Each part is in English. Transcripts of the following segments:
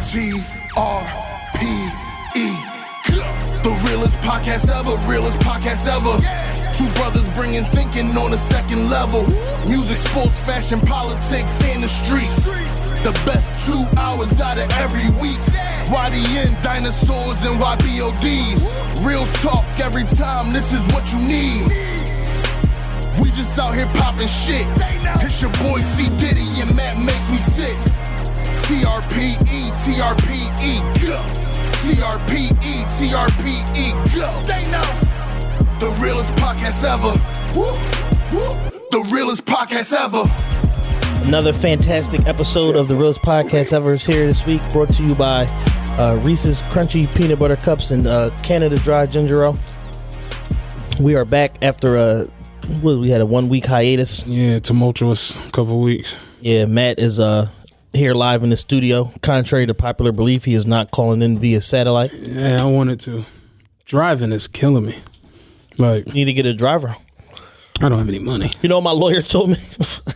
TRPE, the realest podcast ever, realest podcast ever. Two brothers bringing thinking on a second level. Music, sports, fashion, politics, and the streets. The best 2 hours out of every week. YDN, dinosaurs, and YBODs. Real talk every time, this is what you need. We just out here popping shit. It's your boy C. Diddy and Matt makes me sick. TRPE, TRPE, go. TRPE, TRPE, go. They know. The realest podcast ever. The realest podcast ever. Another fantastic episode of the realest podcast ever is here this week, brought to you by Reese's Crunchy Peanut Butter Cups and Canada Dry Ginger Ale. We are back after we had a 1 week hiatus. Yeah, tumultuous couple weeks. Yeah, Matt is here live in the studio. Contrary to popular belief, he is not calling in via satellite. Yeah, I wanted to. Driving is killing me. Like, You need to get a driver. I don't have any money. You know what my lawyer told me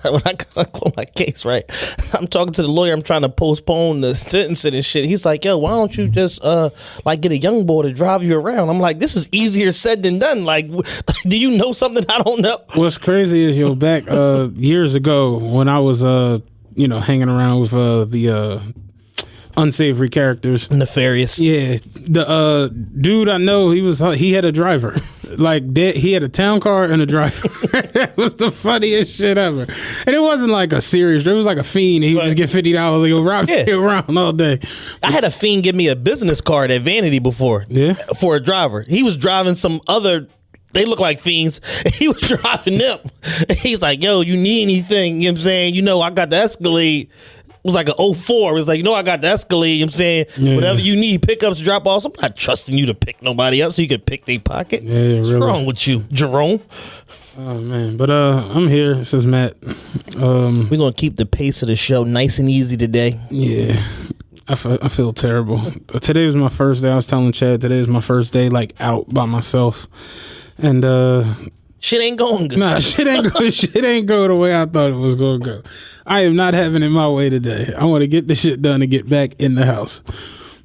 when I call my case, right? I'm talking to the lawyer. I'm trying to postpone the sentencing and shit. He's like, yo, why don't you just get a young boy to drive you around? I'm like, this is easier said than done. Like, do you know something I don't know? What's crazy is, back years ago when I was, hanging around with the unsavory characters. Nefarious. Yeah. The dude I know, he had a driver. Like, he had a town car and a driver. That was the funniest shit ever. And it wasn't like a serious, it was like a fiend. He would just get $50 and go around all day. I had a fiend give me a business card at Vanity before. Yeah. For a driver. He was driving some other, they look like fiends. He was driving them. He's like, yo, you need anything? You know what I'm saying? I got the Escalade. It was like an 04. It was like, I got the Escalade. You know what I'm saying? Yeah. Whatever you need, pickups, drop offs. I'm not trusting you to pick nobody up so you can pick their pocket. Yeah, What's really. wrong with you, Jerome? Oh, man. But I'm here. This is Matt. We're going to keep the pace of the show nice and easy today. Yeah. I feel terrible. Today was my first day. I was telling Chad, today was my first day, out by myself. And shit ain't going good. Nah, shit ain't go the way I thought it was going to go. I am not having it my way today. I want to get this shit done and get back in the house.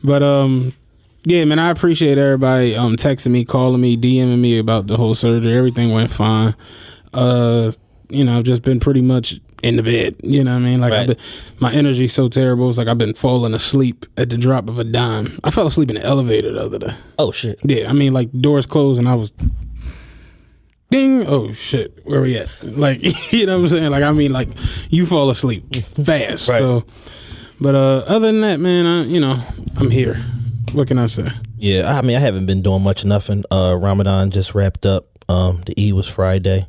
But yeah, man, I appreciate everybody texting me, calling me, DMing me about the whole surgery. Everything went fine. I've just been pretty much in the bed. You know what I mean? Right. My energy's so terrible. It's like I've been falling asleep at the drop of a dime. I fell asleep in the elevator the other day. Oh, shit. Yeah, I mean, doors closed and I was... Ding! Oh shit! Where we at? You know what I'm saying? You fall asleep fast. Right. So, but other than that, man, I'm here. What can I say? Yeah, I mean, I haven't been doing much. Nothing. Ramadan just wrapped up. The Eid was Friday,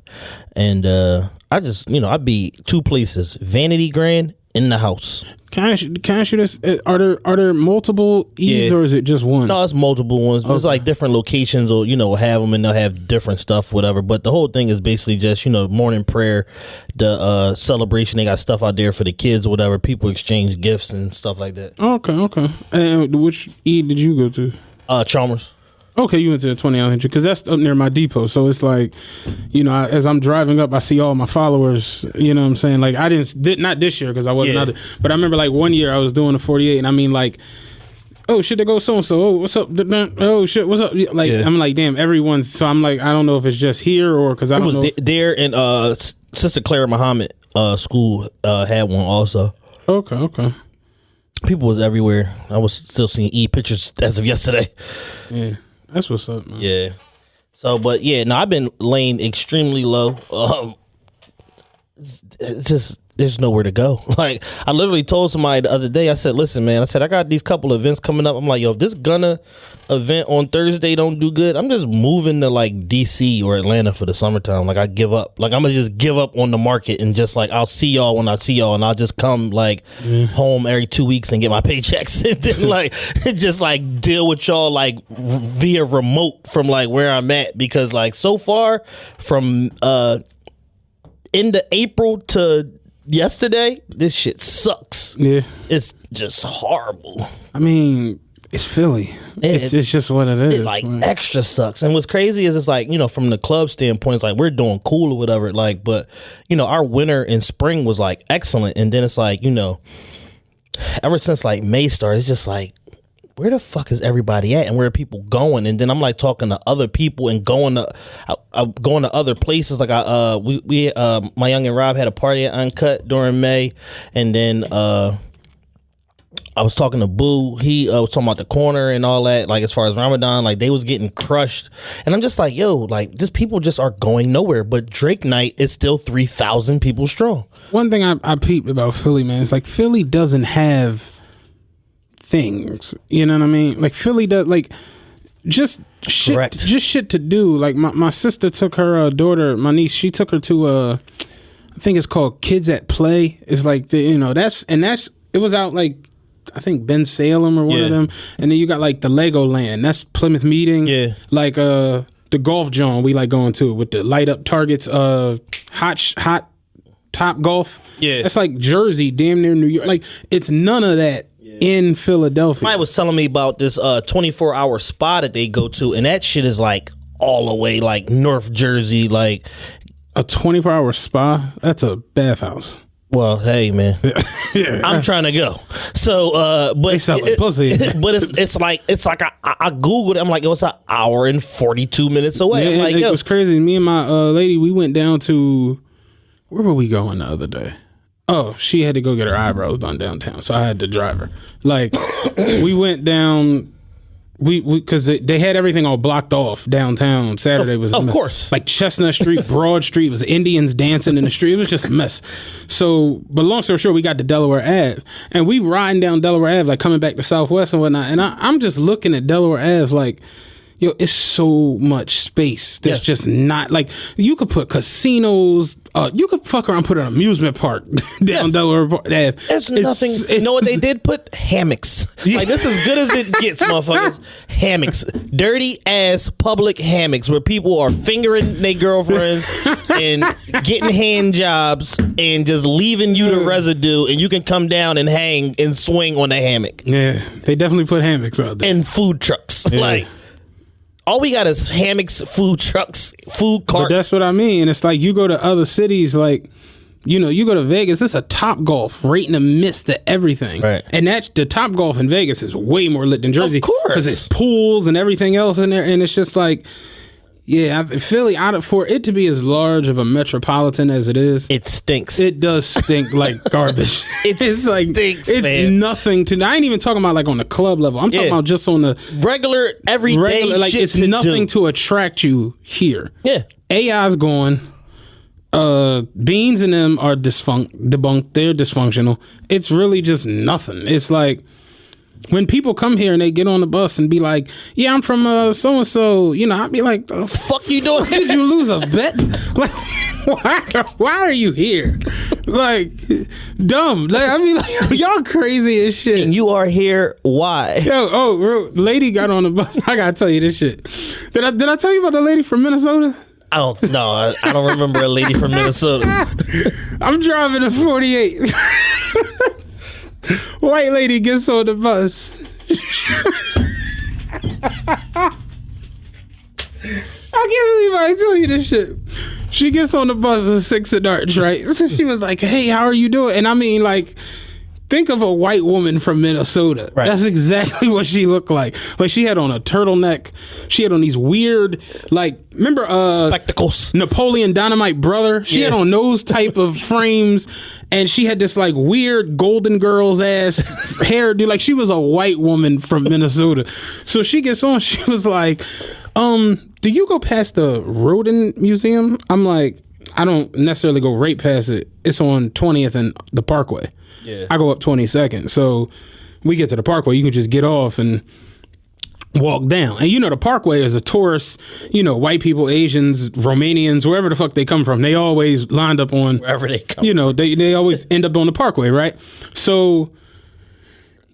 and I just, I be two places: Vanity Grand in the house. Can I ask you this? Are there multiple Eids or is it just one? No, it's multiple ones. Okay. It's like different locations, or have them and they'll have different stuff, whatever. But the whole thing is basically just morning prayer, the celebration. They got stuff out there for the kids or whatever. People exchange gifts and stuff like that. Okay. And which Eid did you go to? Chalmers. Okay, you went to the 20th because that's up near my depot. So it's like, as I'm driving up, I see all my followers. You know what I'm saying? I did not this year because I wasn't out there. But I remember 1 year I was doing the 48, and I mean oh shit, there goes so and so. Oh, what's up? Oh shit, what's up? I'm like, damn, everyone's. So I'm like, I don't know if it's just here or because I don't know. There in Sister Clara Muhammad school had one also. Okay. People was everywhere. I was still seeing pictures as of yesterday. Yeah. That's what's up, man. Yeah. So, but yeah, no, I've been laying extremely low. It's just, there's nowhere to go. I literally told somebody the other day, I said, listen, man, I got these couple events coming up. I'm like, yo, if this Gunna event on Thursday don't do good, I'm just moving to DC or Atlanta for the summertime. I give up. I'm going to just give up on the market and just I'll see y'all when I see y'all, and I'll just come home every 2 weeks and get my paychecks and then just deal with y'all via remote from where I'm at, because so far from end of April to yesterday, this shit sucks. Yeah. It's just horrible. I mean, it's Philly. It's just what it is. It extra sucks. And what's crazy is it's from the club standpoint, it's we're doing cool or whatever. But, our winter and spring was excellent. And then it's ever since like May started, it's just like, where the fuck is everybody at, and where are people going? And then I'm like talking to other people and going to other places. Like my young and Rob had a party at Uncut during May, and then I was talking to Boo. He was talking about the corner and all that. Like as far as Ramadan, like they was getting crushed, and I'm just like, yo, like just people just are going nowhere. But Drake night is still 3,000 people strong. One thing I peeped about Philly, man, is like Philly doesn't have things, you know what I mean? Like Philly does, like just shit to do. Like my sister took her daughter, my niece, she took her to I think it's called Kids at Play. It's like it was out like I think Ben Salem or one of them, and then you got like the Legoland, that's Plymouth Meeting, like the golf joint we like going to with the light up targets, hot Top Golf, that's like Jersey, damn near New York. Like it's none of that in Philadelphia. Mike was telling me about this 24-hour spa that they go to, and that shit is like all the way like North Jersey. Like a 24-hour spa, that's a bathhouse. Well, hey man, I'm trying to go. So, but they sell pussy. But it's like I googled it. I'm like, it's an hour and 42 minutes away. Yeah, I'm like, it was crazy. Me and my lady, we went down to, where were we going the other day? Oh, she had to go get her eyebrows done downtown, so I had to drive her. Like, we went down, because they had everything all blocked off downtown. Saturday was of course like Chestnut Street, Broad Street, was Indians dancing in the street. It was just a mess. So, but long story short, we got to Delaware Ave, and we riding down Delaware Ave, like coming back to Southwest and whatnot. And I'm just looking at Delaware Ave like, yo, it's so much space. There's just not, like, you could put casinos, you could fuck around, put an amusement park down Delaware Ave. There's nothing. You know what they did? Put hammocks. Like, this is as good as it gets, motherfuckers. Hammocks. Dirty ass public hammocks where people are fingering their girlfriends and getting hand jobs and just leaving you the residue, and you can come down and hang and swing on the hammock. Yeah, they definitely put hammocks out there. And food trucks. Yeah. Like, all we got is hammocks, food trucks, food carts. But that's what I mean. It's like you go to other cities, like, you know, you go to Vegas, it's a Top Golf right in the midst of everything. Right. And that's the Top Golf in Vegas is way more lit than Jersey. Of course. Because it's pools and everything else in there. And it's just like, yeah, Philly, for it to be as large of a metropolitan as it is, it stinks. It does stink like garbage. It's like stinks, it's man. Nothing to. I ain't even talking about like on the club level. I'm talking about just on the regular everyday like shit. It's nothing to attract you here. Yeah, AI's gone. Beans and them are debunked. They're dysfunctional. It's really just nothing. It's like, when people come here and they get on the bus and be like, yeah, I'm from so-and-so, you know, I'd be like, the fuck you doing? Did you lose a bet? Like, why are you here? Like, dumb. Like, I mean, like, y'all crazy as shit. And you are here, why? Yo, lady got on the bus. I gotta tell you this shit. Did I tell you about the lady from Minnesota? I don't remember a lady from Minnesota. I'm driving a 48. White lady gets on the bus. I can't believe I tell you this shit. She gets on the bus at 6 in Arch, right? So she was like, hey, how are you doing? And I mean, like, think of a white woman from Minnesota. Right. That's exactly what she looked like. Like, she had on a turtleneck. She had on these weird, like, remember spectacles. Napoleon Dynamite brother? She had on those type of frames. And she had this like weird Golden Girls ass hairdo. Like, she was a white woman from Minnesota. So she gets on. She was like, do you go past the Rodin Museum? I'm like, I don't necessarily go right past it. It's on 20th and the Parkway. Yeah. I go up 22nd. So we get to the Parkway. You can just get off and walk down. And you know, the Parkway is a tourist, you know, white people, Asians, Romanians, wherever the fuck they come from. They always lined up on wherever they come. You know, they always end up on the Parkway, right? So,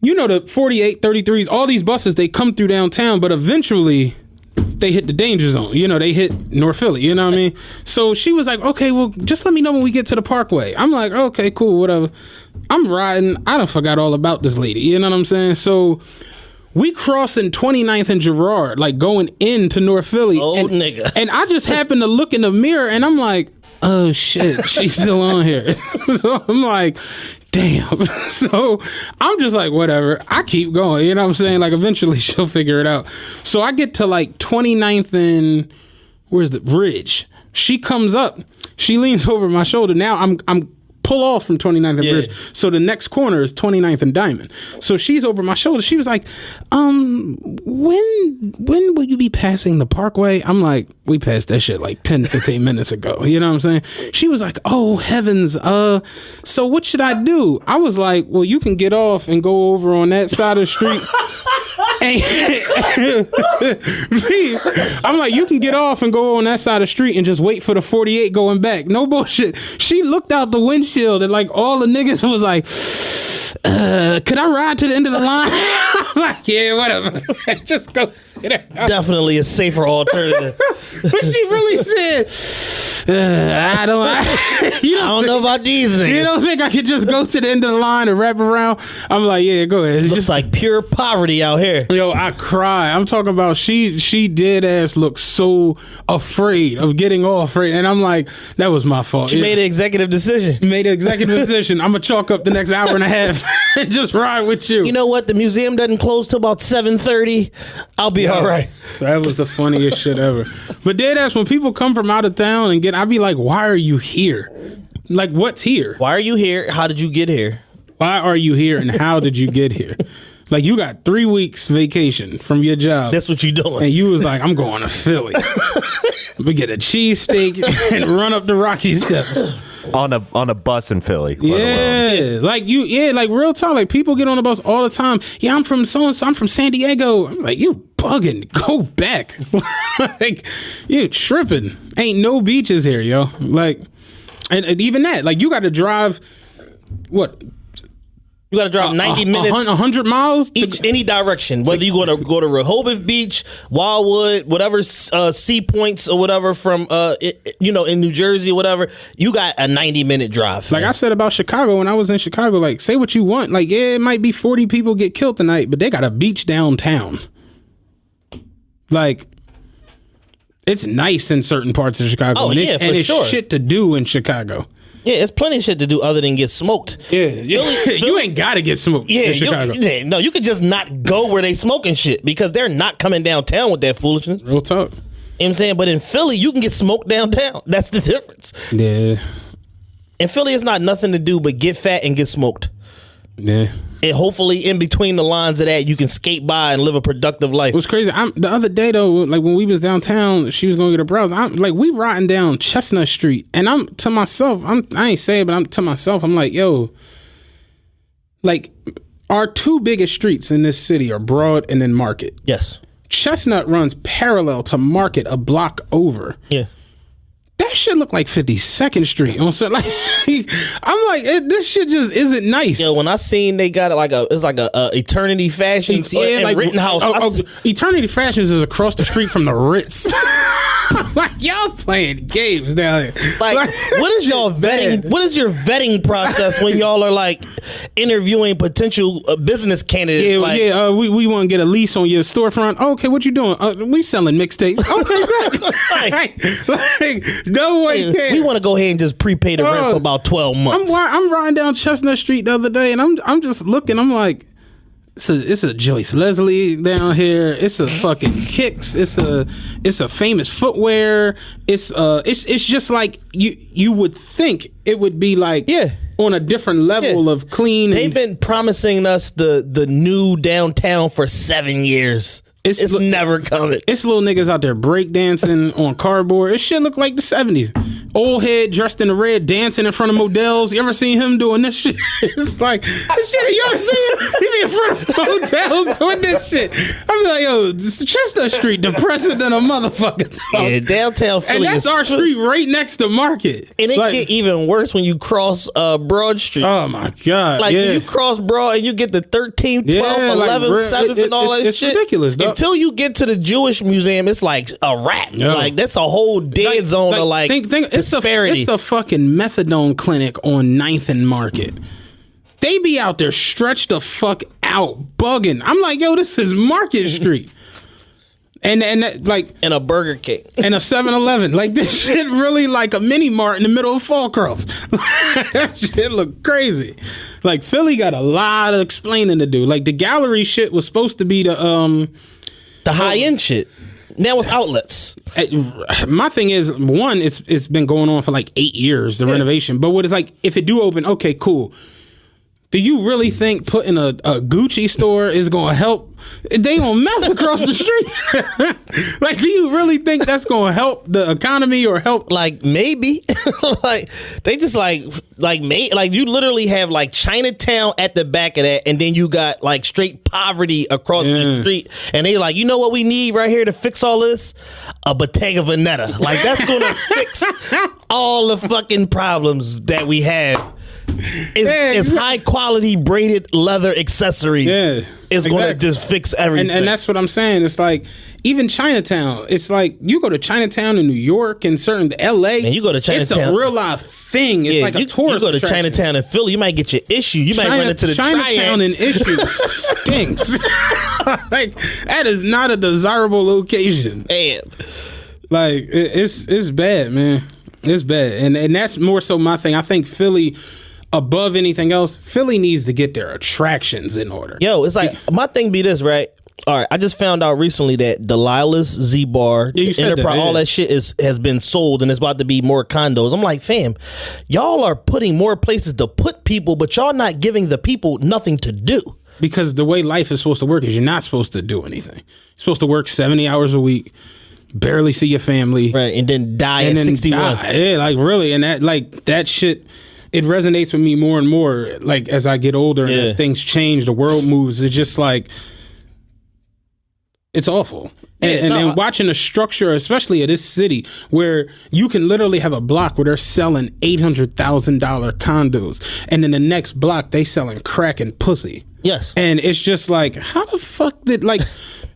you know, the 48, 33s, all these buses, they come through downtown, but eventually they hit the danger zone. You know, they hit North Philly, you know what I mean? So she was like, okay, well, just let me know when we get to the Parkway. I'm like, okay, cool, whatever. I'm riding. I done forgot all about this lady. You know what I'm saying? So we crossing 29th and Girard, like going into North Philly. Nigga. And I just happened to look in the mirror and I'm like, oh shit, she's still on here. So I'm like, damn. So I'm just like, whatever. I keep going. You know what I'm saying? Like, eventually she'll figure it out. So I get to like 29th and where's the Ridge? She comes up. She leans over my shoulder. Now I'm pull off from 29th and Bridge. So the next corner is 29th and Diamond. So she's over my shoulder. She was like, when will you be passing the Parkway? I'm like, we passed that shit like 10, 15 minutes ago. You know what I'm saying? She was like, oh heavens. So what should I do? I was like, well, you can get off and go over on that side of the street. I'm like, you can get off and go on that side of the street and just wait for the 48 going back. No bullshit. She looked out the windshield and like all the niggas was like, could I ride to the end of the line? I'm like, yeah, whatever. Just go sit down. Definitely a safer alternative. But she really said, I don't know about these niggas. You don't think I could just go to the end of the line and wrap around? I'm like, yeah, go ahead. Looks just like pure poverty out here. Yo, I cry. I'm talking about she dead ass looked so afraid of getting off, right? And I'm like, that was my fault. She made an executive decision. Made an executive decision. I'm gonna chalk up the next hour and a half and just ride with you. You know what? The museum doesn't close till about 7:30. I'll be all right. That was the funniest shit ever. But dead ass, when people come from out of town and I'd be like, why are you here? Like, what's here? Why are you here? How did you get here? Why are you here and how did you get here? Like, you got 3 weeks vacation from your job. That's what you doing. And you was like, I'm going to Philly. We get a cheesesteak and run up the Rocky Steps. On a bus in Philly. Yeah. Like like real talk. Like, people get on the bus all the time. Yeah, I'm from so-and-so. I'm from San Diego. I'm like, you bugging. Go back. Like, you tripping. Ain't no beaches here, yo. Like, and even that, like, you got to drive, what? You got to drive 90 minutes. 100 miles? Any direction. Whether you want to go to Rehoboth Beach, Wildwood, whatever sea points or whatever from, in New Jersey or whatever, you got a 90-minute drive. Like I said about Chicago, when I was in Chicago, like, say what you want. Like, yeah, it might be 40 people get killed tonight, but they got a beach downtown. Like, it's nice in certain parts of Chicago. Oh, yeah, and it's shit to do in Chicago. Yeah, it's plenty of shit to do other than get smoked. Yeah. You ain't got to get smoked in Chicago. No, you could just not go where they smoking shit because they're not coming downtown with that foolishness. Real talk. You know what I'm saying? But in Philly, you can get smoked downtown. That's the difference. Yeah. In Philly, it's not nothing to do but get fat and get smoked. Yeah. And hopefully in between the lines of that, you can skate by and live a productive life. What's crazy, the other day though, like when we was downtown, she was going to get a browse. We riding down Chestnut Street, and I'm to myself, I ain't saying, but I'm to myself, I'm like, yo, like, our 2 biggest streets in this city are Broad and then Market. Yes. Chestnut runs parallel to Market a block over. Yeah. That shit look like 52nd Street. So like, I'm like, this shit just isn't nice. Yo, when I seen they got it's like a Eternity Fashions like Rittenhouse. Eternity Fashions is across the street from the Ritz. Like, y'all playing games down here. Like, what is y'all vetting? What is your vetting process when y'all are like interviewing potential business candidates? We want to get a lease on your storefront. Okay, what you doing? We selling mixtapes. Okay, no way. We want to go ahead and just prepay the rent for about 12 months. I'm riding down Chestnut Street the other day, and I'm just looking. I'm like, it's a Joyce Leslie down here. It's a fucking Kicks. It's a Famous Footwear. It's just like you would think it would be like on a different level of clean. They've been promising us the new downtown for 7 years. It's never coming. It's little niggas out there breakdancing on cardboard. It shit look like the 70s. Old head dressed in the red dancing in front of models. You ever seen him doing this shit? It's like, shit, you ever seen him? He be in front of models doing this shit. I be like, yo, Chestnut Street depressing than a motherfucker. Yeah, downtown Philly. And that's our street right next to Market. And it get even worse when you cross Broad Street. Oh my God. Like when you cross Broad and you get the 13th, 12th, 11th, 7th and all that it's shit. It's ridiculous, dog. Until you get to the Jewish Museum, it's like a wrap. Like that's a whole dead zone of like disparity. It's a fucking methadone clinic on 9th and Market. They be out there stretched the fuck out, bugging. I'm like, yo, this is Market Street. And like... And a Burger King. And a 7-Eleven. Like, this shit really like a mini mart in the middle of Fallcroft. That shit look crazy. Like Philly got a lot of explaining to do. Like the gallery shit was supposed to be the high end shit. Now it's outlets. My thing is, one, it's been going on for like 8 years, the renovation. But what it's like, if it do open, okay, cool. Do you really think putting a Gucci store is going to help? They on meth across the street. Like, do you really think that's going to help the economy or help? Like, maybe. Like, they just like you literally have like Chinatown at the back of that, and then you got like straight poverty across the street. And they like, you know what we need right here to fix all this? A Bottega Veneta. Like, that's going to fix all the fucking problems that we have. It's high quality braided leather accessories. Yeah, it's going to just fix everything. And that's what I'm saying. It's like even Chinatown. It's like you go to Chinatown in New York and certain LA. Man, you go to Chinatown. It's a real life thing. It's like a tourist. You go to attraction. Chinatown in Philly, you might get your issue. You might run into the Chinatown triads. in issues stinks. Like that is not a desirable location. Damn. Like it's bad, man. It's bad, and that's more so my thing. I think Philly. Above anything else, Philly needs to get their attractions in order. Yo, it's like my thing be this, right? All right, I just found out recently that Delilah's, Z-Bar, all that shit has been sold and it's about to be more condos. I'm like, fam, y'all are putting more places to put people, but y'all not giving the people nothing to do. Because the way life is supposed to work is you're not supposed to do anything. You're supposed to work 70 hours a week, barely see your family. Right, and then die at 61. Yeah, like really, and that shit... It resonates with me more and more, like as I get older and as things change, the world moves. It's just like it's awful. And watching the structure, especially of this city, where you can literally have a block where they're selling $800,000 condos, and in the next block they selling crack and pussy. Yes, and it's just like, how the fuck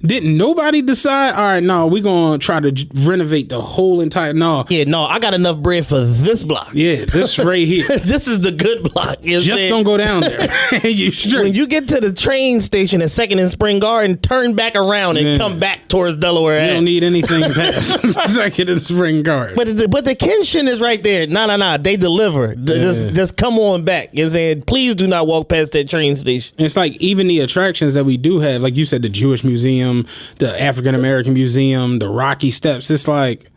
didn't nobody decide, all right, no, we're going to try to renovate the whole entire, I got enough bread for this block. Yeah, this right here. This is the good block. Just don't go down there. When you get to the train station at 2nd and Spring Garden, turn back around and come back towards Delaware. You don't need anything past 2nd and Spring Garden. But the Kenshin is right there. Nah. They deliver. Just come on back. You know what I'm saying? Please do not walk past that train station. It's like even the attractions that we do have, like you said, the Jewish Museum, the African American Museum, the Rocky Steps. It's like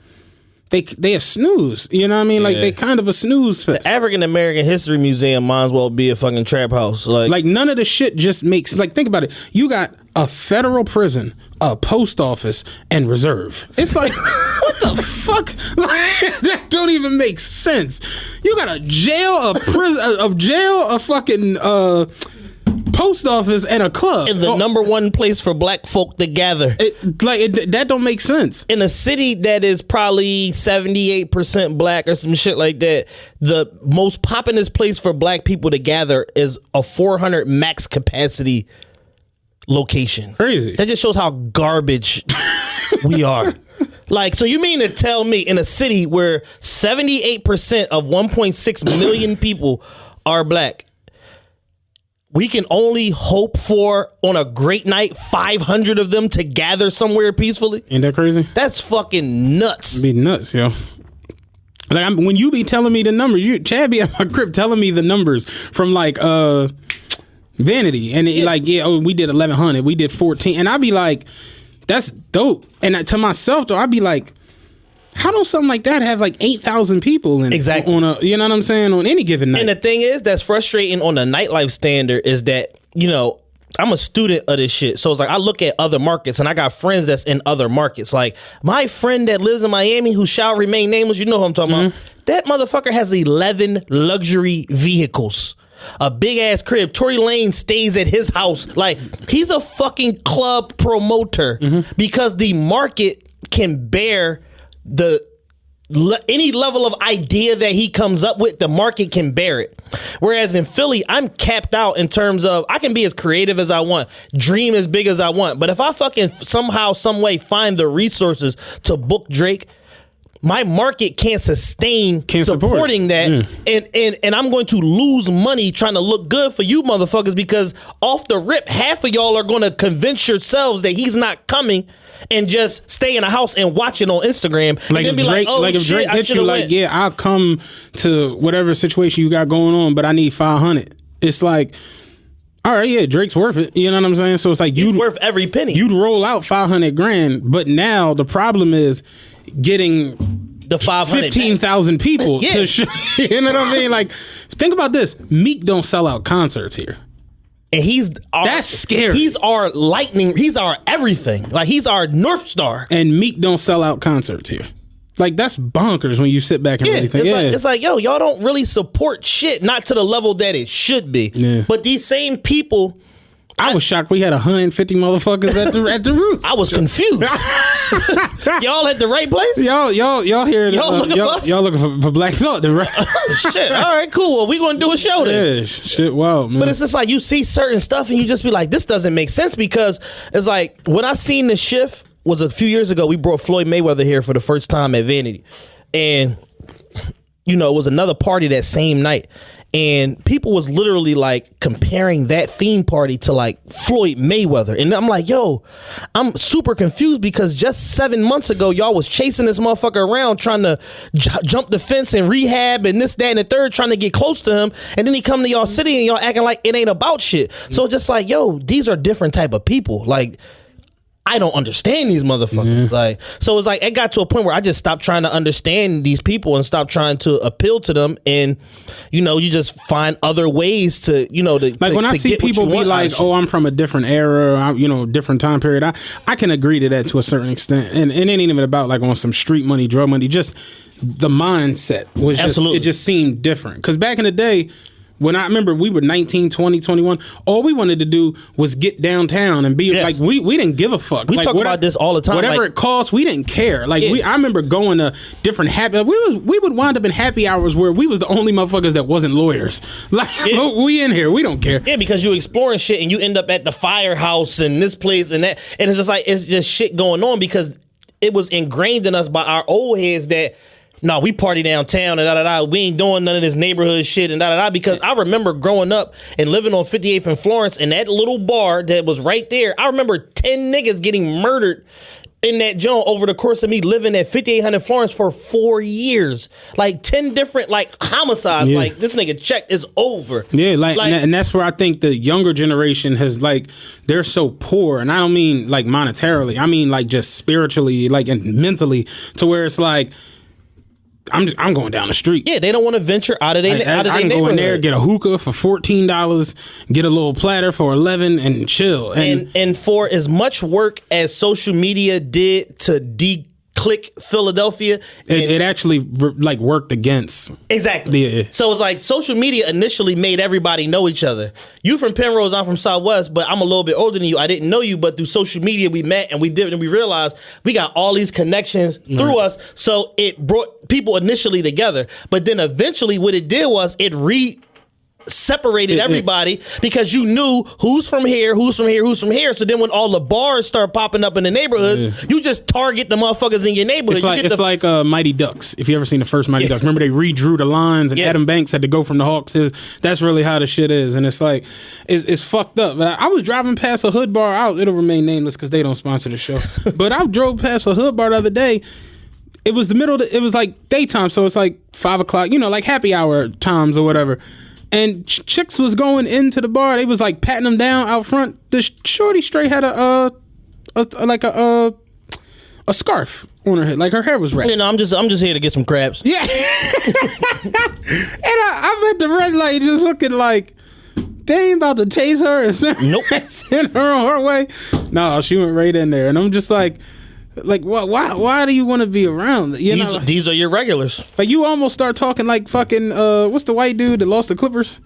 they a snooze. You know what I mean? Like they kind of a snooze fest. The African American History Museum might as well be a fucking trap house. Like none of the shit just makes, like, think about it. You got a federal prison, a post office, and reserve. It's like what the fuck? Like, that don't even make sense. You got a jail, a prison, a fucking post office, and a club. And the number one place for black folk to gather. That don't make sense. In a city that is probably 78% black or some shit like that, the most populous place for black people to gather is a 400 max capacity location. Crazy. That just shows how garbage we are. Like, so you mean to tell me in a city where 78% of 1.6 million people are black, we can only hope for, on a great night, 500 of them to gather somewhere peacefully? Ain't that crazy? That's fucking nuts. It'd be nuts, yo. Like, when you be telling me the numbers, Chad be at my crib telling me the numbers from like Vanity, and we did 1,100, we did 14, and I'd be like, that's dope. And to myself though, I'd be like, how don't something like that have like 8,000 people in exactly on a, you know what I'm saying, on any given night? And the thing is, that's frustrating on the nightlife standard is that, you know, I'm a student of this shit. So it's like I look at other markets and I got friends that's in other markets. Like my friend that lives in Miami who shall remain nameless, you know who I'm talking about. That motherfucker has 11 luxury vehicles. A big ass crib. Tory Lane stays at his house. Like he's a fucking club promoter because the market can bear any level of idea that he comes up with. The market can bear it. Whereas in Philly, I'm capped out in terms of I can be as creative as I want, dream as big as I want. But if I fucking somehow, some way find the resources to book Drake, my market can't supporting that, and I'm going to lose money trying to look good for you motherfuckers because off the rip, half of y'all are going to convince yourselves that he's not coming and just stay in a house and watch it on Instagram. Like and then if Drake, if Drake hits you, like, yeah, I'll come to whatever situation you got going on, but I need 500. it's like, all right, yeah, Drake's worth it. You know what I'm saying? So it's like He's worth every penny. You'd roll out 500 grand, but now the problem is getting the 500 15,000 people Yeah. to show. You know what I mean? Like, think about this: Meek don't sell out concerts here. And that's scary. He's our lightning. He's our everything. Like, he's our North Star. And Meek don't sell out concerts here. Like, that's bonkers when you sit back and really think. It's like, yo, y'all don't really support shit, not to the level that it should be. Yeah. But these same people, I was shocked we had 150 motherfuckers at the Roots. I was confused. Y'all at the right place? Y'all here? Y'all looking for Black Thought, then, right? Shit. All right, cool. Well, we gonna do a show then. Yeah, shit. Wow, man. But it's just like you see certain stuff and you just be like, this doesn't make sense, because it's like when I seen the shift was a few years ago. We brought Floyd Mayweather here for the first time at Vanity, and it was another party that same night. And people was literally like comparing that theme party to like Floyd Mayweather. And I'm like, yo, I'm super confused, because just 7 months ago, y'all was chasing this motherfucker around trying to jump the fence and rehab and this, that, and the third, trying to get close to him. And then he come to y'all city and y'all acting like it ain't about shit. So it's just like, yo, these are different type of people. Like, I don't understand these motherfuckers. Like, so it's like it got to a point where I just stopped trying to understand these people and stopped trying to appeal to them, and you just find other ways to when I see people be like, "Oh, I'm from a different era, different time period," I can agree to that to a certain extent, and it ain't even about like on some street money, drug money. Just the mindset was Absolutely. It just seemed different, because back in the day, when I remember we were 19, 20, 21, all we wanted to do was get downtown and be like, we didn't give a fuck. We like, talk about this all the time. Whatever it cost, we didn't care. Like, I remember going to different happy, we would wind up in happy hours where we was the only motherfuckers that wasn't lawyers. Like, we in here, we don't care. Yeah, because you exploring shit and you end up at the firehouse and this place and that, and it's just like, it's just shit going on, because it was ingrained in us by our old heads that, no, we party downtown and da-da-da. We ain't doing none of this neighborhood shit and da-da-da. Because I remember growing up and living on 58th and Florence, and that little bar that was right there, I remember 10 niggas getting murdered in that joint over the course of me living at 5800 Florence for 4 years. Like 10 different homicides. Yeah. Like, this nigga checked is over. Yeah, and that's where I think the younger generation has, like, they're so poor, and I don't mean like monetarily. I mean like just spiritually, like, and mentally, to where it's like, I'm going down the street. Yeah, they don't want to venture out of their neighborhood. I can go in there, get a hookah for $14, get a little platter for $11, and chill. And for as much work as social media did to click Philadelphia, it actually worked against. Exactly. Yeah. So it's like social media initially made everybody know each other. You from Penrose, I'm from Southwest, but I'm a little bit older than you. I didn't know you, but through social media we met and we realized we got all these connections through us. So it brought people initially together, but then eventually what it did was it separated everybody, because you knew who's from here, who's from here, who's from here. So then when all the bars start popping up in the neighborhoods, you just target the motherfuckers in your neighborhood. It's like Mighty Ducks. If you ever seen the first Mighty Ducks, remember they redrew the lines and Adam Banks had to go from the Hawks. That's really how the shit is, and it's like it's fucked up. But I was driving past a hood bar out. It'll remain nameless because they don't sponsor the show. But I drove past a hood bar the other day. It was it was like daytime, so it's like 5 o'clock. like happy hour times or whatever. And chicks was going into the bar. They was like patting them down out front. The shorty straight had a scarf on her head, like her hair was wrapped. I'm just here to get some crabs. Yeah. And I'm at the red light, just looking like they ain't about to tase her and send her on her way. No, she went right in there, and I'm just like. Why do you want to be around? These are your regulars. Like, you almost start talking like fucking what's the white dude that lost the Clippers?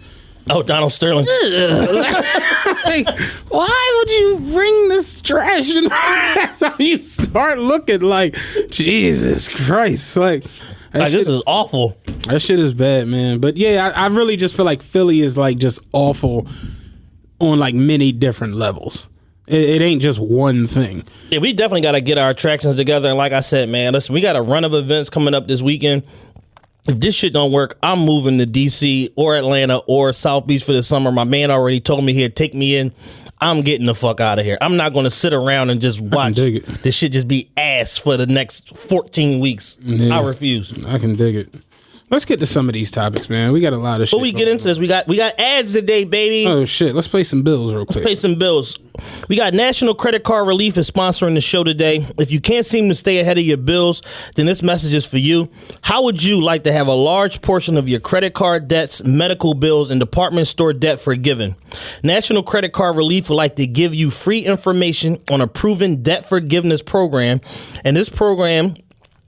Oh, Donald Sterling. Like, why would you bring this trash? And that's how you start looking like, Jesus Christ. Like this is awful. That shit is bad, man. But yeah, I really just feel like Philly is like just awful on like many different levels. It ain't just one thing. Yeah, we definitely got to get our attractions together. And like I said, man, listen, we got a run of events coming up this weekend. If this shit don't work, I'm moving to DC or Atlanta or South Beach for the summer. My man already told me he'd take me in. I'm getting the fuck out of here. I'm not going to sit around and just watch this shit just be ass for the next 14 weeks. Yeah, I refuse. I can dig it. Let's get to some of these topics, man. We got a lot of shit. Before we get into this, we got ads today, baby. Oh shit! Let's pay some bills real quick. Pay some bills. We got National Credit Card Relief is sponsoring the show today. If you can't seem to stay ahead of your bills, then this message is for you. How would you like to have a large portion of your credit card debts, medical bills, and department store debt forgiven? National Credit Card Relief would like to give you free information on a proven debt forgiveness program, and this program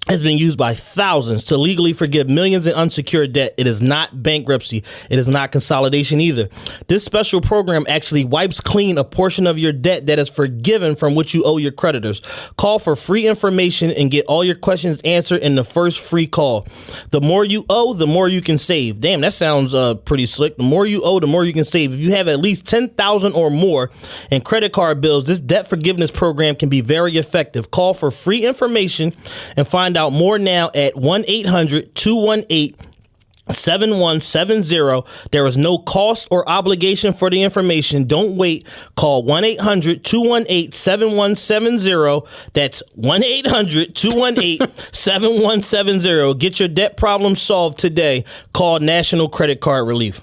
has been used by thousands to legally forgive millions in unsecured debt. It is not bankruptcy. It is not consolidation either. This special program actually wipes clean a portion of your debt that is forgiven from which you owe your creditors. Call for free information and get all your questions answered in the first free call. The more you owe, the more you can save. Damn, that sounds pretty slick. The more you owe, the more you can save. If you have at least $10,000 or more in credit card bills, this debt forgiveness program can be very effective. Call for free information and find out more now at 1-800-218-7170. There is no cost or obligation for the information. Don't wait. Call 1-800-218-7170. That's 1-800-218-7170. Get your debt problem solved today. Call National Credit Card Relief.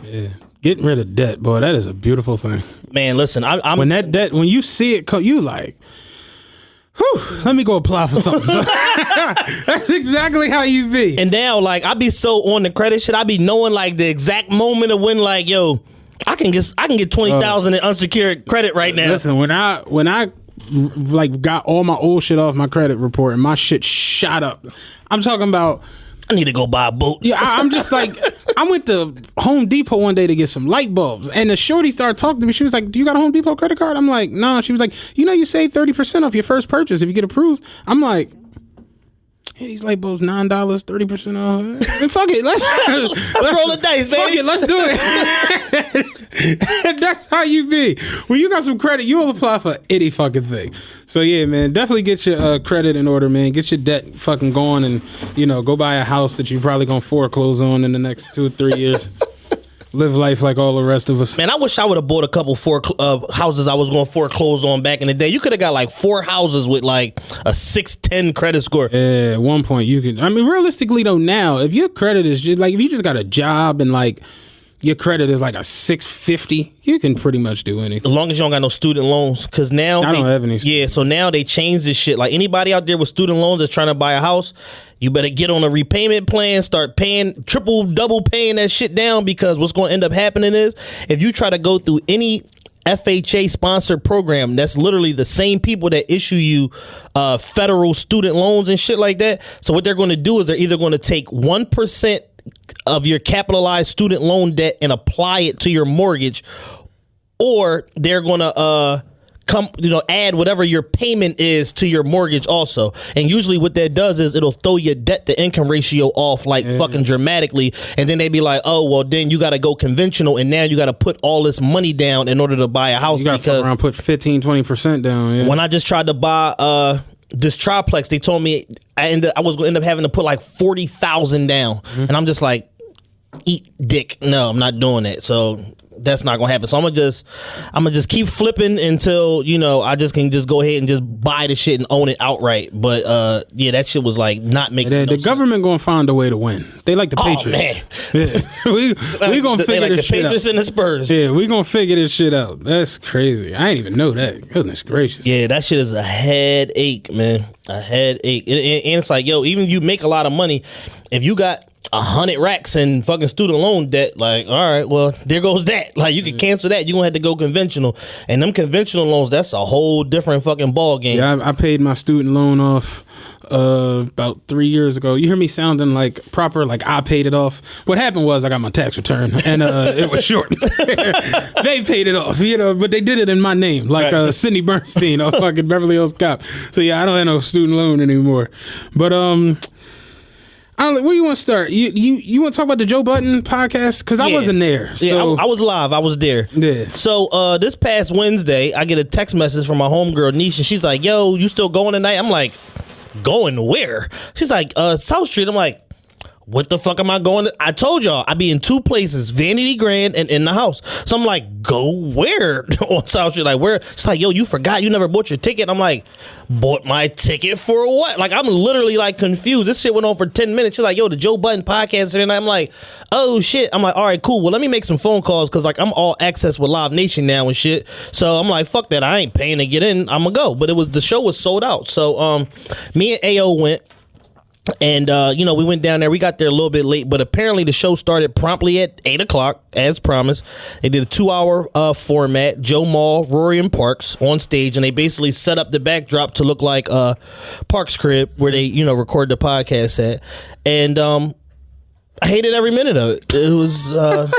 Yeah. Getting rid of debt, boy, that is a beautiful thing. Man, listen, I'm when that debt, when you see it, you like, whew, let me go apply for something. That's exactly how you be. And now, like, I be so on the credit shit. I be knowing like the exact moment of when, like, yo, I can get 20,000 in unsecured credit right now. Listen, when I like got all my old shit off my credit report and my shit shot up, I'm talking about, I need to go buy a boat. Yeah, I'm just like, I went to Home Depot one day to get some light bulbs, and the shorty started talking to me. She was like, "Do you got a Home Depot credit card?" I'm like, "No." She was like, "You save 30% off your first purchase if you get approved." I'm like, "Hey, these light bulbs, $9, 30% off. Fuck it, let's roll the dice, baby. Fuck it, let's do it." That's how you be. When you got some credit, you will apply for any fucking thing. So yeah, man, definitely get your credit in order, man. Get your debt fucking going, and go buy a house that you probably gonna foreclose on in the next 2 or 3 years. Live life like all the rest of us. Man, I wish I would have bought a couple houses I was going to foreclose on back in the day. You could have got like 4 houses with like a 610 credit score. Yeah, at one point you can. I mean, realistically though, now if your credit is just like, if you just got a job and like your credit is like a 650, you can pretty much do anything. As long as you don't got no student loans. Because now I don't have any. Yeah, so now they changed this shit. Like anybody out there with student loans that's trying to buy a house, you better get on a repayment plan, start paying, double paying that shit down, because what's going to end up happening is if you try to go through any FHA sponsored program, that's literally the same people that issue you federal student loans and shit like that. So what they're going to do is they're either going to take 1% of your capitalized student loan debt and apply it to your mortgage, or they're going to add whatever your payment is to your mortgage also. And usually what that does is it'll throw your debt to income ratio off like fucking dramatically. And then they be like, oh, well, then you got to go conventional, and now you got to put all this money down in order to buy a house. You got to around put 15-20% down. Yeah. When I just tried to buy this triplex, they told me I was going to end up having to put like $40,000 down. And I'm just like, eat dick. No, I'm not doing that. So that's not gonna happen. So I'm gonna just keep flipping until I just can just go ahead and just buy the shit and own it outright. But yeah, that shit was like not making no sense. Government gonna find a way to win. They like the Patriots. Man. Yeah. we gonna figure like this the shit Patriots out. And the Spurs. Yeah, we gonna figure this shit out. That's crazy. I didn't even know that. Goodness gracious. Yeah, that shit is a headache, man. A headache. And it's like, yo, even if you make a lot of money, if you got 100 racks in fucking student loan debt, like, all right, well, there goes that. Like, you can cancel that. You're gonna have to go conventional. And them conventional loans, that's a whole different fucking ball game. Yeah, I paid my student loan off about 3 years ago. You hear me sounding like proper, like I paid it off. What happened was I got my tax return and it was short. They paid it off, but they did it in my name, like Sidney Bernstein or fucking Beverly Hills Cop. So yeah, I don't have no student loan anymore. But where you want to start? You want to talk about the Joe Budden podcast? Because I wasn't there. So. Yeah, I was live. I was there. Yeah. So this past Wednesday, I get a text message from my homegirl, Nisha, and she's like, yo, you still going tonight? I'm like, going where? She's like, South Street. I'm like, what the fuck am I going to? I told y'all I be in two places, Vanity Grand and in the house. So I'm like, go where? On South Street, like where? It's like, yo, you forgot you never bought your ticket. I'm like, bought my ticket for what? Like, I'm literally like confused. This shit went on for 10 minutes. She's like, yo, the Joe Budden podcast today. And I'm like, oh shit. I'm like, all right, cool. Well, let me make some phone calls because like I'm all access with Live Nation now and shit. So I'm like, fuck that. I ain't paying to get in. I'm gonna go. But the show was sold out. So me and AO went. And, we went down there. We got there a little bit late, but apparently the show started promptly at 8 o'clock, as promised. They did a 2-hour format. Joe Mall, Rory, and Parks on stage, and they basically set up the backdrop to look like Parks' crib, where they, record the podcast at. And I hated every minute of it. It was...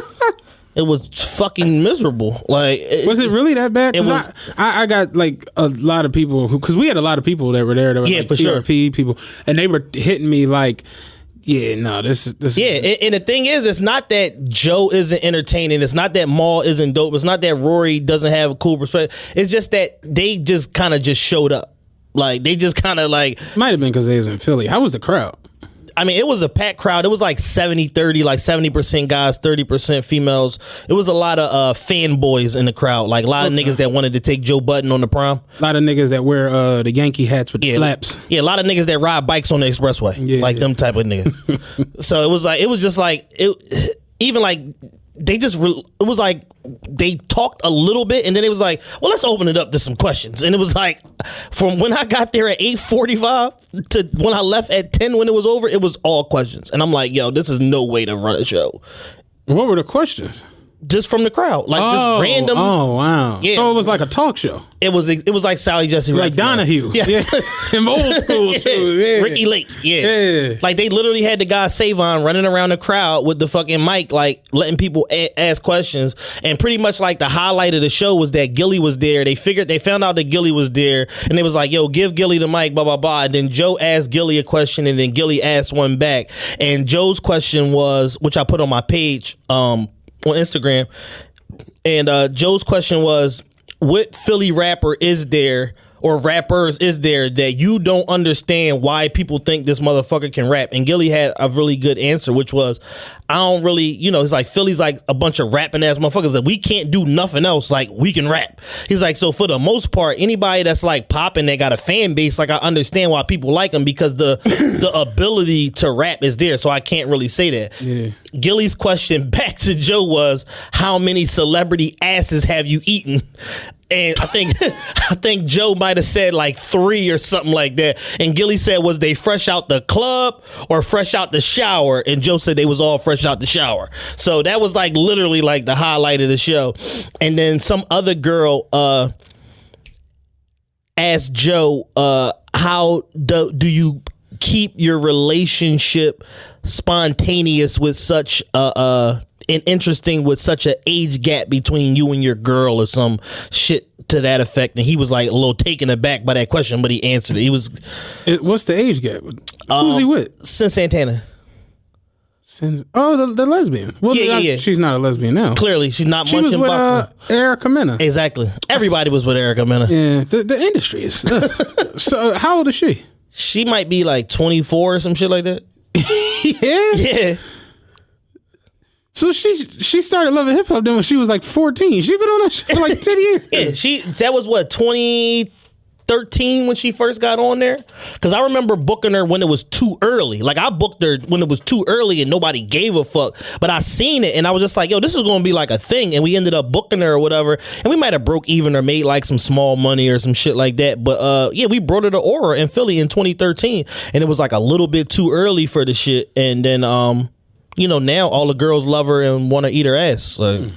It was fucking miserable. Like, was it really that bad? It was. I got like a lot of people because we had a lot of people that were there. That were yeah, like for TRPE sure. people, and they were hitting me like, yeah, no, this. Yeah, and the thing is, it's not that Joe isn't entertaining. It's not that Maul isn't dope. It's not that Rory doesn't have a cool perspective. It's just that they just kind of just showed up. Like they just kind of like might have been because they was in Philly. How was the crowd? I mean, it was a packed crowd. It was like 70-30, like 70% guys, 30% females. It was a lot of fanboys in the crowd, like a lot of niggas that wanted to take Joe Budden on the prom. A lot of niggas that wear the Yankee hats with the flaps. Yeah, a lot of niggas that ride bikes on the expressway, like them type of niggas. So it was just like, even like, it was like they talked a little bit and then it was like, well, let's open it up to some questions. And it was like from when I got there at 8:45 to when I left at 10 when it was over, it was all questions. And I'm like, yo, this is no way to run a show. What were the questions? Just from the crowd, like just random. Oh wow! Yeah. So it was like a talk show. It was like Sally Jesse, like Donahue, yeah, in old school too. Yeah. Ricky Lake, yeah. Like they literally had the guy Savon running around the crowd with the fucking mic, like letting people ask questions. And pretty much like the highlight of the show was that Gilly was there. They found out that Gilly was there, and they was like, "Yo, give Gilly the mic," blah blah blah. And then Joe asked Gilly a question, and then Gilly asked one back. And Joe's question was, which I put on my page, on Instagram, and Joe's question was, what Philly rapper is there or rappers is there that you don't understand why people think this motherfucker can rap? And Gilly had a really good answer, which was, I don't really, it's like Philly's like a bunch of rapping ass motherfuckers that we can't do nothing else, like we can rap. He's like, so for the most part, anybody that's like popping that got a fan base, like I understand why people like them because the ability to rap is there, so I can't really say that. Yeah. Gilly's question back to Joe was, how many celebrity asses have you eaten? And I think Joe might have said like 3 or something like that. And Gilly said, was they fresh out the club or fresh out the shower? And Joe said they was all fresh out the shower. So that was like literally like the highlight of the show. And then some other girl asked Joe, how do you keep your relationship spontaneous with such and interesting with such an age gap between you and your girl or some shit to that effect? And he was like a little taken aback by that question, but he answered it. What's the age gap? Who's he with? Sin Santana. The lesbian. Well, yeah. She's not a lesbian now. Clearly, she's not. She was with Erica Mena. Exactly. Everybody was with Erica Mena. Yeah, the industry is. So, how old is she? She might be like 24 or some shit like that. Yeah. So she started loving hip hop then when she was like 14. She's been on that shit for like 10 years. Yeah, that was what, 2013 when she first got on there? Because I remember booking her when it was too early. Like I booked her when it was too early and nobody gave a fuck. But I seen it and I was just like, yo, this is going to be like a thing. And we ended up booking her or whatever. And we might have broke even or made like some small money or some shit like that. But yeah, we brought her to Aura in Philly in 2013. And it was like a little bit too early for the shit. And then, now all the girls love her and want to eat her ass. Like,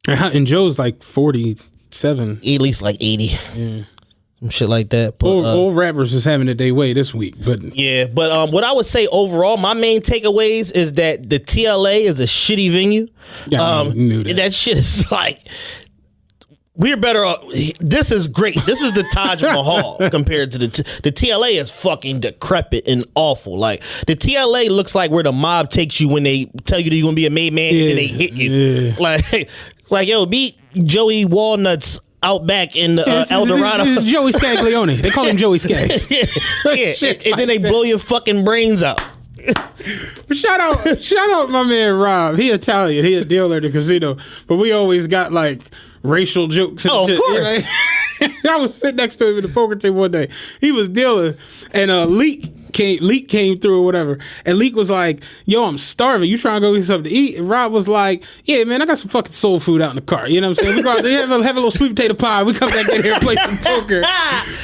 and Joe's like 47. At least like 80. Yeah. Some shit like that. But, old rappers is having it their way this week. But yeah, but what I would say overall, my main takeaways is that the TLA is a shitty venue. Yeah, knew that. That shit is like, we're better off. This is great. This is the Taj Mahal compared to the TLA is fucking decrepit and awful. Like the TLA looks like where the mob takes you when they tell you that you're gonna be a made man and then they hit you. Yeah. Like yo, beat Joey Walnuts out back in El Dorado. This is Joey Scaglione. They call him Joey Skaggs. Yeah. And then they blow your fucking brains out. But shout out my man Rob. He Italian. He a dealer at the casino. But we always got like racial jokes and shit. Of course. I was sitting next to him at the poker table one day. He was dealing, and Leak came through or whatever. And Leak was like, "Yo, I'm starving. You trying to go get something to eat?" And Rob was like, "Yeah, man, I got some fucking soul food out in the car. You know what I'm saying? We go out there, have a little sweet potato pie. We come back in here and play some poker."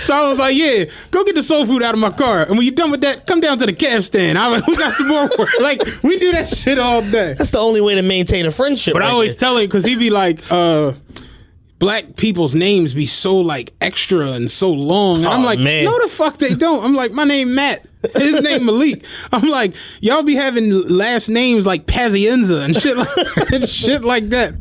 So I was like, "Yeah, go get the soul food out of my car. And when you're done with that, come down to the cab stand. We got some more work." Like, we do that shit all day. That's the only way to maintain a friendship. But I always tell him, because he be like, black people's names be so like extra and so long. And I'm like, man. no the fuck they don't. I'm like, my name Matt. His name Malik. I'm like, y'all be having last names like Pazienza and shit like that.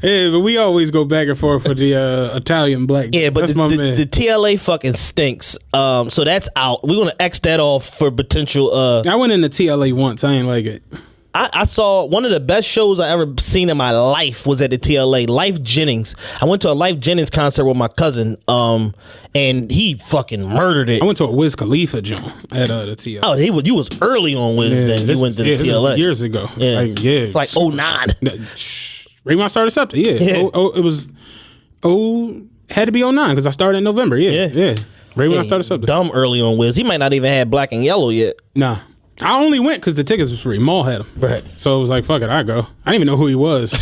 Yeah, but we always go back and forth with the Italian black. Yeah, but that's my man. The TLA fucking stinks. So that's out. We're gonna X that off for potential. I went into TLA once. I ain't like it. I saw one of the best shows I ever seen in my life was at the TLA. Life Jennings. I went to a Life Jennings concert with my cousin, and he fucking murdered it. I went to a Wiz Khalifa joint at the TLA. Oh, you was early on Wiz. Then you went to the TLA years ago. Yeah, it's like 09. Raymond started something. Yeah. It was had to be 09 because I started in November. Yeah. Raymond started something. Dumb early on Wiz. He might not even have Black and Yellow yet. Nah. I only went because the tickets was free. Maul had them. Right. So it was like, fuck it, I go. I didn't even know who he was.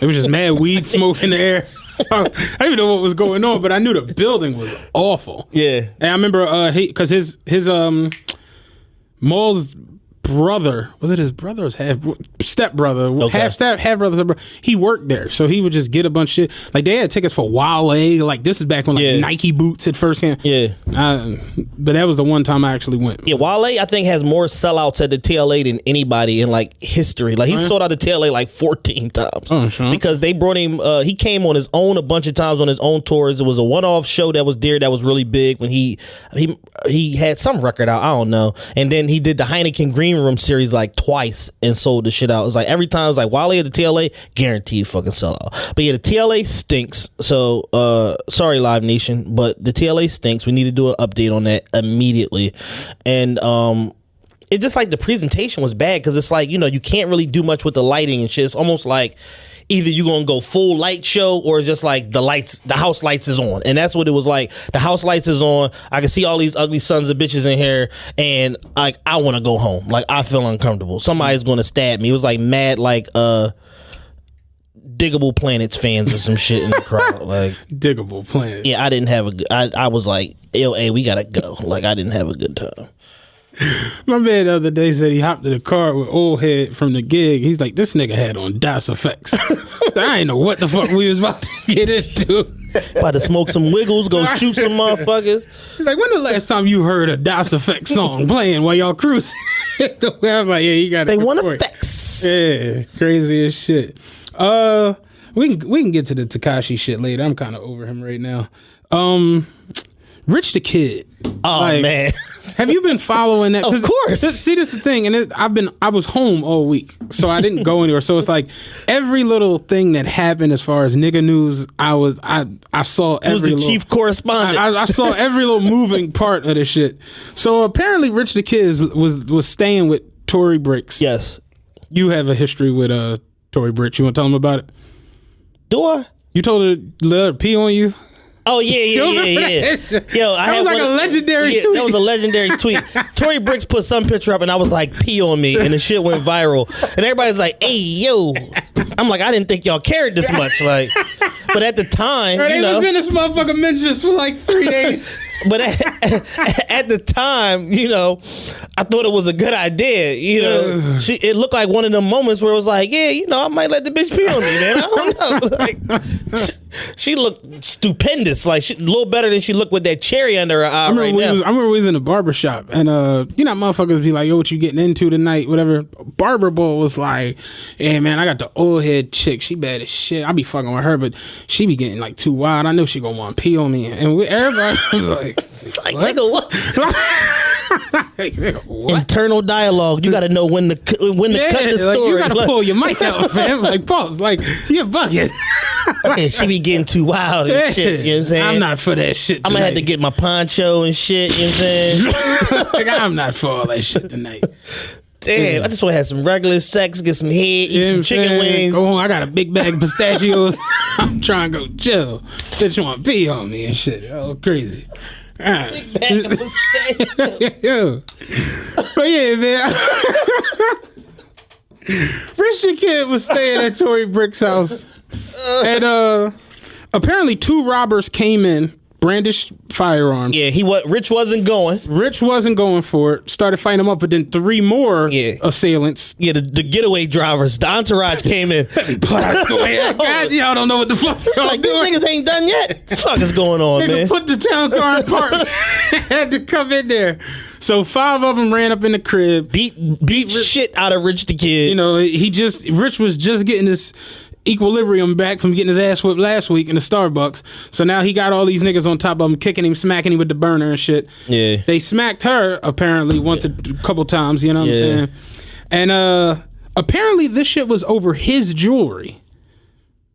It was just mad weed smoke in the air. I didn't even know what was going on, but I knew the building was awful. Yeah. And I remember because his Maul's brother, was it his brother or his step brother? Okay. Half brother. He worked there, so he would just get a bunch of shit. Like they had tickets for Wale. Like this is back when Nike boots at first came. Yeah. But that was the one time I actually went. Yeah, Wale I think has more sellouts at the TLA than anybody in like history. Like he sold out the TLA like 14 times. Oh, sure. Because they brought him. He came on his own a bunch of times on his own tours. It was a one-off show that was there that was really big when he had some record out. I don't know. And then he did the Heineken Green Room series like twice and sold the shit out. It was like every time it was like Wale at the TLA, guaranteed fucking sell out. But yeah, the TLA stinks. So sorry Live Nation, but the TLA stinks. We need to do an update on that immediately. And it's just like the presentation was bad because it's like, you can't really do much with the lighting and shit. It's almost like either you're gonna go full light show or just like the house lights is on. And that's what it was like. The house lights is on. I can see all these ugly sons of bitches in here and like I wanna go home. Like I feel uncomfortable. Somebody's gonna stab me. It was like mad like Diggable Planets fans or some shit in the crowd. Like Diggable Planet. Yeah, I didn't have I was like, yo, hey, we gotta go. Like I didn't have a good time. My man the other day said he hopped in the car with old head from the gig. He's like, this nigga had on DOS effects. I ain't know what the fuck we was about to get into. About to smoke some wiggles, go shoot some motherfuckers. He's like, when the last time you heard a DOS effects song playing while y'all cruising? I was like, yeah, you got it. They want effects. Yeah, crazy as shit. We can get to the Tekashi shit later. I'm kind of over him right now. Rich the Kid. Oh man, have you been following that? Of course. See, this is the thing, and I was home all week, so I didn't go anywhere. So it's like every little thing that happened as far as nigga news, I saw every. He was the chief correspondent. I saw every little moving part of this shit. So apparently, Rich the Kid was staying with Tory Bricks. Yes, you have a history with Tory Bricks. You want to tell him about it? Do I? You told her to let her pee on you. Oh yeah. Yo, that was like a legendary tweet. That was a legendary tweet. Tory Bricks put some picture up, and I was like, "Pee on me," and the shit went viral. And everybody's like, "Hey, yo!" I'm like, I didn't think y'all cared this much. Like, but at the time, they was in this motherfucker mentions for like 3 days. But at the time, I thought it was a good idea. It looked like one of them moments where it was like, yeah, I might let the bitch pee on me, man. I don't know. Like, she looked stupendous, like a little better than she looked with that cherry under her eye I remember we was in a barber shop, and motherfuckers be like, yo, what you getting into tonight, whatever. Barber Bull was like, hey man, I got the old head chick, she bad as shit, I be fucking with her, but she be getting like too wild, I know she gonna want to pee on me. And everybody was like what? Nigga, what? Like, nigga, what? Internal dialogue. You got to know when to cut the story. Like, you got to pull your mic out, fam. Like, pause. Like, you're bugging. And she be getting too wild and shit. You know what I'm saying? I'm not for that shit. I'm gonna have to get my poncho and shit. You know what I'm saying? Like, I'm not for all that shit tonight. Damn, I just want to have some regular sex, get some head, eat some chicken wings. Oh, I got a big bag of pistachios. I'm trying to go chill. Bitch want to pee on me and shit. Oh, crazy. Big bag of pistachios. Yeah. But yeah, man. Rich the Kid was staying at Tory Brick's house. And apparently 2 robbers came in, brandished firearms. Yeah, Rich wasn't going. Rich wasn't going for it. Started fighting him up, but then 3 more assailants. Yeah, the getaway drivers, the entourage came in. God, y'all don't know what the fuck y'all Like, doing. these niggas ain't done yet. What the fuck is going on, Nigga man? put the town car in park. Had to come in there. So 5 of them ran up in the crib. Beat shit out of Rich the Kid. You know, Rich was just getting this equilibrium back from getting his ass whipped last week in the Starbucks. So now he got all these niggas on top of him, kicking him, smacking him with the burner and shit. Yeah. They smacked her apparently once a couple times, you know what I'm saying? And apparently this shit was over his jewelry.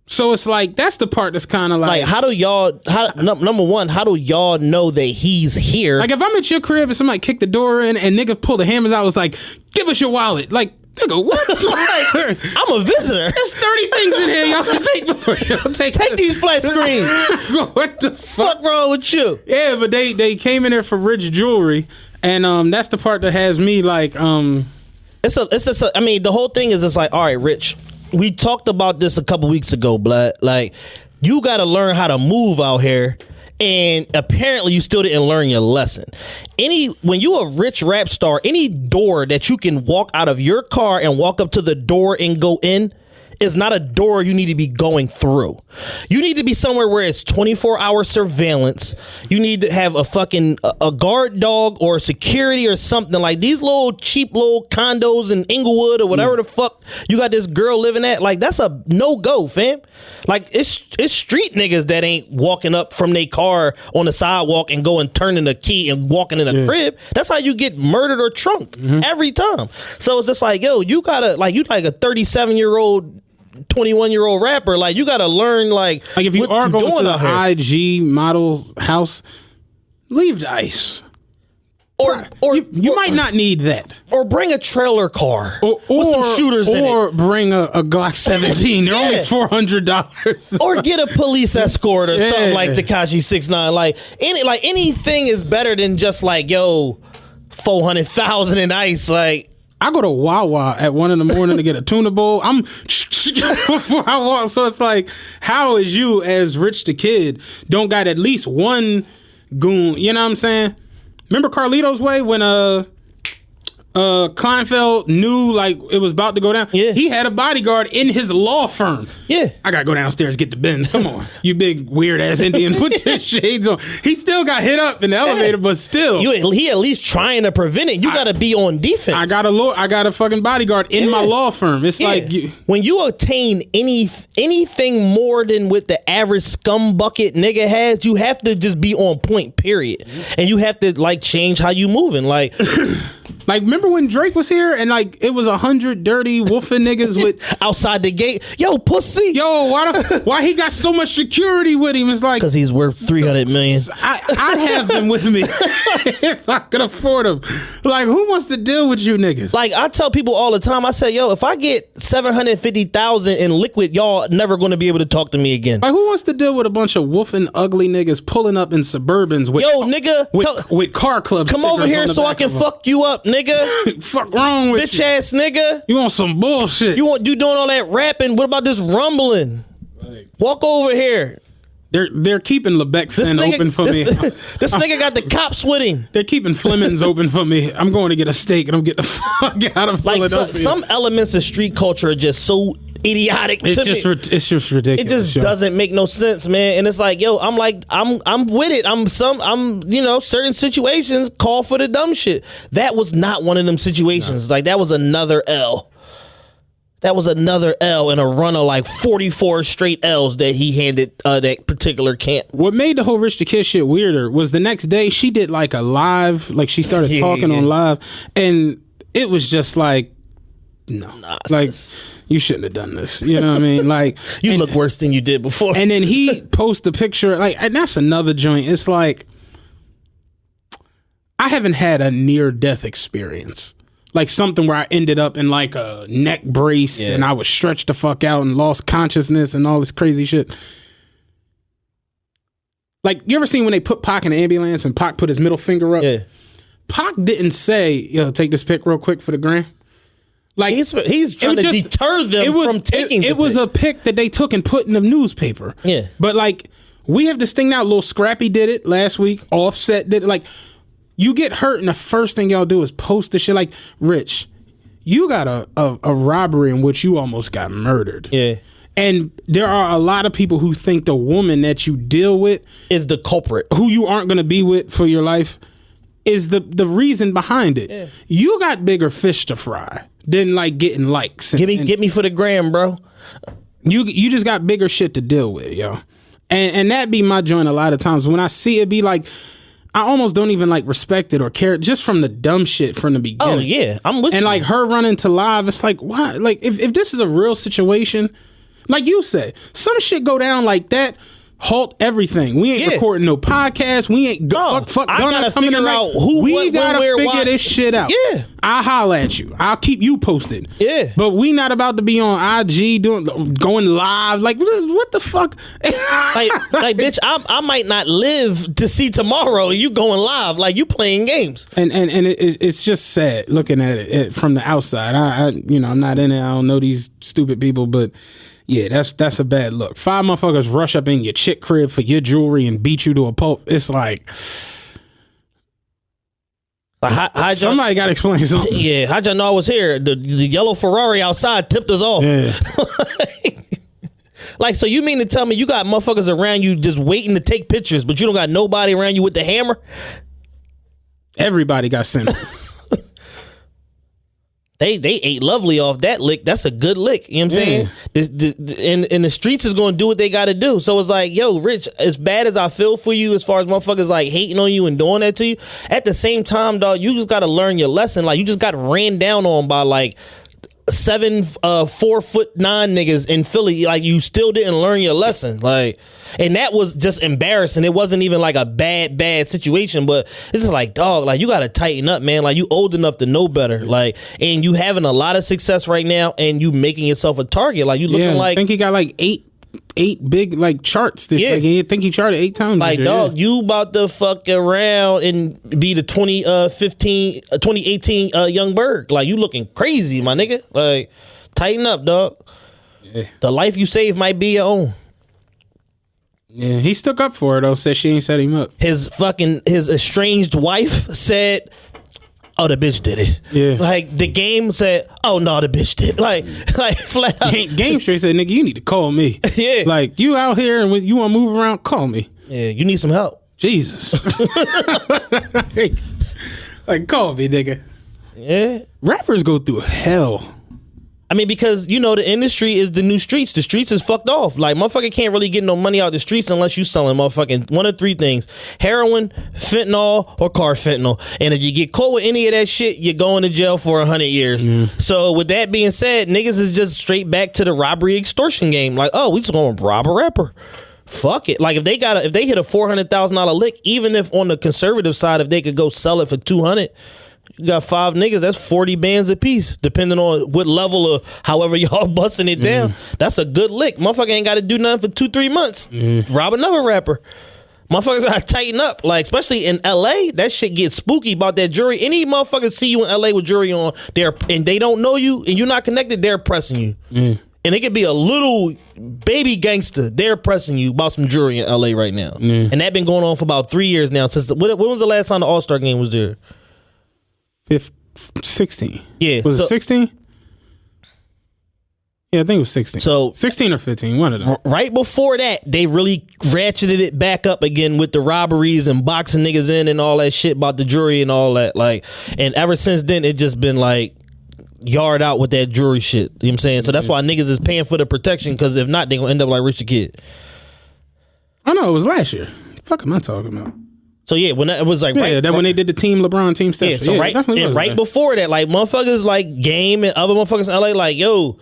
So it's like, that's the part that's kind of like how do y'all, number one, how do y'all know that he's here? if I'm at your crib and somebody kicked the door in and nigga pulled the hammers out, I was like, give us your wallet. Like, nigga, what? I'm a visitor. There's 30 things in here y'all can take before y'all take these flat screens. What the fuck? Fuck wrong with you? Yeah, but they came in there for Rich jewelry, and that's the part that has me like It's I mean, the whole thing is, it's like, all right, Rich, we talked about this a couple weeks ago, blood. Like, you got to learn how to move out here. And apparently you still didn't learn your lesson. When you a rich rap star, any door that you can walk out of your car and walk up to the door and go in is not a door you need to be going through. You need to be somewhere where it's 24-hour surveillance. You need to have a guard dog or security or something. Like these little cheap little condos in Inglewood or whatever the fuck you got this girl living at. Like that's a no-go, fam. Like it's street niggas that ain't walking up from their car on the sidewalk and going turning the key and walking in a crib. That's how you get murdered or trunked every time. So it's just like, yo, you gotta you like a 37-year-old 21-year-old rapper, like you gotta learn like if you are going to the IG IG model house, leave the ice. or you might not need that, or bring a trailer car or with some shooters in it, or bring a Glock 17. They're only $400, or get a police escort or something like Tekashi 6ix9ine. Like anything is better than just like, yo, 400,000 in ice. Like I go to Wawa at 1 a.m. to get a tuna bowl. I'm before I walk. So it's like, how is you as Rich the Kid don't got at least one goon? You know what I'm saying? Remember Carlito's Way when Kleinfeld knew like it was about to go down? Yeah. He had a bodyguard in his law firm. Yeah. I gotta go downstairs, get the Benz. Come on, you big weird ass Indian, put your shades on. He still got hit up in the elevator, but still. He at least trying to prevent it. You gotta be on defense. I got a fucking bodyguard in my law firm. It's like when you attain anything more than what the average scum bucket nigga has, you have to just be on point, period. And you have to like change how you moving. Like remember when Drake was here and like it was 100 dirty wolfing niggas with outside the gate? Yo, pussy. Yo, why he got so much security with him? It's like because he's worth 300 million. I'd have them with me if I could afford them. Like, who wants to deal with you niggas? Like I tell people all the time, I say, yo, if I get 750,000 in liquid, y'all never going to be able to talk to me again. Like, who wants to deal with a bunch of wolfing ugly niggas pulling up in Suburbans with with car clubs? Come over here so I can fuck you up, nigga. Fuck wrong with bitch ass nigga. You want some bullshit? You doing all that rapping? What about this rumbling? Walk over here. They're keeping Lebec Finn open for me. This nigga got the cops with him. They're keeping Fleming's open for me. I'm going to get a steak and I'm getting the fuck out of Philadelphia. Some elements of street culture are just so idiotic. It's just ridiculous. It just doesn't make no sense, man. And it's like, yo, I'm with it. Certain situations call for the dumb shit. That was not one of them situations. No. Like that was another L. That was another L in a run of like 44 straight L's that he handed that particular camp. What made the whole Rich the Kid shit weirder was the next day she did like a live, like she started talking on live, and it was just like, you shouldn't have done this. You know what I mean? Like you look worse than you did before. And then he posted a picture, like, and that's another joint. It's like, I haven't had a near death experience. like something where I ended up in like a neck brace and I was stretched the fuck out and lost consciousness and all this crazy shit. Like, you ever seen when they put Pac in the ambulance and Pac put his middle finger up? Yeah. Pac didn't say, yo, take this pic real quick for the gram. Like, He's trying to deter them from taking it was a pic that they took and put in the newspaper. Yeah. But like, we have this thing now, Lil Scrappy did it last week, Offset did it. Like, you get hurt and the first thing y'all do is post the shit. Like, Rich, you got a robbery in which you almost got murdered. Yeah. And there are a lot of people who think the woman that you deal with is the culprit, who you aren't going to be with for your life, is the reason behind it. Yeah. You got bigger fish to fry than like getting likes. Get me for the gram, bro. You just got bigger shit to deal with, yo. And that be my joint a lot of times. When I see it be like, I almost don't even like respect it or care just from the dumb shit from the beginning. Oh yeah, I'm with you. And like her running to live, it's like, what? Like if this is a real situation, like you said, some shit go down like that, halt everything. We ain't recording no podcast. We ain't fuck I gotta coming figure tonight. out who, we what, gotta when, where, figure why. this shit out. Yeah. I'll holler at you. I'll keep you posted. Yeah. But we not about to be on IG going live. Like, what the fuck? like bitch, I might not live to see tomorrow. You going live like you playing games. And it's just sad looking at it from the outside. I I'm not in it. I don't know these stupid people, but yeah, that's a bad look. 5 motherfuckers rush up in your chick crib for your jewelry and beat you to a pulp. It's like somebody got to explain something. Yeah, how'd y'all know I was here? The yellow Ferrari outside tipped us off. Yeah. Like, so you mean to tell me you got motherfuckers around you just waiting to take pictures, but you don't got nobody around you with the hammer? Everybody got sent. They ate lovely off that lick. That's a good lick. You know what I'm saying? And the streets is going to do what they got to do. So it's like, yo, Rich, as bad as I feel for you as far as motherfuckers like hating on you and doing that to you, at the same time, dog, you just got to learn your lesson. Like, you just got ran down on by like 4'9" niggas in Philly. Like, you still didn't learn your lesson. Like, and that was just embarrassing. It wasn't even like a bad situation, but it's just like, dog, like, you gotta tighten up, man. Like, you old enough to know better. Like, and you having a lot of success right now, and you making yourself a target. Like, you looking like, I think he got like eight big like charts this year. I think he charted 8 times. Like, this year, dog, you about to fuck around and be the 2018 Young Berg. Like, you looking crazy, my nigga. Like, tighten up, dog. Yeah. The life you save might be your own. Yeah, he stuck up for her though. Said she ain't set him up. His estranged wife said, "Oh, the bitch did it." Yeah. Like, the game said, "Oh no, the bitch did." Like flat out. Game Straight said, "Nigga, you need to call me." Yeah. Like, you out here and when you want to move around, call me. Yeah, you need some help. Jesus. Like, call me, nigga. Yeah. Rappers go through hell. I mean, because, you know, the industry is the new streets. The streets is fucked off. Like, motherfucker can't really get no money out the streets unless you selling motherfucking one of 3 things: heroin, fentanyl, or car fentanyl. And if you get caught with any of that shit, you're going to jail for 100 years. So with that being said, niggas is just straight back to the robbery extortion game. Like, oh, we just gonna rob a rapper. Fuck it. Like, if they hit a $400,000 lick, even if on the conservative side, if they could go sell it for 200, you got 5 niggas, that's 40 bands a piece, depending on what level of however y'all busting it down. That's a good lick. Motherfucker ain't got to do nothing for 2-3 months. Rob another rapper. Motherfuckers gotta tighten up. Like, especially in LA, that shit gets spooky about that jury. Any motherfuckers see you in LA with jury on there and they don't know you and you're not connected, they're pressing you. And it could be a little baby gangster. They're pressing you about some jury in LA right now. And that been going on for about 3 years now. Since when was the last time the All-Star game was there? 16. Yeah. Was it 16? Yeah, I think it was 16. So 16 or 15, one of them. Right before that, they really ratcheted it back up again with the robberies and boxing niggas in and all that shit about the jury and all that. Like, and ever since then, it just been like yard out with that jury shit. You know what I'm saying? So that's why niggas is paying for the protection, because if not, they gonna end up like Richard Kidd. I know, it was last year. The fuck am I talking about? So yeah, when it was like when they did the Team LeBron, Team Steph. Yeah, so right before that, like, motherfuckers like Game and other motherfuckers in LA, like, yo,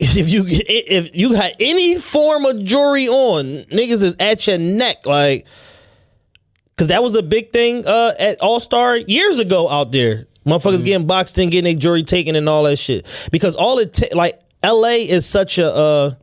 if you got any form of jury on, niggas is at your neck, like, because that was a big thing at All-Star years ago out there. Motherfuckers getting boxed in, getting their jewelry taken, and all that shit. Because all like LA is such a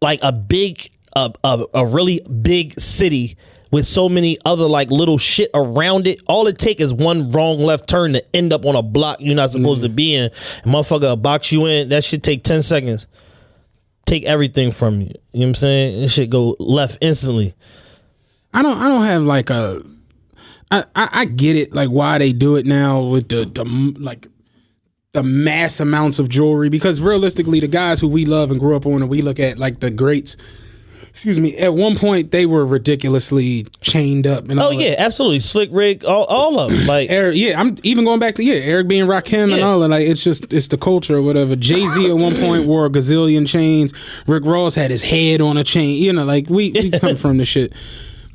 like a big, a really big city with so many other like little shit around it. All it take is one wrong left turn to end up on a block you're not supposed to be in. And motherfucker will box you in. That shit take 10 seconds. Take everything from you. You know what I'm saying? That shit go left instantly. I don't have like a. I get it, like why they do it now with the mass amounts of jewelry, because realistically, the guys who we love and grew up on and we look at like the greats. Excuse me. At one point, they were ridiculously chained up. And all yeah, absolutely. Slick Rick, all of them. Like Eric, yeah, I'm even going back to Eric being Rakim and all that. Like it's the culture or whatever. Jay-Z at one point wore a gazillion chains. Rick Ross had his head on a chain. You know, like we come from the shit.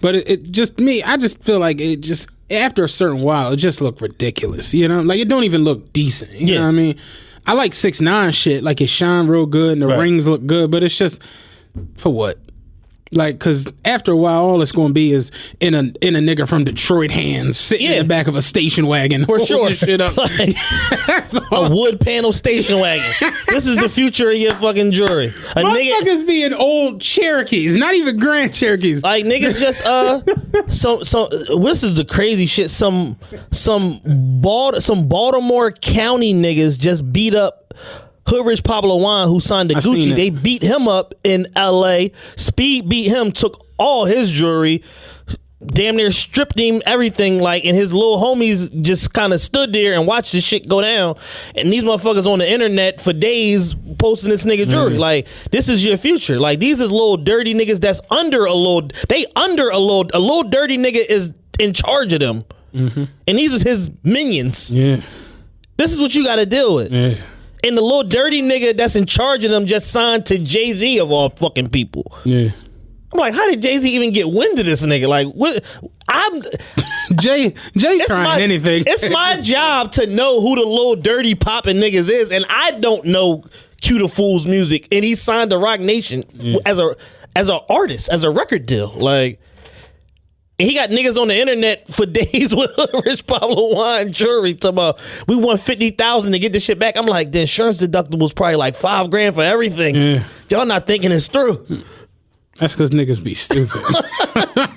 But it just I just feel like it just after a certain while it just looked ridiculous. You know, like it don't even look decent. You know what I mean? I like 6ix9ine shit. Like it shine real good and the rings look good, but it's just for what? Like, because after a while, all it's going to be is in a nigga from Detroit hands sitting in the back of a station wagon. For sure. Shit up. Like, a wood panel station wagon. This is the future of your fucking jewelry. Motherfuckers be in old Cherokees, not even Grand Cherokees. Like, niggas just, this is the crazy shit. Some Baltimore County niggas just beat up Hood Rich Pablo Juan, who signed to Gucci. They beat him up in LA. Speed beat him, took all his jewelry, damn near stripped him everything, like, and his little homies just kind of stood there and watched this shit go down. And these motherfuckers on the internet for days posting this nigga jewelry. Like, this is your future. Like, these is little dirty niggas that's under a little dirty nigga is in charge of them. Mm-hmm. And these is his minions. Yeah. This is what you got to deal with. Yeah. And the little dirty nigga that's in charge of them just signed to Jay-Z of all fucking people. Yeah. I'm like, how did Jay-Z even get wind of this nigga? Like, what? Jay trying anything. It's my job to know who the little dirty popping niggas is, and I don't know Q the Fool's music. And he signed to Rock Nation as an artist, as a record deal. Like, and he got niggas on the internet for days with Rich Pablo Juan jewelry talking about we won $50,000 to get this shit back. I'm like, the insurance deductible was probably like $5,000 for everything. Yeah. Y'all not thinking this through. That's because niggas be stupid.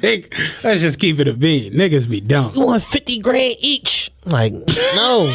Like, let's just keep it a bean. Niggas be dumb. We won $50,000 each. I'm like, no.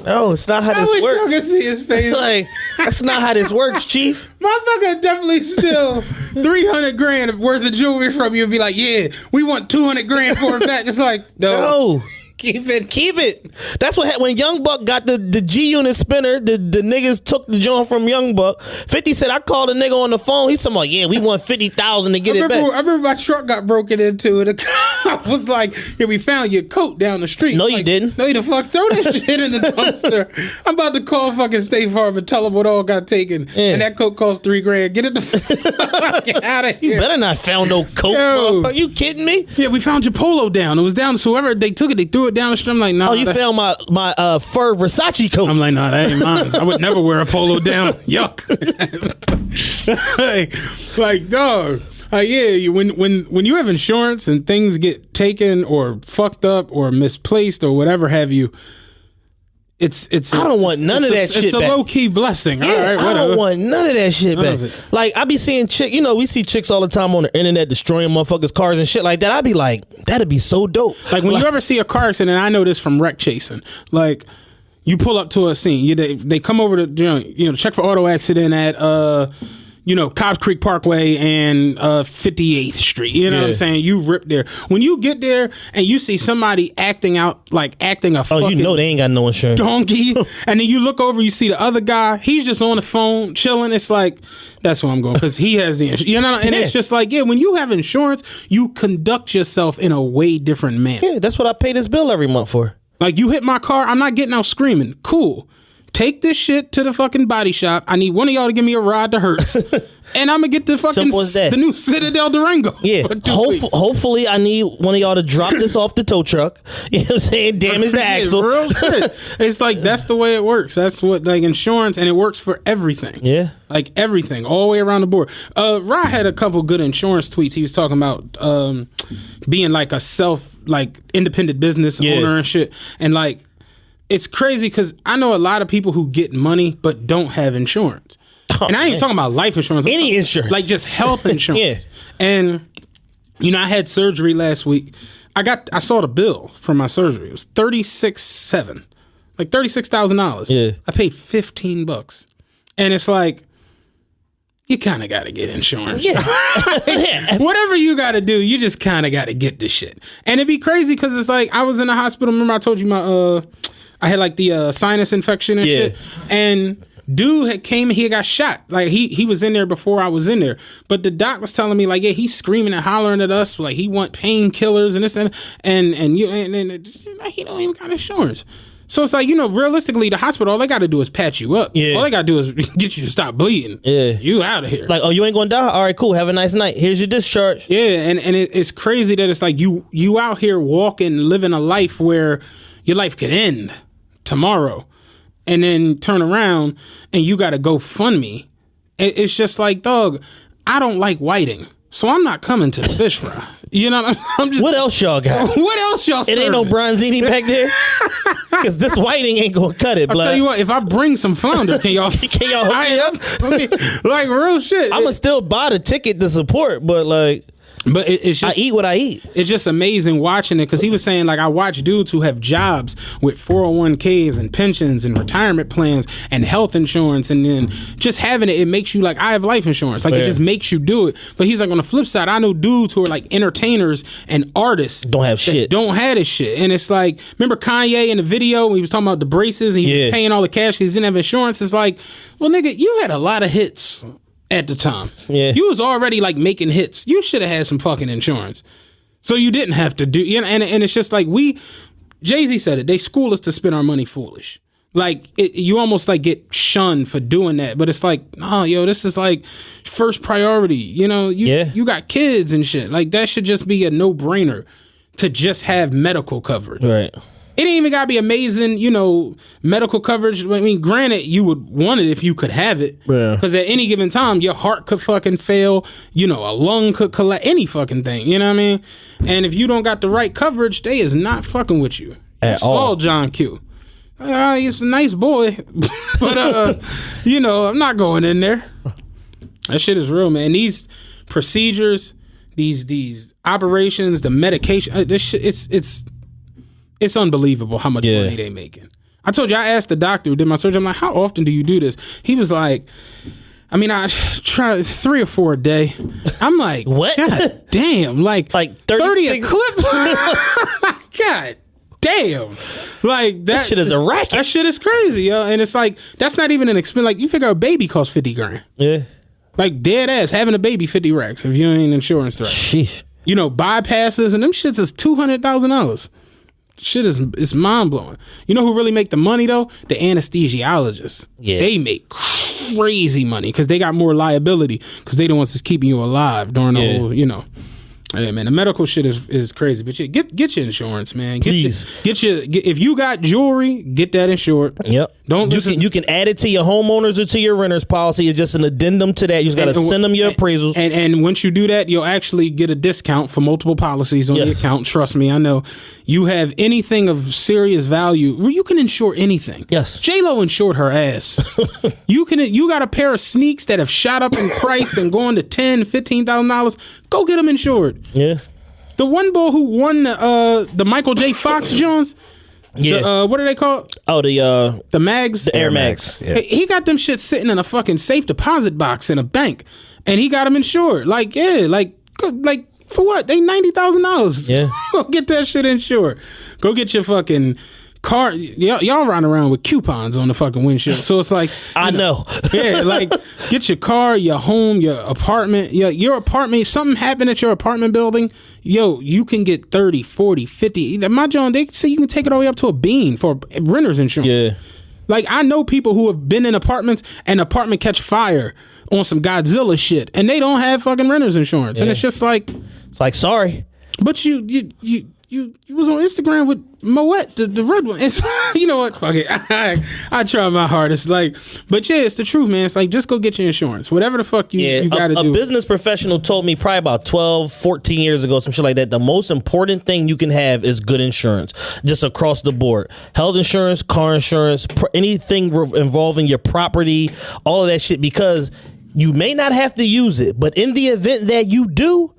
No, it's not how this works. I wish y'all could see his face. Like, that's not how this works, Chief. Motherfucker definitely steal $300,000 worth of jewelry from you and be like, yeah, we want $200,000 for it back. It's like, no. Keep it. That's what when Young Buck got the G-Unit spinner, the niggas took the joint from Young Buck. 50 said, I called a nigga on the phone. He's talking about, yeah, we want $50,000 to get it back. I remember my truck got broken into. The cop was like, yeah, we found your coat down the street. No, like, you didn't. No, you the fuck throw that shit in the dumpster. I'm about to call fucking State Farm and tell them what all got taken. Yeah. And that coat cost $3,000. Get it the fuck out of here. You better not found no coat. Are you kidding me? Yeah, we found your polo down. It was down. So whoever they took it, they threw it down the street. I'm like, nah. Oh, you found my fur Versace coat. I'm like, nah, that ain't mine. I would never wear a polo down. Yuck. like, dog. Yeah, when you have insurance and things get taken or fucked up or misplaced or whatever have you, it's I don't want none of that shit. It's a low key blessing. Yeah, all right, whatever. I don't want none of that shit back. Like, I be seeing we see chicks all the time on the internet destroying motherfuckers' cars and shit like that. I be like, that'd be so dope. Like when you ever see a car accident, I know this from wreck chasing. Like, you pull up to a scene, they come over to check for auto accident at Cobbs Creek Parkway and 58th Street. You know what I'm saying? You rip there. When you get there and you see somebody acting a fucking they ain't got no insurance. Donkey. And then you look over, you see the other guy, he's just on the phone chilling. It's like, that's where I'm going because he has the insurance. And it's just like, when you have insurance, you conduct yourself in a way different manner. Yeah, that's what I pay this bill every month for. Like, you hit my car, I'm not getting out screaming. Cool. take this shit to the fucking body shop. I need one of y'all to give me a ride to Hertz. And I'm gonna get the fucking the new Citadel Durango. Yeah. Hopefully, I need one of y'all to drop this off the tow truck. You know what I'm saying? Damage the axle. Real shit. It's like that's the way it works. That's what like insurance, and it works for everything. Yeah. Like everything, all the way around the board. Rod had a couple good insurance tweets. He was talking about being like a independent business owner and shit. And like, it's crazy because I know a lot of people who get money but don't have insurance. And I ain't talking about life insurance. Any insurance. Like just health insurance. And, you know, I had surgery last week. I saw the bill for my surgery. It was $36,700. Like $36,000. Yeah. I paid $15. And it's like, you kind of got to get insurance. Yeah. Whatever you got to do, you just kind of got to get this shit. And it'd be crazy because it's like, I was in the hospital. Remember I told you I had like the sinus infection and shit. And dude he got shot. Like he was in there before I was in there. But the doc was telling me like, yeah, he's screaming and hollering at us like he want painkillers and this and he don't even got insurance. So it's like, you know, realistically, the hospital, all they got to do is patch you up. Yeah. All they got to do is get you to stop bleeding. Yeah. You out of here. Like, oh, you ain't going to die? All right, cool. Have a nice night. Here's your discharge. Yeah, and it's crazy that it's like you out here walking, living a life where your life could end tomorrow and then turn around and you got to go fund me. It's just like, dog, I don't like whiting. So I'm not coming to the fish fry. You know what I'm just. What else y'all got? What else y'all serving? It ain't no bronzini back there? Because this whiting ain't going to cut it, blood. I'll tell you what, if I bring some flounder, can y'all hook me up? Like real shit. I'm going to still buy the ticket to support, but like. But it's just, I eat what I eat. It's just amazing watching it because he was saying like I watch dudes who have jobs with 401ks and pensions and retirement plans and health insurance, and then just having it makes you like I have life insurance. Like it just makes you do it. But he's like on the flip side, I know dudes who are like entertainers and artists don't have shit. Don't have this shit. And it's like, remember Kanye in the video when he was talking about the braces and he was paying all the cash because he didn't have insurance? It's like, well, nigga, you had a lot of hits at the time. Yeah. You was already like making hits. You should have had some fucking insurance. So you didn't have to do, you know, and it's just like Jay-Z said it, they school us to spend our money foolish. Like you almost like get shunned for doing that, but it's like, oh, yo, this is like first priority. You know, you got kids and shit. Like that should just be a no-brainer to just have medical coverage. Right. It ain't even gotta be amazing, you know, medical coverage. I mean, granted, you would want it if you could have it. Because at any given time, your heart could fucking fail. You know, a lung could collapse. Any fucking thing. You know what I mean? And if you don't got the right coverage, they is not fucking with you. At all. John Q. He's a nice boy. But, you know, I'm not going in there. That shit is real, man. These procedures, these operations, the medication, this shit, it's unbelievable how much money they making. I told you, I asked the doctor who did my surgery, I'm like, how often do you do this? He was like, I mean, I try 3 or 4 a day. I'm like, what? God damn. Like 30 a clip? God damn. Like that shit is a racket. That shit is crazy, yo. And it's like, that's not even an expense. Like, you figure a baby costs $50,000. Yeah. Like, dead ass, having a baby, 50 racks if you ain't insurance threat. Sheesh. You know, bypasses and them shits is $200,000. Shit is mind blowing. You know who really make the money though? The anesthesiologists. Yeah, they make crazy money because they got more liability because they the ones that's keeping you alive during the whole, you know. Hey man, the medical shit is crazy. But get your insurance, man. Please. If you got jewelry, get that insured. Yep. You can add it to your homeowners or to your renters policy. It's just an addendum to that. You just got to send them your appraisals. And once you do that, you'll actually get a discount for multiple policies on the account. Trust me, I know. You have anything of serious value, you can insure anything. Yes. J-Lo insured her ass. You got a pair of sneaks that have shot up in price and going to $10,000, $15,000. Go get them insured. Yeah. The one boy who won the Michael J. Fox Jones. Yeah. What are they called? Oh, the mags. The Air Max. Yeah. He got them shit sitting in a fucking safe deposit box in a bank, and he got them insured. Like for what? They $90,000. Yeah. Go get that shit insured. Go get your fucking car. Y'all run around with coupons on the fucking windshield. So it's like, I know. Yeah, like get your car, your home, your apartment. Your apartment, something happened at your apartment building. Yo, you can get 30, 40, 50. My John, they say you can take it all the way up to a bean for renter's insurance. Yeah. Like, I know people who have been in apartments and apartment catch fire on some Godzilla shit, and they don't have fucking renter's insurance. And it's just like, it's like, sorry. But you was on Instagram with Moet, the red one. It's, you know what? Fuck it. I try my hardest. Like, but yeah, it's the truth, man. It's like, just go get your insurance. Whatever the fuck you gotta do. A business professional told me probably about 12, 14 years ago, some shit like that. The most important thing you can have is good insurance, just across the board. Health insurance, car insurance, anything involving your property, all of that shit, because you may not have to use it, but in the event that you do,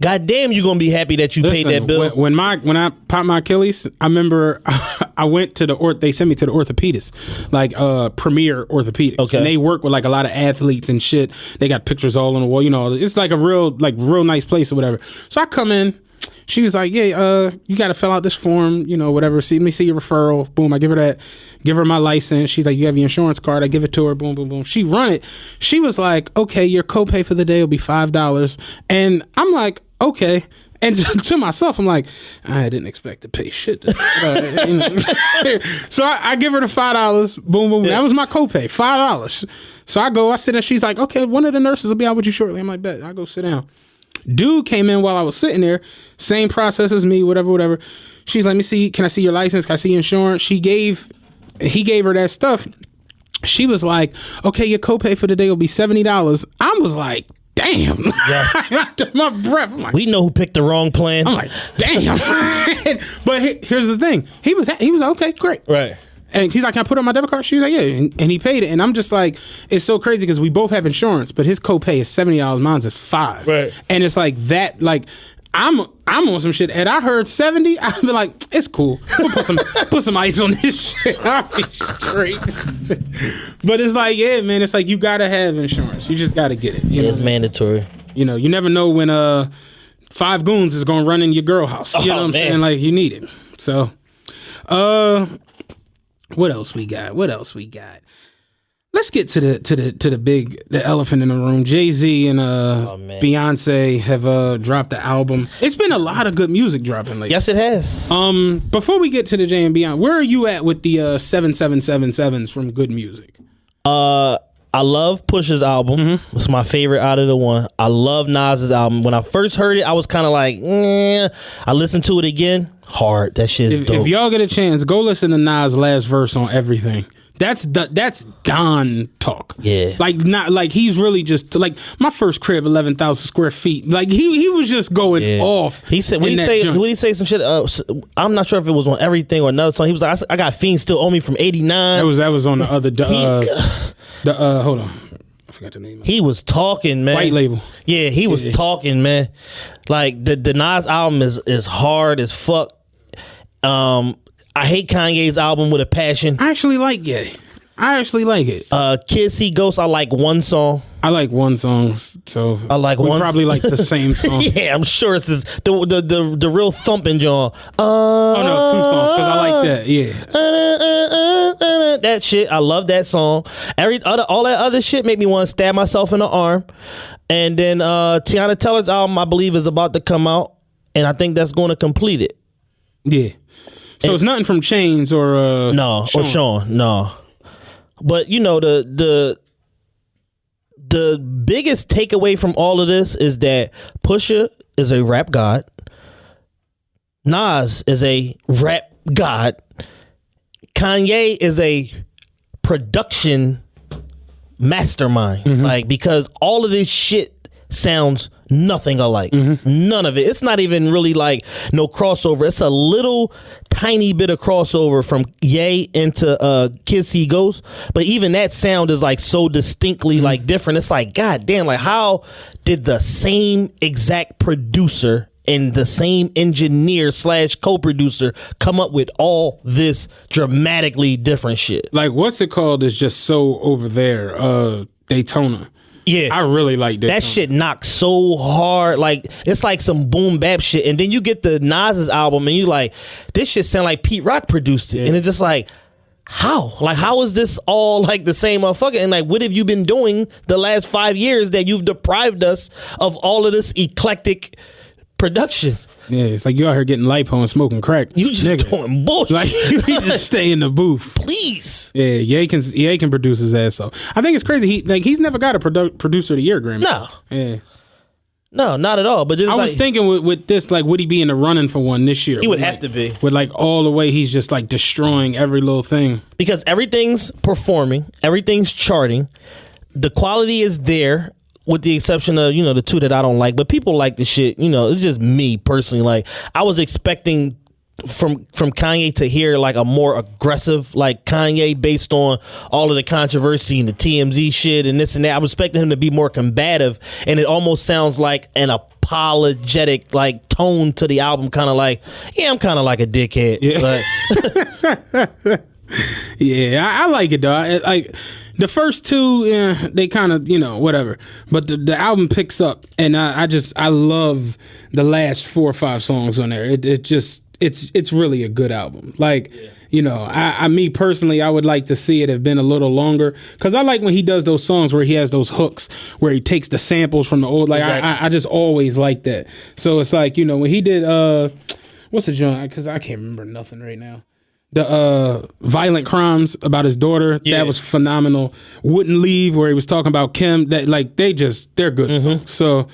goddamn, you're gonna be happy that you paid that bill. When I popped my Achilles, I remember I went to they sent me to the orthopedist, like Premier Orthopedics. Okay. And they work with like a lot of athletes and shit. They got pictures all on the wall. You know, it's like a real nice place or whatever. So I come in. She was like, yeah, you got to fill out this form, you know, whatever. Let me see your referral. Boom, I give her that. Give her my license. She's like, you have your insurance card. I give it to her. Boom, boom, boom. She run it. She was like, okay, your copay for the day will be $5. And I'm like, okay. And to myself, I'm like, I didn't expect to pay shit. So I give her the $5. Boom, boom. Yeah. That was my copay, $5. So I sit there. She's like, okay, one of the nurses will be out with you shortly. I'm like, bet. I go sit down. Dude came in while I was sitting there, same process as me, whatever. She's like, let me see, can I see your license? Can I see your insurance? He gave her that stuff. She was like, okay, your copay for the day will be $70. I was like, damn. Yeah. My breath. I'm like, we know who picked the wrong plan. I'm like, damn. But here's the thing. He was okay, great. Right. And he's like, can I put it on my debit card? She was like, yeah. And he paid it. And I'm just like, it's so crazy because we both have insurance, but his copay is $70. Mine's is $5. Right. And it's like that, like, I'm on some shit. And I heard 70, I'd be like, it's cool. We'll put some ice on this shit. I'll be straight. But it's like, yeah, man, it's like you gotta have insurance. You just gotta get it. It's mandatory. You know, you never know when 5 goons is gonna run in your girl house. You know what I'm saying? Like, you need it. So what else we got? Let's get to the elephant in the room. Jay-Z and Beyonce have dropped the album. It's been a lot of good music dropping lately. Yes, it has. Before we get to the Jay and Beyonce, where are you at with the 7777s from Good Music? I love Push's album. Mm-hmm. It's my favorite out of the one. I love Nas's album. When I first heard it, I was kind of like, I listened to it again. Hard. That shit is dope. If y'all get a chance, go listen to Nas' last verse on Everything. That's Don talk. Yeah. Like, not like he's really just like my first crib, 11,000 square feet. Like he was just going off. He said when he say some shit. I'm not sure if it was on Everything or another song. He was like, I got Fiends still owe me from '89. That was on the other. Hold on. I forgot the name. He was talking, man. White Label. Yeah, he was talking, man. Like the Nas album is hard as fuck. I hate Kanye's album with a passion. I actually like it. Kids See Ghosts, I like one song. I like one song, so I like one. Probably like the same song. Yeah, I'm sure it's the real thumping John. Oh no, 2 songs because I like that. Yeah, that shit. I love that song. All that other shit made me want to stab myself in the arm. And then Tiana Teller's album, I believe, is about to come out, and I think that's going to complete it. Yeah. So it's nothing from Chains or Sean. Or Sean, no. But you know the biggest takeaway from all of this is that Pusha is a rap god, Nas is a rap god, Kanye is a production mastermind. Mm-hmm. Like, because all of this shit sounds nothing alike. Mm-hmm. None of it. It's not even really like no crossover. It's a little tiny bit of crossover from Ye into Kids See Ghosts, but even that sound is like so distinctly like different. It's like, god damn, like how did the same exact producer and the same engineer / co-producer come up with all this dramatically different shit? Like, what's it called is just so over there, Daytona. Yeah, I really like that. That shit knocks so hard. Like, it's like some boom bap shit. And then you get the Nas's album and you like, this shit sound like Pete Rock produced it. Yeah. And it's just like, how? Like, how is this all like the same motherfucker? And like, what have you been doing the last 5 years that you've deprived us of all of this eclectic production? Yeah, it's like you out here getting lipo and smoking crack. You just nigga. doing bullshit. Like you just stay in the booth. Please. Yeah, Ye can produce his ass off. I think it's crazy. He's never got a producer of the year Grammy. No. Yeah. No, not at all. But I was thinking with this, like, would he be in the running for one this year? He would have to be. With like all the way he's just like destroying every little thing. Because everything's performing, everything's charting, the quality is there, with the exception of, the two that I don't like. But people like the shit. It's just me personally. Like, I was expecting from Kanye to hear like a more aggressive like Kanye based on all of the controversy and the TMZ shit and this and that. I was expecting him to be more combative, and it almost sounds like an apologetic like tone to the album, kind of like, yeah, I'm kind of like a dickhead. Yeah. But yeah, I like it though. Like the first two, they kind of whatever. But the album picks up, and I love the last 4 or 5 songs on there. It's really a good album. Like, I me personally, I would like to see it have been a little longer, because I like when he does those songs where he has those hooks where he takes the samples from the old. Like, exactly. I just always like that. So it's like, when he did what's the joint? Because I can't remember nothing right now. The Violent Crimes about his daughter, that was phenomenal. Wouldn't Leave, where he was talking about Kim. That like they're good songs. So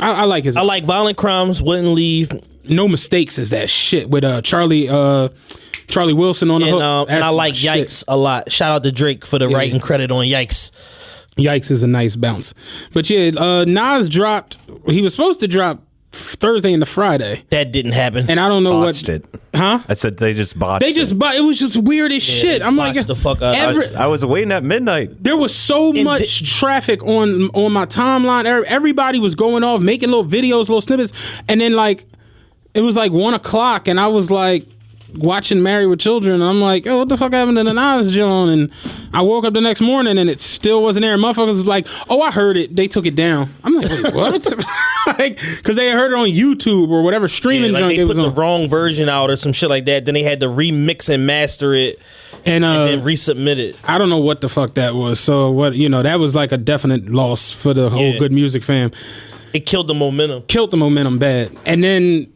I like his. I like Violent Crimes, Wouldn't Leave. No Mistakes is that shit with Charlie Wilson on the hook. And I like Yikes a lot. Shout out to Drake for the writing credit on Yikes. Yikes is a nice bounce. But yeah, Nas dropped. He was supposed to drop Thursday into Friday. That didn't happen. And I don't know botched it. Huh? I said they just botched it. It was just weird as shit. I'm like, the fuck up. I was waiting at midnight. There was so much traffic on my timeline. Everybody was going off, making little videos, little snippets. And then like, it was like 1 o'clock, and I was like watching Married with Children, and I'm like, oh, what the fuck happened to the Nas John? And I woke up the next morning, and it still wasn't there. And motherfuckers was like, oh, I heard it. They took it down. I'm like, wait, what? Like, because they heard it on YouTube or whatever streaming junk they it was put on. the wrong version out or some shit like that. Then they had to remix and master it and then resubmit it. I don't know what the fuck that was. So that was like a definite loss for the whole Good Music fam. It killed the momentum. Killed the momentum bad. And then,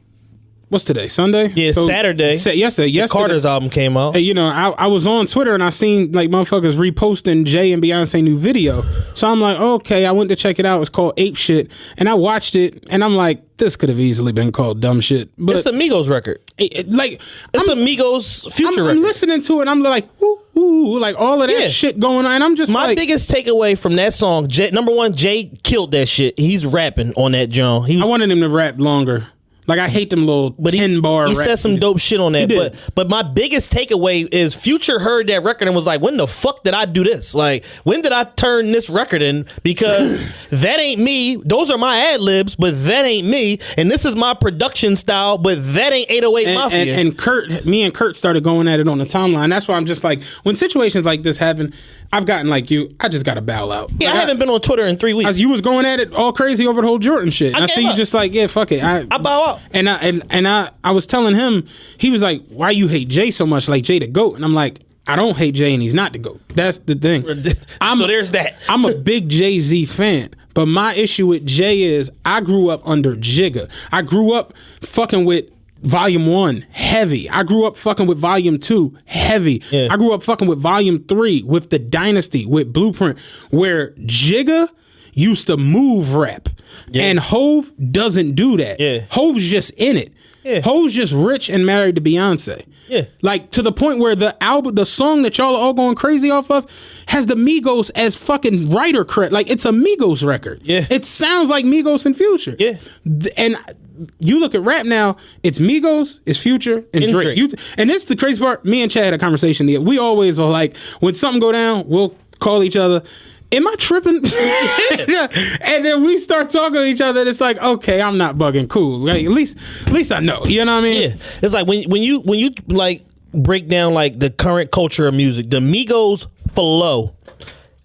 what's today? Sunday? Yeah, so Saturday. Yesterday. Carter's album came out. Hey, I was on Twitter and I seen like motherfuckers reposting Jay and Beyonce new video. So I'm like, okay, I went to check it out. It's called Ape Shit. And I watched it and I'm like, this could have easily been called Dumb Shit. But it's a Migos record. It's a Migos future record. I'm listening to it and I'm like, ooh, like all of that shit going on. And I'm just my biggest takeaway from that song, number one, Jay killed that shit. He's rapping on that John. I wanted him to rap longer. Like, I hate them little 10-bar He said some dope shit on that. But my biggest takeaway is Future heard that record and was like, when the fuck did I do this? Like, when did I turn this record in? Because that ain't me. Those are my ad-libs, but that ain't me. And this is my production style, but that ain't 808 Mafia. And me and Kurt started going at it on the timeline. That's why I'm just like, when situations like this happen, I've gotten like you, I just got to bow out. Yeah, like, I haven't been on Twitter in 3 weeks. You was going at it all crazy over the whole Jordan shit. I see you just like, yeah, fuck it. I bow out. And I was telling him, he was like, why you hate Jay so much, like Jay the GOAT? And I'm like, I don't hate Jay and he's not the GOAT. That's the thing. So there's that. I'm a big Jay-Z fan. But my issue with Jay is I grew up under Jigga. I grew up fucking with Volume 1, heavy. I grew up fucking with Volume 2, heavy. Yeah. I grew up fucking with Volume 3, with The Dynasty, with Blueprint, where Jigga used to move rap. Yeah. And Hove doesn't do that. Yeah. Hove's just in it. Yeah. Hove's just rich and married to Beyonce. Yeah. Like, to the point where the song that y'all are all going crazy off of has the Migos as fucking writer credit. Like, it's a Migos record. Yeah. It sounds like Migos and Future. Yeah. And you look at rap now, it's Migos, it's Future, and Drake. And it's the crazy part. Me and Chad had a conversation here. We always are like, when something go down, we'll call each other. Am I tripping? Yeah. And then we start talking to each other. And it's like, okay, I'm not bugging. Cool. Like, at least I know. You know what I mean? Yeah. It's like when you like break down like the current culture of music, the Migos flow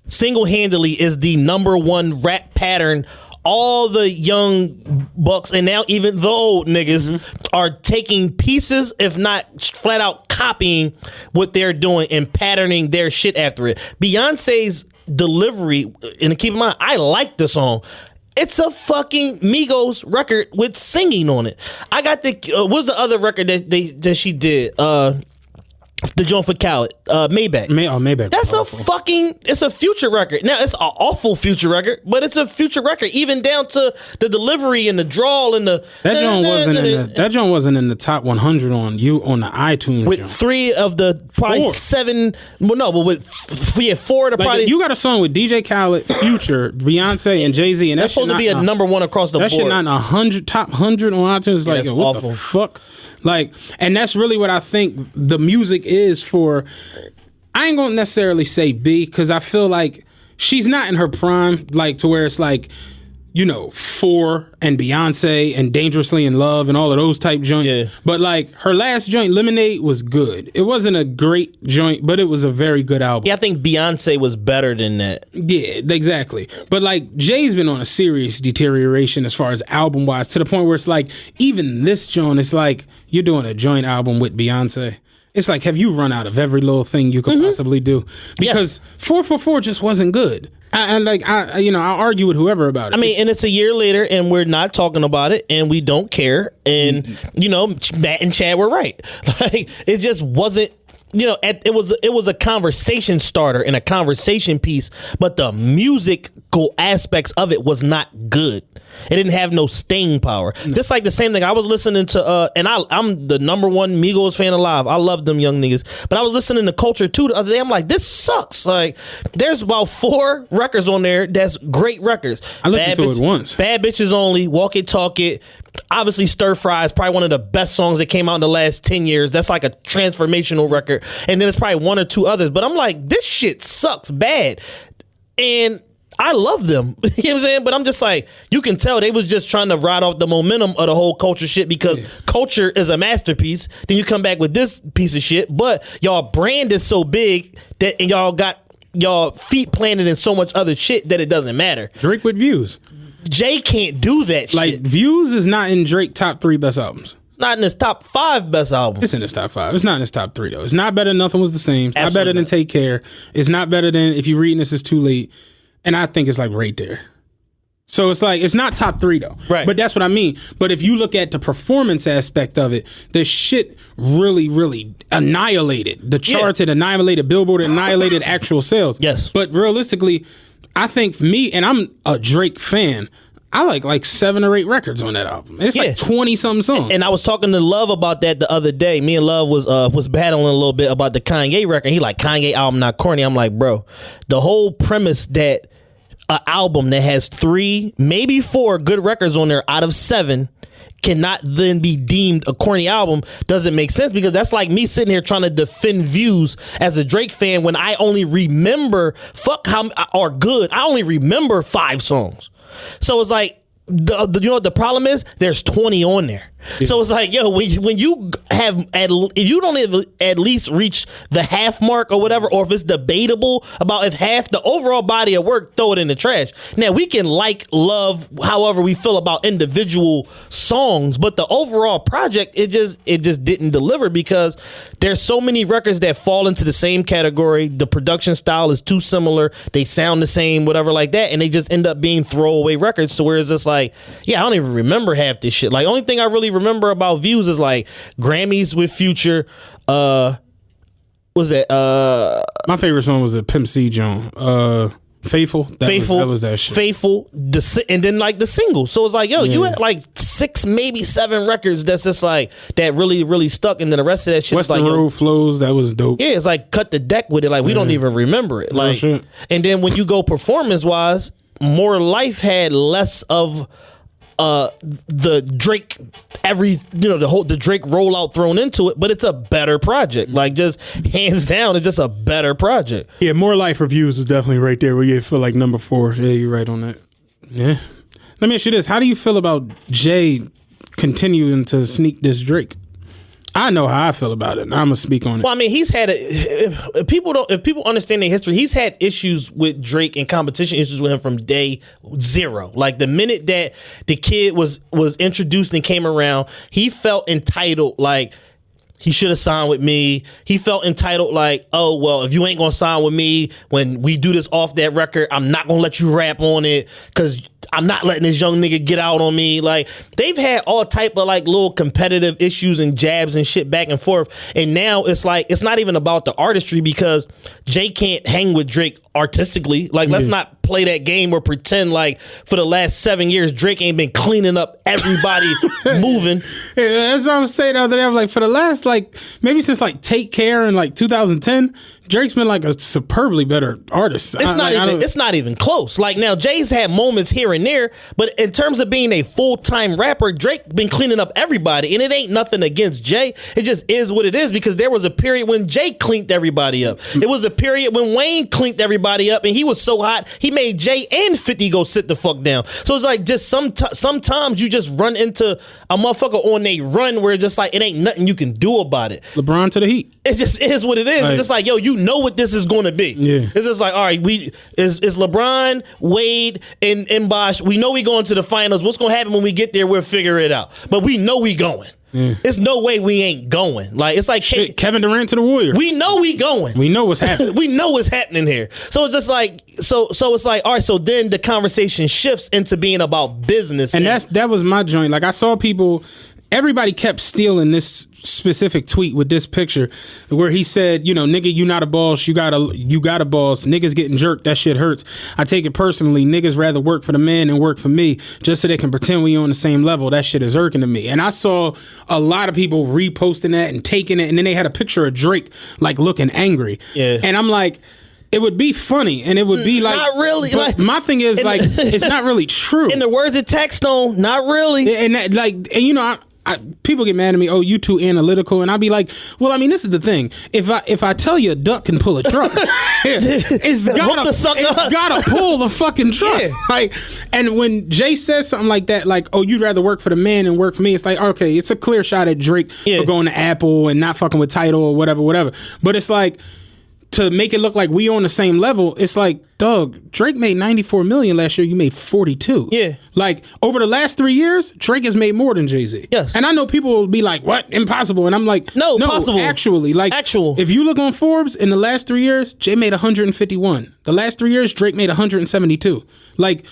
single-handedly is the number one rap pattern. All the young bucks and now even the old niggas are taking pieces, if not flat out copying what they're doing and patterning their shit after it. Beyonce's delivery, and keep in mind, I like the song. It's a fucking Migos record with singing on it. I got the what's the other record that she did? The joint for Khaled, Maybach. Maybach. That's it's a Future record. Now, it's an awful Future record, but it's a Future record, even down to the delivery and the drawl and the... That joint wasn't in the top 100 on the iTunes. With joint. 3 of the probably 4. 7... Well, no, but with 4 of the probably... You got a song with DJ Khaled, Future, Beyonce, and Jay-Z, and that's supposed to be a number 1 across the board. That shit not top 100 on iTunes. Like, that's what awful. The fuck? Like, and that's really what I think the music is for. I ain't gonna necessarily say B, because I feel like she's not in her prime, like to where it's like, 4 and Beyonce and Dangerously in Love and all of those type joints. Yeah. But like her last joint, Lemonade, was good. It wasn't a great joint, but it was a very good album. Yeah, I think Beyonce was better than that. Yeah, exactly. But like Jay's been on a serious deterioration as far as album wise, to the point where it's like even this joint, it's like you're doing a joint album with Beyonce. It's like, have you run out of every little thing you could possibly do? Because 444 just wasn't good. I'll argue with whoever about it. I mean, and it's a year later, and we're not talking about it, and we don't care. And Matt and Chad were right. Like, it just wasn't. It was a conversation starter and a conversation piece, but the musical aspects of it was not good. It didn't have no staying power. No. Just like the same thing I was listening to, and I'm the number 1 Migos fan alive. I love them young niggas. But I was listening to Culture 2 the other day. I'm like, this sucks. Like, there's about 4 records on there that's great records. I listened to it once. Bad Bitches Only, Walk It, Talk It. Obviously, Stir Fry is probably one of the best songs that came out in the last 10 years. That's like a transformational record. And then it's probably 1 or 2 others. But I'm like, this shit sucks bad. And I love them. You know what I'm saying? But I'm just like, you can tell they was just trying to ride off the momentum of the whole Culture shit, because Culture is a masterpiece. Then you come back with this piece of shit. But y'all brand is so big that and y'all got y'all feet planted in so much other shit that it doesn't matter. Drake with Views. Jay can't do that like, shit. Views is not in Drake top 3 best albums. It's not in his top 5 best albums. It's in his top 5. It's not in his top 3 though. It's not better than Nothing Was the Same. It's not better than not. Take Care. It's not better than If You Reading This Is Too Late. And I think it's like right there. So it's like, it's not top 3 though. Right. But that's what I mean. But if you look at the performance aspect of it, the shit really, really annihilated the charts. It annihilated Billboard, it annihilated actual sales. Yes. But realistically, I think for me, and I'm a Drake fan, I like 7 or 8 records on that album. It's like 20 something songs. And I was talking to Love about that the other day. Me and Love was battling a little bit about the Kanye record. He like, Kanye album not corny. I'm like, bro, the whole premise that an album that has 3, maybe 4 good records on there out of 7 cannot then be deemed a corny album doesn't make sense, because that's like me sitting here trying to defend Views as a Drake fan when I only remember I only remember 5 songs. So it's like, you know what the problem is? There's 20 on there. Yeah. So it's like, yo, when you have if you don't at least reach the half mark or whatever, or if it's debatable about if half the overall body of work, throw it in the trash. Now we can love however we feel about individual songs, but the overall project, it just didn't deliver, because there's so many records that fall into the same category. The production style is too similar. They sound the same, whatever like that, and they just end up being throwaway records. To where it's just like, yeah, I don't even remember half this shit. Like, only thing I really remember about Views is like Grammys with Future. Was that my favorite song was a Pimp C Joan. Faithful. That was that shit. Faithful. And then like the single. So it's like, yo, you had like 6, maybe 7 records that's just like that really, really stuck, and then the rest of that shit West is like, the Road Flows. That was dope. Yeah, it's like cut the deck with it. Like we don't even remember it. Like, and then when you go performance wise, More Life had less of the Drake the Drake rollout thrown into it, but it's a better project. Like, just hands down, it's just a better project. Yeah, More Life Reviews is definitely right there where you feel like number 4. Yeah, you're right on that. Yeah. Let me ask you this. How do you feel about Jay continuing to sneak this Drake? I know how I feel about it, and I'm gonna speak on it. Well, I mean, he's had if people understand their history, he's had issues with Drake and competition issues with him from day 0. Like, the minute that the kid was introduced and came around, he felt entitled. Like, he should have signed with me. He felt entitled, like, oh, well, if you ain't gonna sign with me when we do this off that record, I'm not gonna let you rap on it, because I'm not letting this young nigga get out on me. Like, they've had all type of like little competitive issues and jabs and shit back and forth. And now it's like, it's not even about the artistry because Jay can't hang with Drake artistically. Like, let's not play that game or pretend like for the last 7 years Drake ain't been cleaning up everybody moving. Yeah, that's what I was saying the other day. I was like, for the last like maybe since like Take Care in like 2010, Drake's been like a superbly better artist. It's not even close. Like, now Jay's had moments here and there, but in terms of being a full-time rapper, Drake been cleaning up everybody, and it ain't nothing against Jay. It just is what it is, because there was a period when Jay cleaned everybody up. It was a period when Wayne cleaned everybody up, and he was so hot, he made Jay and 50 go sit the fuck down. So it's like, just sometimes you just run into a motherfucker on a run where it's just like, it ain't nothing you can do about it. LeBron to the Heat. It just is what it is. It's just like, yo, you know what this is going to be. Yeah. It's just like, all right, it's LeBron, Wade, and Bosh. We know we going to the finals. What's going to happen when we get there? We'll figure it out. But we know we going. There's no way we ain't going. Like, it's like Kevin Durant to the Warriors. We know we going. We know what's happening. We know what's happening here. So it's just like, so it's like, all right, so then the conversation shifts into being about business. And that was my joint. Like, I saw people, everybody kept stealing this specific tweet with this picture where he said, you know, nigga, you not a boss, you got a boss, niggas getting jerked, that shit hurts. I take it personally, niggas rather work for the man than work for me just so they can pretend we on the same level. That shit is irking to me. And I saw a lot of people reposting that and taking it, and then they had a picture of Drake like looking angry. Yeah. And I'm like, it would be funny, and it would be like, not really. But like, my thing is like, it's not really true. In the words of Taxstone, not really. And that, like, and you know, people get mad at me. Oh, you too analytical, and I'll be like, well, I mean, this is the thing. If I tell you a duck can pull a truck, it's gotta pull the fucking truck. Yeah. Like, and when Jay says something like that, like, oh, you'd rather work for the man than work for me, it's like, okay, it's a clear shot at Drake for going to Apple and not fucking with Tidal or whatever. But it's like, to make it look like we on the same level, it's like, dog, Drake made 94 million last year, you made 42. Yeah. Like, over the last 3 years, Drake has made more than Jay-Z. Yes. And I know people will be like, what? Impossible. And I'm like, no, possible. Actually, like, if you look on Forbes, in the last 3 years, Jay made 151. The last 3 years, Drake made 172. Like,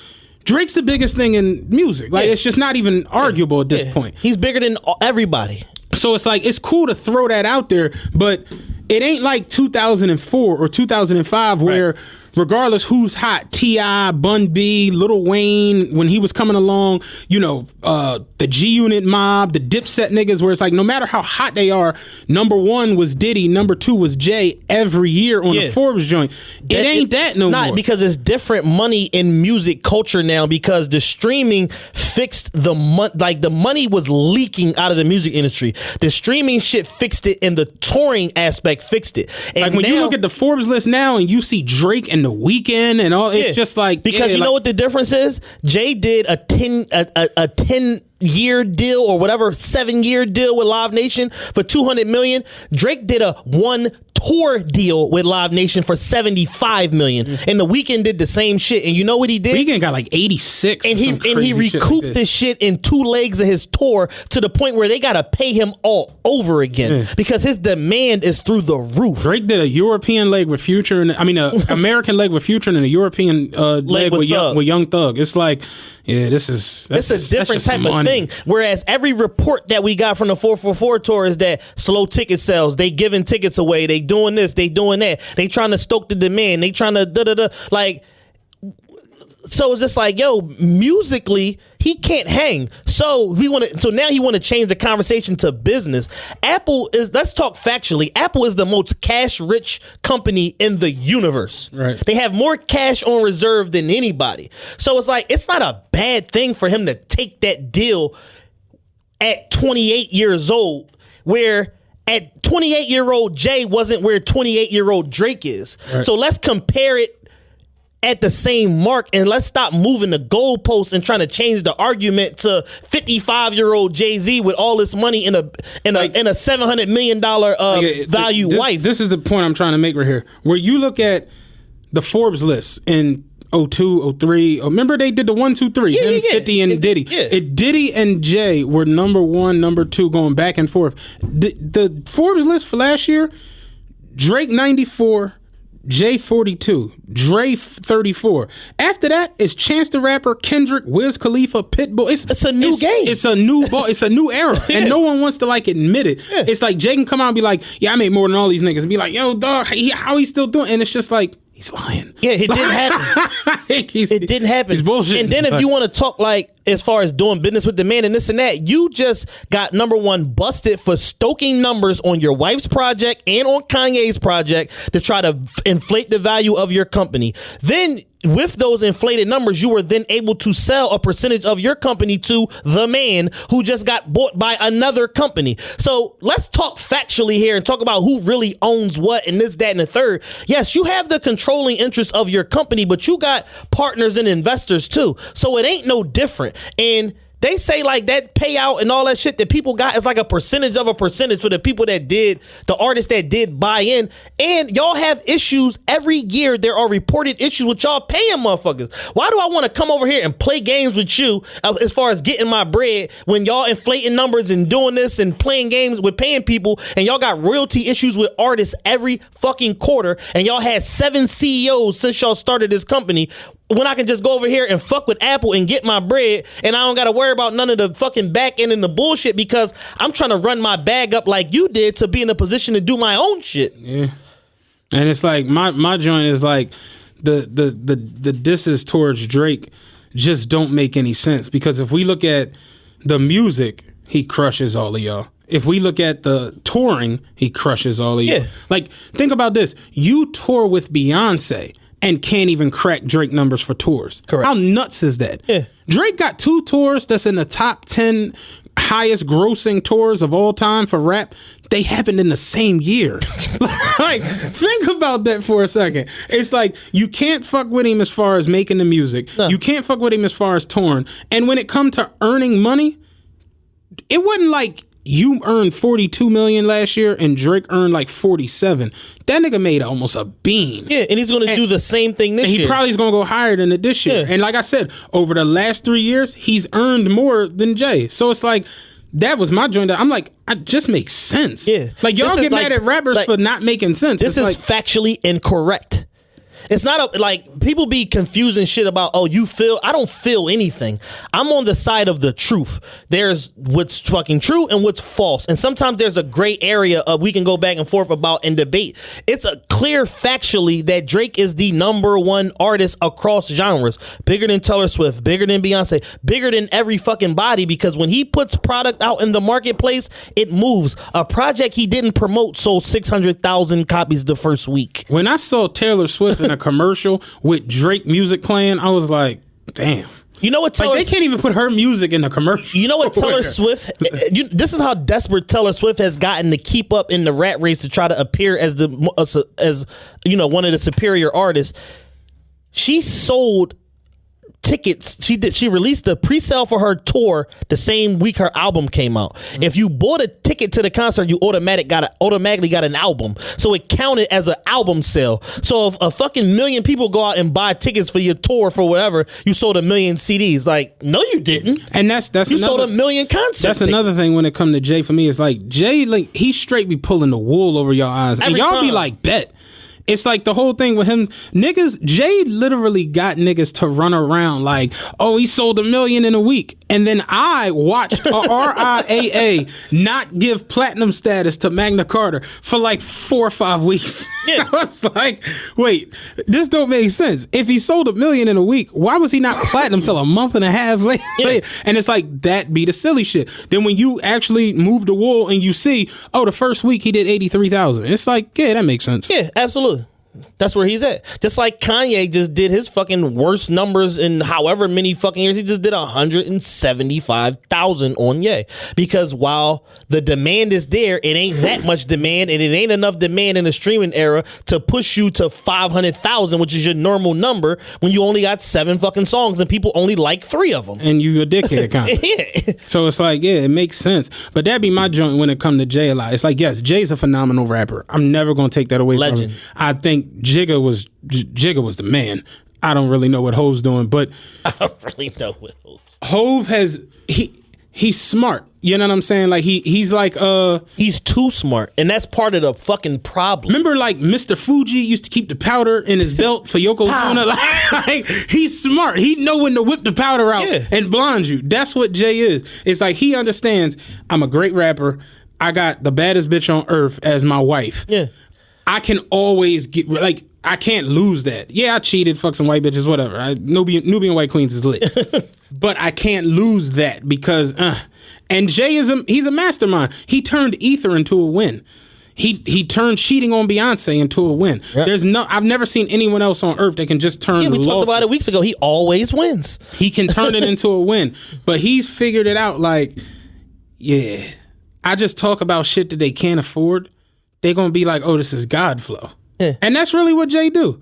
Drake's the biggest thing in music. Like, it's just not even arguable at this point. He's bigger than everybody. So it's like, it's cool to throw that out there, but it ain't like 2004 or 2005 where regardless who's hot, T.I., Bun B, Lil Wayne, when he was coming along, you know, the G-Unit mob, the Dipset niggas, where it's like, no matter how hot they are, number one was Diddy, number two was Jay every year on the Forbes joint. It ain't that no more. Because it's different money in music culture now, because the streaming fixed the money. Like, the money was leaking out of the music industry. The streaming shit fixed it, and the touring aspect fixed it. And like, when you look at the Forbes list now and you see Drake and The Weeknd and all, it's just like, because you know what the difference is? Jay did a 10-year deal or whatever, 7-year deal with Live Nation for $200 million. Drake did a 1 tour deal with Live Nation for $75 million, and The Weeknd did the same shit. And you know what he did? Weeknd got like 86, and he recouped this shit in 2 legs of his tour, to the point where they gotta pay him all over again because his demand is through the roof. Drake did a European leg with Future, and an American leg with Future, and a European leg with Young Thug. It's like, it's a different type of thing. Whereas every report that we got from the 444 tour is that slow ticket sales, they giving tickets away, they doing this, they doing that, they trying to stoke the demand, they trying to like. So it's just like, yo, musically, he can't hang. So now he want to change the conversation to business. Apple is, let's talk factually, Apple is the most cash rich company in the universe. Right. They have more cash on reserve than anybody. So it's like, it's not a bad thing for him to take that deal at 28 years old, where at 28-year-old Jay wasn't where 28-year-old Drake is. Right. So let's compare it at the same mark, and let's stop moving the goalposts and trying to change the argument to 55-year-old Jay-Z with all this money in a $700 million value wife. This is the point I'm trying to make right here. Where you look at the Forbes list in 02, 03, remember they did the 1, 2, 3, 50 and Diddy. Diddy and Jay were number 1, number 2, going back and forth. The Forbes list for last year, Drake 94, Jay 42, Dre 34. After that, it's Chance the Rapper, Kendrick, Wiz Khalifa, Pitbull. It's a new game. It's a new ball. It's a new era, and no one wants to like admit it. Yeah. It's like Jay can come out and be like, "Yeah, I made more than all these niggas," and be like, "Yo, dog, how he still doing?" And it's just like he's lying. Yeah, it didn't happen. It didn't happen. He's bullshit. And then if you want to talk like as far as doing business with the man and this and that, you just got number one busted for stoking numbers on your wife's project and on Kanye's project to try to inflate the value of your company. Then with those inflated numbers, you were then able to sell a percentage of your company to the man who just got bought by another company. So let's talk factually here and talk about who really owns what and this, that, and the third. Yes, you have the controlling interest of your company, but you got partners and investors too. So it ain't no different. And they say like that payout and all that shit that people got is like a percentage of a percentage for the people that did, the artists that did buy in. And y'all have issues every year. There are reported issues with y'all paying motherfuckers. Why do I want to come over here and play games with you as far as getting my bread when y'all inflating numbers and doing this and playing games with paying people, and y'all got royalty issues with artists every fucking quarter, and y'all had 7 CEOs since y'all started this company, when I can just go over here and fuck with Apple and get my bread, and I don't got to worry about none of the fucking back end and the bullshit because I'm trying to run my bag up like you did to be in a position to do my own shit. Yeah. And it's like my joint is like the disses towards Drake just don't make any sense, because if we look at the music, he crushes all of y'all. If we look at the touring, he crushes all of y'all. Yeah. Like, think about this. You tour with Beyonce and can't even crack Drake numbers for tours. Correct. How nuts is that? Yeah. Drake got 2 tours that's in the top 10 highest grossing tours of all time for rap. They happened in the same year. Like, think about that for a second. It's like, you can't fuck with him as far as making the music. No. You can't fuck with him as far as touring. And when it come to earning money, it wasn't like you earned 42 million last year and Drake earned like 47. That nigga made almost a bean. Yeah, and he's going to do the same thing this year. He probably is going to go higher than it this year. Yeah. And like I said, over the last 3 years, he's earned more than Jay. So it's like, that was my joint. I'm like, it just makes sense. Yeah. Like, y'all This is get mad like- at rappers like, for not making sense. This It's is like, factually incorrect. It's not like people be confusing shit about, oh, you feel. I don't feel anything. I'm on the side of the truth. There's what's fucking true and what's false. And sometimes there's a gray area we can go back and forth about and debate. It's a clear factually that Drake is the number one artist across genres. Bigger than Taylor Swift, bigger than Beyonce, bigger than every fucking body, because when he puts product out in the marketplace, it moves. A project he didn't promote sold 600,000 copies the first week. when I saw Taylor Swift in a commercial with Drake music playing, I was like, damn. You know what Taylor Like, they can't even put her music in the commercial. You know what Taylor Swift? This is how desperate Taylor Swift has gotten to keep up in the rat race to try to appear as one of the superior artists. She sold tickets. She released the pre-sale for her tour the same week her album came out. If you bought a ticket to the concert, you automatically got an album. So it counted as an album sale. So if a fucking million people go out and buy tickets for your tour for whatever, you sold 1 million CDs. Like, no, you didn't. And that's You another, sold 1 million concerts. That's another thing when it come to Jay for me. It's like, Jay, like, he straight be pulling the wool over your eyes. Every and y'all be time. like, bet. It's like the whole thing with him. Niggas, Jay literally got niggas to run around like, oh, he sold 1 million in a week. And then I watched a RIAA not give platinum status to Magna Carta for like 4 or 5 weeks. Yeah. I was like, wait, this don't make sense. If he sold 1 million in a week, why was he not platinum till a month and a half later? Yeah. And it's like, that be the silly shit. Then when you actually move the wool and you see, oh, the first week he did 83,000. It's like, yeah, that makes sense. Yeah, absolutely. That's where he's at. Just like Kanye just did his fucking worst numbers in however many fucking years. He just did 175,000 on Ye. Because while the demand is there, it ain't that much demand, and it ain't enough demand in the streaming era to push you to 500,000, which is your normal number, when you only got 7 fucking songs and people only like 3 of them. And you a dickhead kind of. Yeah. So it's like, yeah, it makes sense. But that be my joint when it come to Jay a lot. It's like, yes, Jay's a phenomenal rapper. I'm never going to take that away Legend. from him. I think Jigga was the man. I don't really know what Hove's doing, but I don't really know what else. Hove has He's smart. You know what I'm saying? Like he's like he's too smart, and that's part of the fucking problem. Remember, like Mr. Fuji used to keep the powder in his belt for Yokozuna. Like he's smart. He know when to whip the powder out and blind you. That's what Jay is. It's like he understands. I'm a great rapper. I got the baddest bitch on earth as my wife. Yeah, I can always get like. I can't lose that. Yeah, I cheated, fuck some white bitches, whatever. Nubian White Queens is lit. But I can't lose that because, and Jay he's a mastermind. He turned Ether into a win. He turned cheating on Beyonce into a win. Yep. I've never seen anyone else on earth that can just turn. Yeah, we talked about it weeks ago. He always wins. He can turn it into a win. But he's figured it out like, yeah, I just talk about shit that they can't afford. They're going to be like, oh, this is God flow. Yeah. And that's really what Jay do.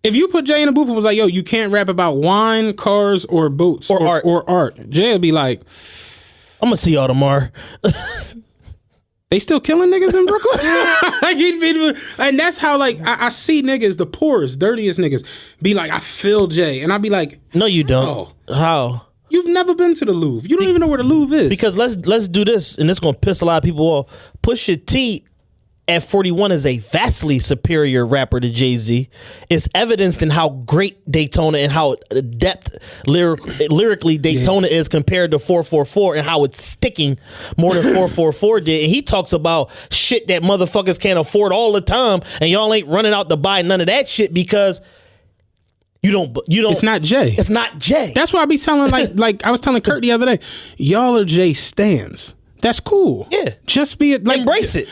If you put Jay in a booth and was like, yo, you can't rap about wine, cars, or boats, or art, Jay would be like, I'm going to see y'all tomorrow. They still killing niggas in Brooklyn? And that's how, like, I see niggas, the poorest, dirtiest niggas, be like, I feel Jay. And I'd be like, no, you don't. Oh, how? You've never been to the Louvre. You don't even know where the Louvre is. Because let's do this, and it's going to piss a lot of people off. Pusha T at 41 is a vastly superior rapper to Jay-Z. It's evidenced in how great Daytona and how depth lyrically Daytona is compared to 444 and how it's sticking more than 444 did. And he talks about shit that motherfuckers can't afford all the time, and y'all ain't running out to buy none of that shit because you don't. It's not Jay. It's not Jay. That's why I be telling like I was telling Kurt the other day, y'all are Jay stans. That's cool. Yeah. Just be it. Like, embrace it.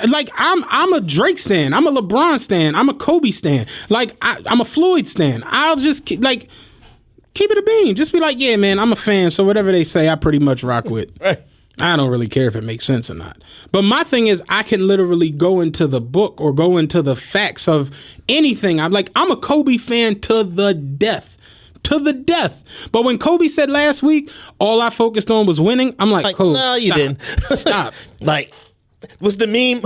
Like I'm a Drake stan. I'm a LeBron stan. I'm a Kobe stan. Like I'm a Floyd stan. I'll just keep it a bean. Just be like, yeah, man, I'm a fan. So whatever they say, I pretty much rock with. Right. I don't really care if it makes sense or not. But my thing is, I can literally go into the book or go into the facts of anything. I'm a Kobe fan to the death. To the death. But when Kobe said last week, all I focused on was winning, I'm like, Kobe, no, you didn't. Stop. Like, what's the meme?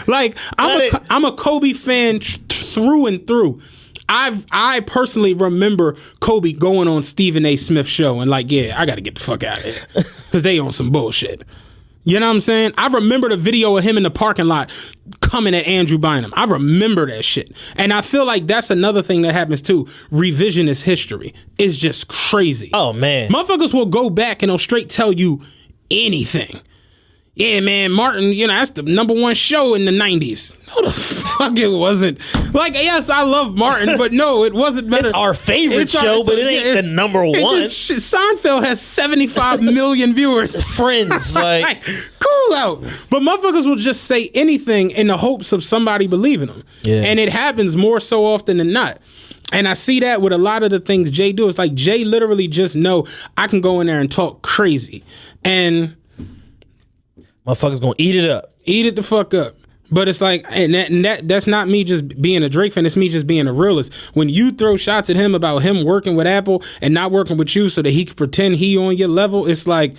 Like, I'm a Kobe fan through and through. I personally remember Kobe going on Stephen A. Smith's show and like, yeah, I got to get the fuck out of here because they on some bullshit. You know what I'm saying? I remember the video of him in the parking lot coming at Andrew Bynum. I remember that shit. And I feel like that's another thing that happens too. Revisionist history is just crazy. Oh, man. Motherfuckers will go back and they'll straight tell you anything. Yeah, man, Martin, that's the #1 show in the 90s. No, the fuck it wasn't. Like, yes, I love Martin, but no, it wasn't better. It's our favorite show, but it ain't the #1. Seinfeld has 75 million viewers. Friends, like, cool out. But motherfuckers will just say anything in the hopes of somebody believing them. Yeah. And it happens more so often than not. And I see that with a lot of the things Jay do. It's like Jay literally just know I can go in there and talk crazy. And motherfuckers gonna eat it up. Eat it the fuck up. But it's like, and that's not me just being a Drake fan. It's me just being a realist. When you throw shots at him about him working with Apple and not working with you so that he can pretend he on your level, it's like,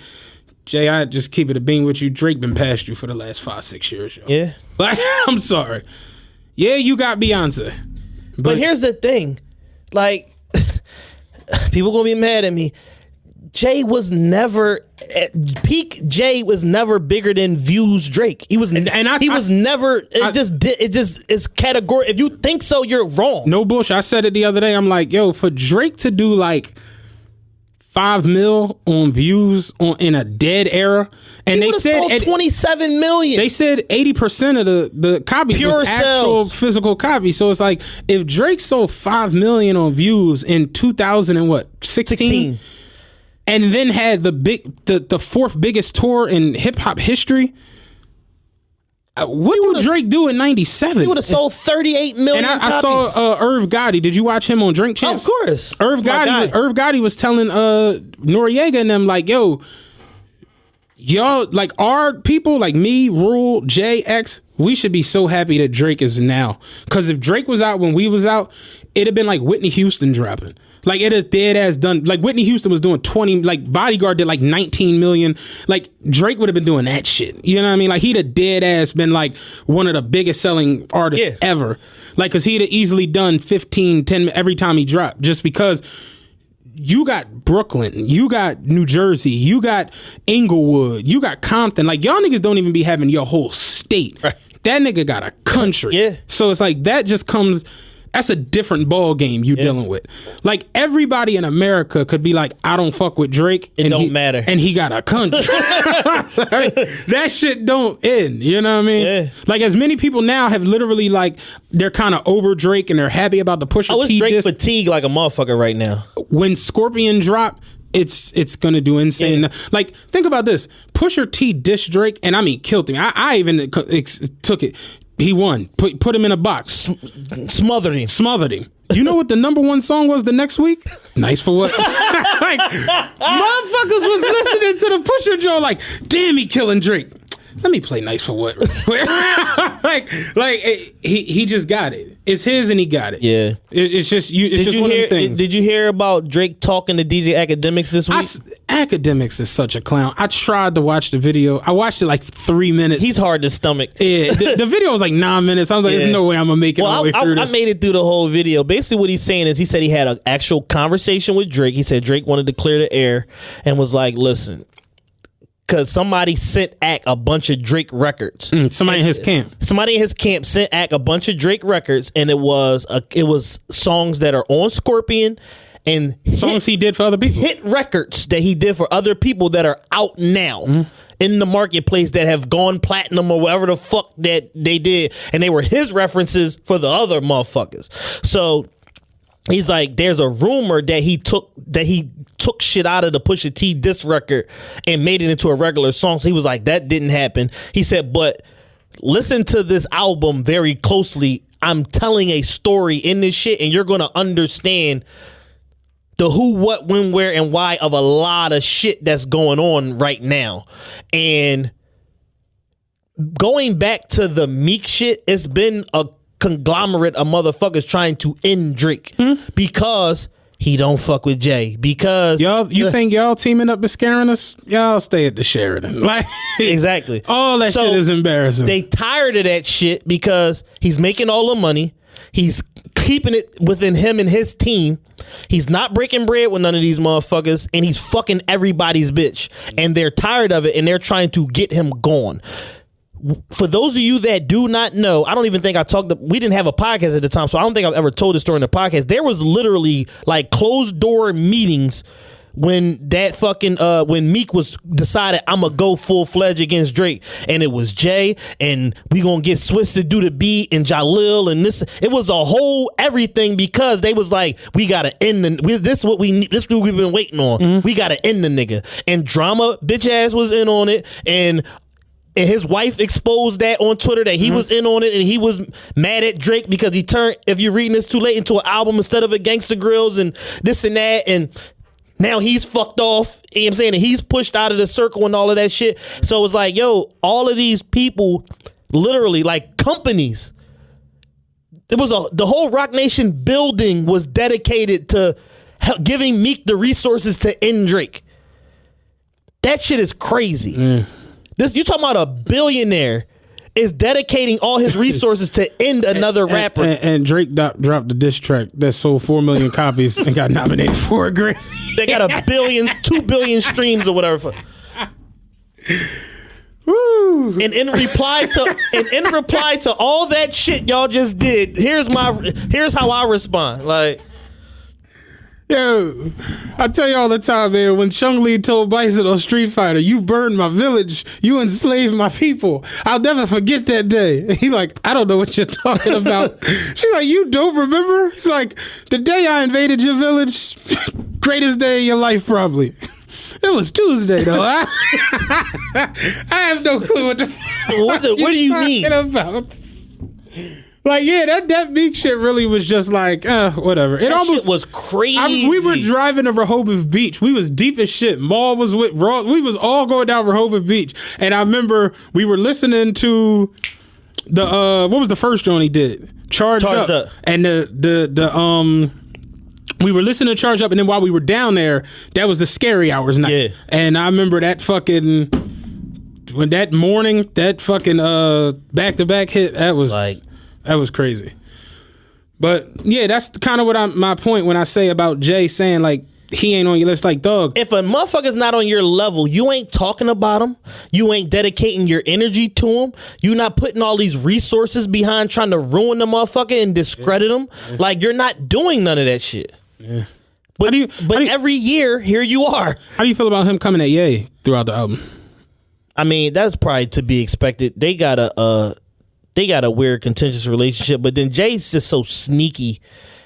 Jay, I just keep it a bean with you. Drake been past you for the last 5-6 years, yo. Yeah. Like, I'm sorry. Yeah, you got Beyonce. But here's the thing. Like, people gonna be mad at me. Jay was never at peak. Jay was never bigger than Views Drake. He was, never. It just is category. If you think so, you're wrong. No bullshit. I said it the other day. I'm like, yo, for Drake to do like 5 mil on views in a dead era, and they said 27 million. They said 80% of the copies Pure was actual physical copies. So it's like if Drake sold 5 million on views in 2016. And then had the fourth biggest tour in hip hop history. What did Drake do in '97? He would have sold 38 million. And I saw Irv Gotti. Did you watch him on Drink Champs? Oh, of course. Irv Gotti was telling Noriega and them like, yo, y'all, like our people, like me, Rule, Jay, X, we should be so happy that Drake is now. Because if Drake was out when we was out, it'd have been like Whitney Houston dropping. Like it is dead ass done. Like Whitney Houston was doing 20, like Bodyguard did like 19 million. Like Drake would have been doing that shit. You know what I mean? Like he'd have dead ass been like one of the biggest selling artists ever. Like, cause he'd have easily done 15, 10 every time he dropped just because you got Brooklyn, you got New Jersey, you got Inglewood, you got Compton. Like, y'all niggas don't even be having your whole state. Right. That nigga got a country. Yeah. So it's like that just comes. That's a different ball game you dealing with. Like, everybody in America could be like, I don't fuck with Drake. It don't matter. And he got a country. Like, that shit don't end. You know what I mean? Yeah. Like, as many people now have literally, like, they're kind of over Drake and they're happy about the Pusha I was T Drake diss. fatigue like a motherfucker right now. When Scorpion dropped, it's gonna do insane. Yeah. Like, think about this. Pusha T dissed Drake, and I mean, killed him. I even took it. He won. Put him in a box. Smothered him. You know what the number one song was the next week? Nice for what? Like, motherfuckers was listening to the Pusha Joe like, damn, he killing Drake. Let me play Nice for what? He just got it. It's his and he got it. Yeah. It's just you. It's just one of them things. Did you hear about Drake talking to DJ Academics this week? Academics is such a clown. I tried to watch the video. I watched it like 3 minutes. He's hard to stomach. Yeah, the video was like 9 minutes. I was like, there's no way I'm gonna make it all the way through this. I made it through the whole video. Basically, what he's saying is he said he had an actual conversation with Drake. He said Drake wanted to clear the air and was like, listen, because somebody sent Ack a bunch of Drake records. Somebody in his camp. Somebody in his camp sent Ack a bunch of Drake records, and it was songs that are on Scorpion and Songs he did for other people. hit records that he did for other people that are out now in the marketplace that have gone platinum or whatever the fuck that they did, and they were his references for the other motherfuckers. So he's like, there's a rumor that he took shit out of the Pusha T diss record and made it into a regular song. So he was like, that didn't happen. He said, but listen to this album very closely. I'm telling a story in this shit, and you're gonna understand the who, what, when, where, and why of a lot of shit that's going on right now. And going back to the Meek shit, it's been a conglomerate of motherfuckers trying to end Drake because he don't fuck with Jay. Because You think y'all teaming up is scaring us? Y'all stay at the Sheridan. Like, exactly. all that shit is embarrassing. They tired of that shit because he's making all the money. He's keeping it within him and his team. He's not breaking bread with none of these motherfuckers, and he's fucking everybody's bitch. And they're tired of it, and they're trying to get him gone. For those of you that do not know, I don't even think we didn't have a podcast at the time, so I don't think I've ever told this story in the podcast. There was literally like closed door meetings when that fucking when Meek was decided I'm gonna go full fledged against Drake, and it was Jay, and we gonna get Swiss to do the beat, and Jalil, and this. It was a whole everything because they was like, we gotta end this is what we need. This is what we've been waiting on. We gotta end the nigga. And Drama bitch ass was in on it, and his wife exposed that on Twitter that he was in on it, and he was mad at Drake because he turned, if you're reading this too late, into an album instead of a Gangsta Grills and this and that, and now he's fucked off, you know what I'm saying, and he's pushed out of the circle and all of that shit. So it's like, yo, all of these people, literally like companies, the whole Rock Nation building was dedicated to giving Meek the resources to end Drake. That shit is crazy. This, you talking about a billionaire is dedicating all his resources to end another rapper. And Drake dropped the diss track that sold 4 million copies and got nominated for a Grammy. They got 2 billion streams or whatever. Woo. And in reply to all that shit y'all just did, here's how I respond. Like, yo, I tell you all the time, man, when Chung Lee told Bison on Street Fighter, you burned my village, you enslaved my people, I'll never forget that day. And he like, I don't know what you're talking about. She's like, you don't remember? He's like, the day I invaded your village, greatest day of your life probably. It was Tuesday though. I have no clue what the fuck what do you mean about. Like, yeah, that Meek shit really was just like, whatever. That shit was crazy. We were driving to Rehoboth Beach. We was deep as shit. Maul was with Raw. We was all going down Rehoboth Beach. And I remember we were listening to the, what was the first joint he did? Charged Up. And we were listening to Charged Up, and then while we were down there, that was the Scary Hours night. Yeah. And I remember that fucking, when that morning, that fucking back-to-back hit, that was crazy. But yeah, that's kind of what my point when I say about Jay saying like he ain't on your list. Like, dog, if a motherfucker's not on your level, you ain't talking about him. You ain't dedicating your energy to him. You not putting all these resources behind trying to ruin the motherfucker and discredit him. Like, you're not doing none of that shit. Yeah. But every year, here you are. How do you feel about him coming at Ye throughout the album? I mean, that's probably to be expected. They got a weird contentious relationship, but then Jay's just so sneaky.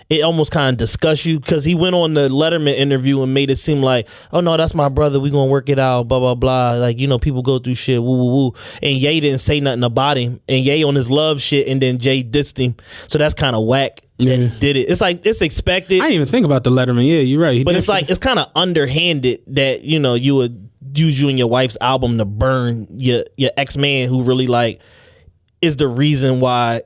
It almost kind of disgusts you because he went on the Letterman interview and made it seem like, oh no, that's my brother. We gonna work it out. Blah blah blah. Like, you know, people go through shit. Woo woo woo. And Ye didn't say nothing about him. And Ye on his love shit, and then Jay dissed him. So that's kind of whack. Yeah. Did it? It's like it's expected. I didn't even think about the Letterman. Yeah, you're right. But it's like it's kind of underhanded that, you know, you would use you and your wife's album to burn your ex-man who really like is the reason why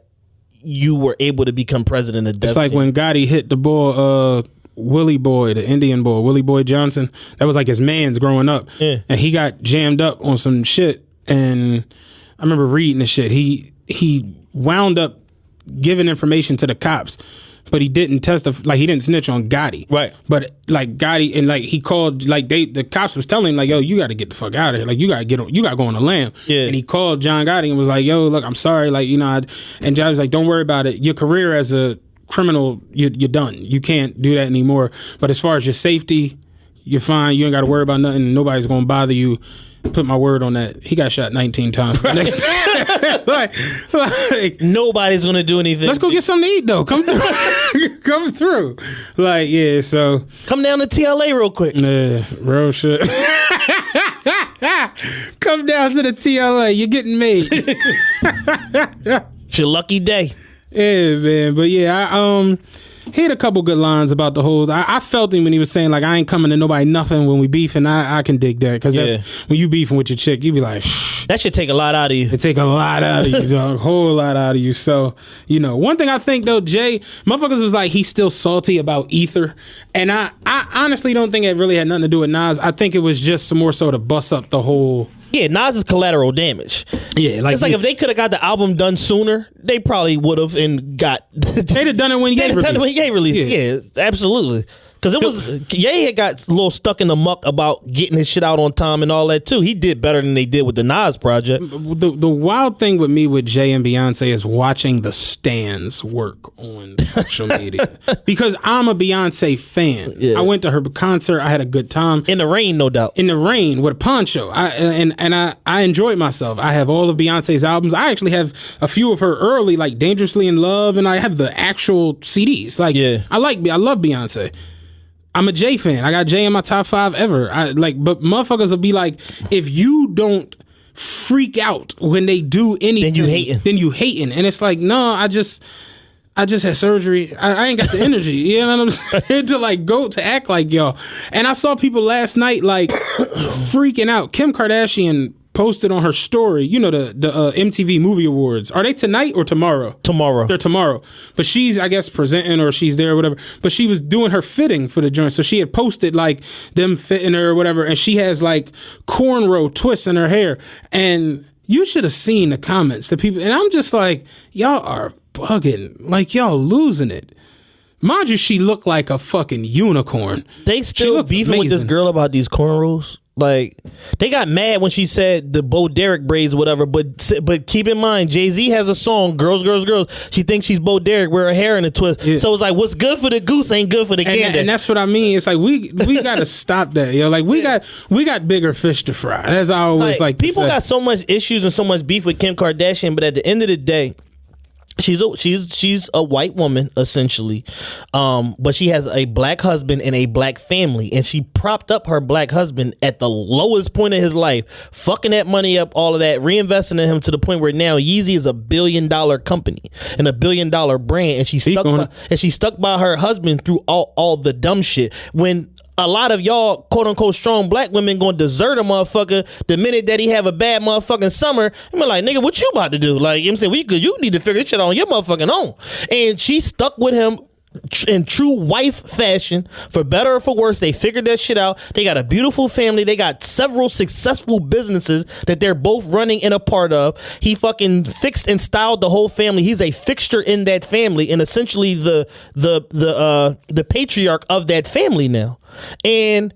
you were able to become president of Def It's like Jam. when Gotti hit the boy, Willie Boy, the Indian boy, Willie Boy Johnson. That was like his man's growing up. Yeah. And he got jammed up on some shit. And I remember reading the shit. He wound up giving information to the cops, but he didn't testify. Like, he didn't snitch on Gotti. Right. But like Gotti, and like he called, like the cops was telling him, like, yo, you got to get the fuck out of here. Like, you got to go on the lam. Yeah. And he called John Gotti and was like, yo, look, I'm sorry. Like, you know, and John was like, don't worry about it. Your career as a criminal, you're done. You can't do that anymore. But as far as your safety, you're fine. You ain't got to worry about nothing. Nobody's going to bother you. Put my word on that. He got shot 19 times. like, nobody's gonna do anything. let's go get something to eat though. Come through. Come through. Like, yeah, so Come down to TLA real quick. yeah, real shit. Come down to the TLA. You're getting made. It's your lucky day. Yeah, man. But yeah, I he had a couple good lines about the whole. I felt him when he was saying like, I ain't coming to nobody nothing when we beefing. I can dig that because that's when you beefing with your chick, you be like, shh. That should take a lot out of you. It take a lot out of you, dog. A whole lot out of you. So, you know, one thing I think though, Jay, motherfuckers was like, he's still salty about Ether. And I honestly don't think it really had nothing to do with Nas. I think it was just some more so to bust up the whole. Yeah, Nas is collateral damage. Yeah, like It's like if they could have got the album done sooner, they probably would have and got. they'd have done it when Ye released. Done it when Ye released. Yeah, absolutely. Because it was Ye had got a little stuck in the muck about getting his shit out on time and all that too. He did better than they did with the Nas project. The wild thing with me with Jay and Beyonce is watching the stans work on social media because I'm a Beyonce fan. Yeah. I went to her concert. I had a good time In the rain, no doubt. in the rain with a poncho. I enjoyed myself. I have all of Beyonce's albums. I actually have a few of her early, like Dangerously in Love, and I have the actual CDs. Like, Yeah. I love Beyonce. I'm a Jay fan. I got Jay in my top 5 ever. But motherfuckers will be like, if you don't freak out when they do anything, then you hating. And it's like, no, I just had surgery. I ain't got the energy. You know what I'm saying? To like go to act like y'all. And I saw people last night like freaking out. Kim Kardashian posted on her story, you know, the MTV Movie Awards. Are they tonight or tomorrow? Tomorrow. They're tomorrow. But she's, I guess, presenting or she's there or whatever. But she was doing her fitting for the joint. So she had posted like them fitting her or whatever. And she has like cornrow twists in her hair. And you should have seen the comments. The people, and I'm just like, y'all are bugging. Like, y'all losing it. Mind you, she looked like a fucking unicorn. They still beefing with this girl about these cornrows. Like, they got mad when she said the Bo Derek braids or whatever, but keep in mind, Jay-Z has a song, Girls, Girls, Girls. She thinks she's Bo Derek with her hair in a twist. Yeah. So it's like, what's good for the goose ain't good for the gander. And that's what I mean. It's like, we got to stop that, yo. Like, we got bigger fish to fry. As I always like to people say. got so much issues and so much beef with Kim Kardashian, but at the end of the day, she's a white woman essentially, but she has a black husband and a black family, and she propped up her black husband at the lowest point of his life, fucking that money up, all of that, reinvesting in him to the point where now Yeezy is $1 billion company and $1 billion brand, and she's stuck by her husband through all the dumb shit. When a lot of y'all quote unquote strong black women gonna desert a motherfucker the minute that he have a bad motherfucking summer. I'm like, nigga, what you about to do? Like, you know what I'm saying, you need to figure this shit out on your motherfucking own. And she stuck with him in true wife fashion, for better or for worse, they figured that shit out. They got a beautiful family. They got several successful businesses that they're both running and a part of. He fucking fixed and styled the whole family. He's a fixture in that family and essentially the patriarch of that family now. And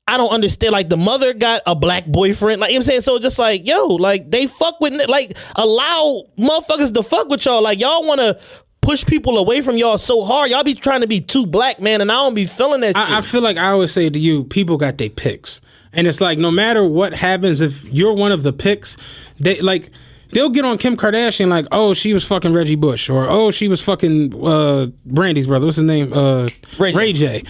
I don't understand. Like, the mother got a black boyfriend. Like, you know what I'm saying? So just like, yo, like, they fuck with, like, allow motherfuckers to fuck with y'all. Like, y'all want to push people away from y'all so hard. Y'all be trying to be too black, man, and I don't be feeling that shit. I feel like I always say to you, people got their picks. And it's like, no matter what happens, if you're one of the picks, they'll get on Kim Kardashian like, oh, she was fucking Reggie Bush, or oh, she was fucking Brandy's brother. What's his name? Ray J.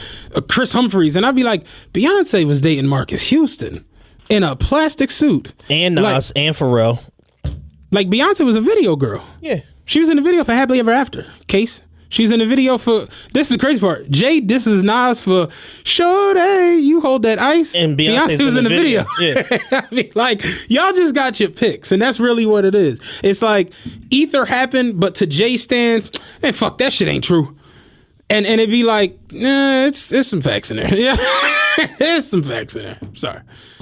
Chris Humphries. And I'd be like, Beyonce was dating Marcus Houston in a plastic suit. And Nas and Pharrell. Like, Beyonce was a video girl. Yeah. She was in the video for Happily Ever After. Case. She's in the video for, this is the crazy part, Jay disses Nas for Shorty, you hold that ice. And Beyonce was in the video. Yeah. I mean, like, y'all just got your picks, and that's really what it is. It's like, ether happened, but to Jay stand, man, fuck, that shit ain't true. And it'd be like, nah, it's some facts in there. Yeah, there's some facts in there. Sorry,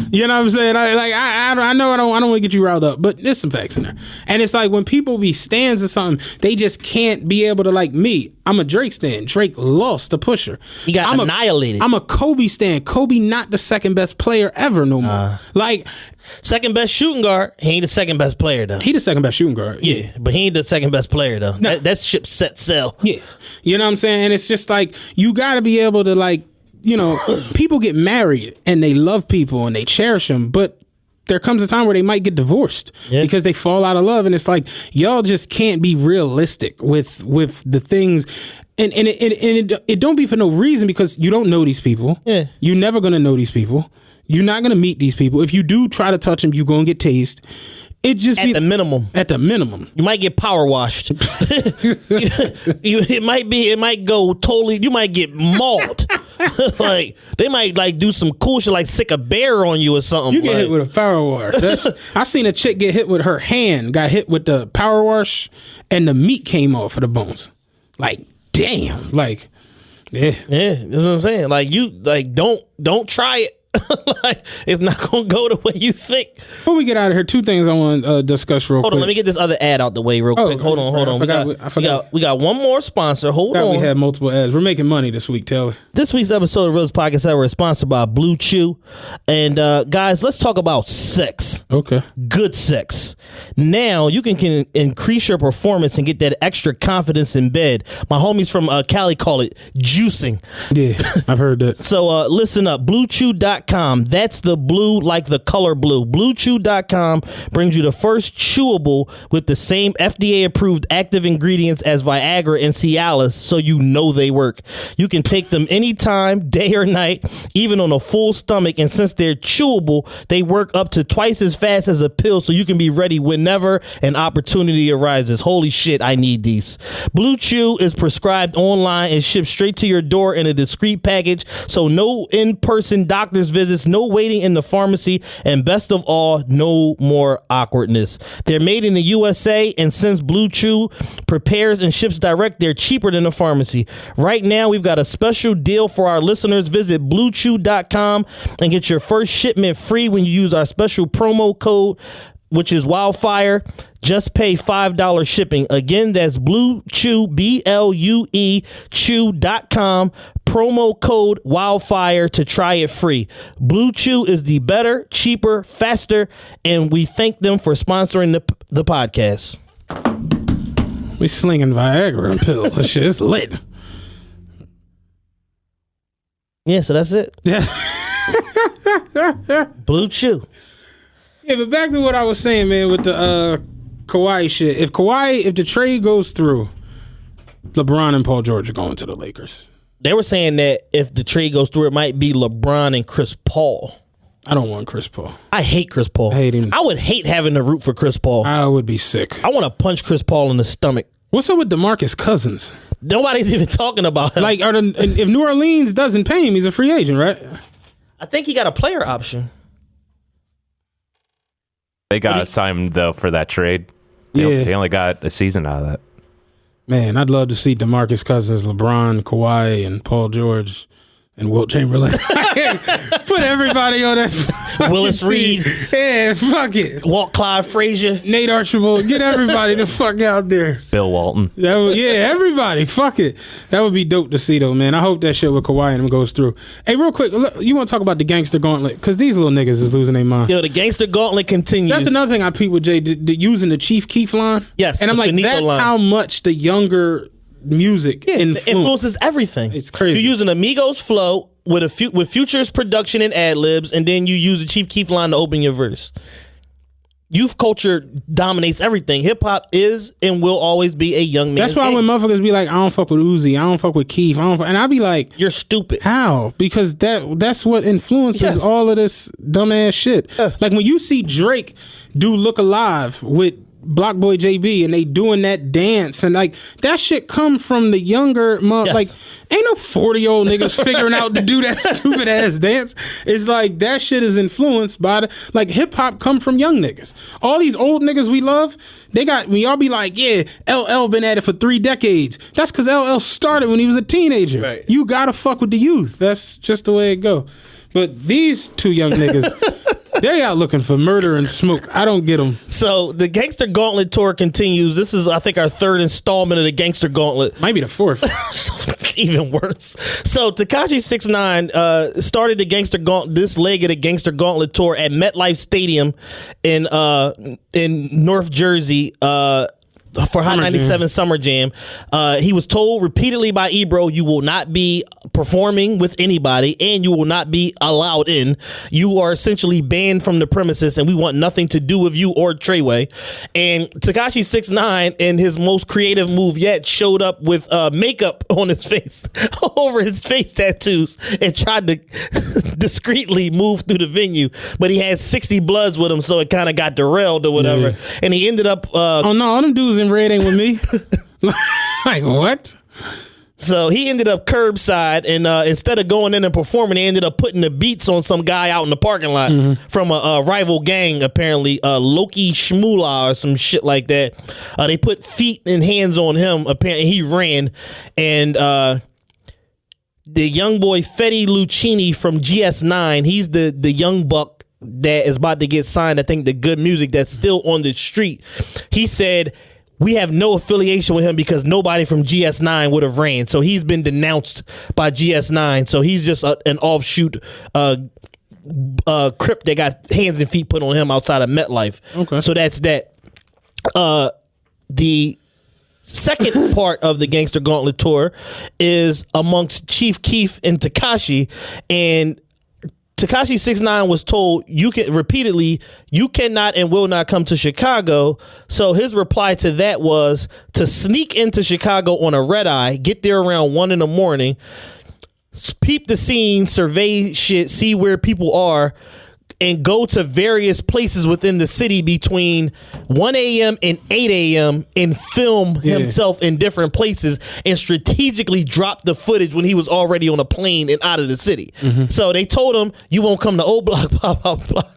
you know what I'm saying? I know I don't want to get you riled up, but there's some facts in there. And it's like when people be stands or something, they just can't be able to, like me. I'm a Drake stan. Drake lost to Pusher. He got annihilated. I'm a Kobe stan. Kobe not the second best player ever no more. Like, second best shooting guard. He ain't the second best player though. He the second best shooting guard. Yeah, but he ain't the second best player though. No. That's ship set sail. Yeah, you know what I'm saying? And it's just like, you got to be able to, like, you know, people get married and they love people and they cherish them, but there comes a time where they might get divorced because they fall out of love. And it's like, y'all just can't be realistic with the things. And it don't be for no reason, because you don't know these people. Yeah. You're never going to know these people. You're not going to meet these people. If you do try to touch them, you're going to get tased. It just At the minimum. At the minimum. You might get power washed. It might go totally, you might get mauled. Like, they might like do some cool shit, like sick a bear on you or something. You get hit with a power wash. I seen a chick get hit with her hand, got hit with the power wash, and the meat came off of the bones. Like, damn. Like, yeah. Yeah, that's what I'm saying. Like, you, like, don't try it. Like, it's not gonna go the way you think. Before we get out of here, two things I want to discuss real quick. Hold on, let me get this other ad out the way real quick. Hold on. I forgot. We got one more sponsor. Hold on. We had multiple ads. We're making money this week, Taylor. This week's episode of Realist Podcast Hour is sponsored by Blue Chew. And guys, let's talk about sex. Okay. Good sex. Now you can increase your performance and get that extra confidence in bed. My homies from Cali call it juicing. Yeah, I've heard that. So listen up, BlueChew.com. That's the blue, like the color blue. BlueChew.com brings you the first chewable with the same FDA approved active ingredients as Viagra and Cialis, so you know they work. You can take them anytime, day or night, even on a full stomach, and since they're chewable, they work up to twice as fast as a pill, so you can be ready whenever an opportunity arises. Holy shit, I need these. Blue Chew is prescribed online and shipped straight to your door in a discreet package, so no in-person doctor's visits, no waiting in the pharmacy, and best of all, no more awkwardness. They're made in the USA, and since Blue Chew prepares and ships direct, they're cheaper than the pharmacy. Right now, we've got a special deal for our listeners. Visit BlueChew.com and get your first shipment free when you use our special promo code, which is Wildfire. Just pay $5 shipping. Again, that's Blue Chew, BLUE Chew.com. Promo code Wildfire to try it free. Blue Chew is the better, cheaper, faster, and we thank them for sponsoring the podcast. We slinging Viagra and pills. That shit is lit. Yeah, so that's it. Yeah. Blue Chew. Yeah, but back to what I was saying, man, with the Kawhi shit. If the trade goes through, LeBron and Paul George are going to the Lakers. They were saying that if the trade goes through, it might be LeBron and Chris Paul. I don't want Chris Paul. I hate Chris Paul. I hate him. I would hate having to root for Chris Paul. I would be sick. I want to punch Chris Paul in the stomach. What's up with DeMarcus Cousins? Nobody's even talking about him. Like, if New Orleans doesn't pay him, he's a free agent, right? I think he got a player option. They got to sign him, though, for that trade. They only got a season out of that. Man, I'd love to see DeMarcus Cousins, LeBron, Kawhi, and Paul George and Wilt Chamberlain. Put everybody on that. Willis Reed. Yeah, fuck it. Walt Clyde Frazier. Nate Archibald. Get everybody the fuck out there. Bill Walton. Everybody. Fuck it. That would be dope to see, though, man. I hope that shit with Kawhi and him goes through. Hey, real quick, look, you want to talk about the gangster gauntlet? Because these little niggas is losing their mind. Yo, the gangster gauntlet continues. That's another thing I peep with Jay, using the Chief Keef line. Yes, and I'm the like, Finito that's line. how much the younger music influences everything. It's crazy. You're using Amigos flow with Future's production and ad libs, and then you use the Chief Keef line to open your verse. Youth culture dominates everything. Hip hop is and will always be a young man's That's why game. when motherfuckers be like, I don't fuck with Uzi, I don't fuck with Keef, and I be like, You're stupid. how? Because that's what influences Yes. all of this dumbass shit. Like when you see Drake do Look Alive with Block Boy JB and they doing that dance and like that shit come from the younger Yes. like ain't no 40-year-old niggas figuring out to do that stupid ass dance. It's like that shit is influenced by the like hip hop come from young niggas. All these old niggas we love, we all be like, yeah, LL been at it for 3 decades. That's cause LL started when he was a teenager. Right. You gotta fuck with the youth. That's just the way it go. But these two young niggas they out looking for murder and smoke. I don't get them. So the Gangster Gauntlet tour continues. This is, I think, our 3rd installment of the Gangster Gauntlet. Might be the 4th. Even worse. So Tekashi 6ix9ine started the this leg of the Gangster Gauntlet tour at MetLife Stadium in North Jersey. For Hot 97 Summer Jam. He was told repeatedly by Ebro, you will not be performing with anybody and you will not be allowed in. You are essentially banned from the premises and we want nothing to do with you or Treyway. And Tekashi 6ix9ine, in his most creative move yet, showed up with makeup on his face, over his face tattoos, and tried to discreetly move through the venue. But he had 60 Bloods with him, so it kind of got derailed or whatever. Yeah. And he ended up... oh no, all them dudes in red ain't with me. Like what? So he ended up curbside, and instead of going in and performing, they ended up putting the beats on some guy out in the parking lot from a rival gang, apparently Loki Shmula or some shit like that. They put feet and hands on him. Apparently he ran, and the young boy Fetty Lucchini from GS9, he's the young buck that is about to get signed, I think, the Good Music, that's still on the street. He said, we have no affiliation with him because nobody from GS9 would have ran. So he's been denounced by GS9. So he's just an offshoot Crip that got hands and feet put on him outside of MetLife. Okay. So that's that. The second part of the Gangster Gauntlet tour is amongst Chief Keef and Tekashi, and Tekashi 6ix9ine was told you cannot and will not come to Chicago. So his reply to that was to sneak into Chicago on a red eye, get there around 1 a.m, peep the scene, survey shit, see where people are, and go to various places within the city between 1 a.m. and 8 a.m. and film himself in different places and strategically drop the footage when he was already on a plane and out of the city. So they told him, you won't come to O Block, blah, blah, blah.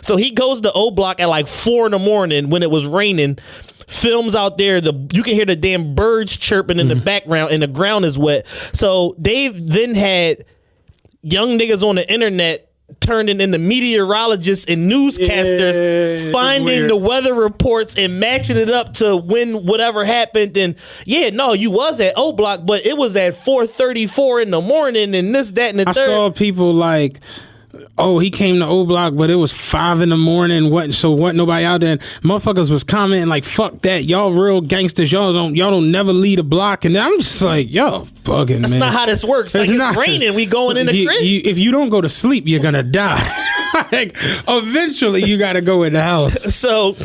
So he goes to O Block at like 4 a.m. when it was raining, films out there. You can hear the damn birds chirping in the background and the ground is wet. So they've then had young niggas on the internet turning into meteorologists and newscasters, finding the weather reports and matching it up to when whatever happened. And you was at O Block, but it was at 4:34 in the morning and this, that, and the third. I saw people like, oh, he came to O Block, but it was 5 a.m. What nobody out there. And motherfuckers was commenting like, fuck that, y'all real gangsters, y'all don't never lead a block. And I'm just like, yo, bugging, That's man. not how this works. Like, it's raining, we going in the crib. If you don't go to sleep, you're gonna die. Like, eventually you gotta go in the house. So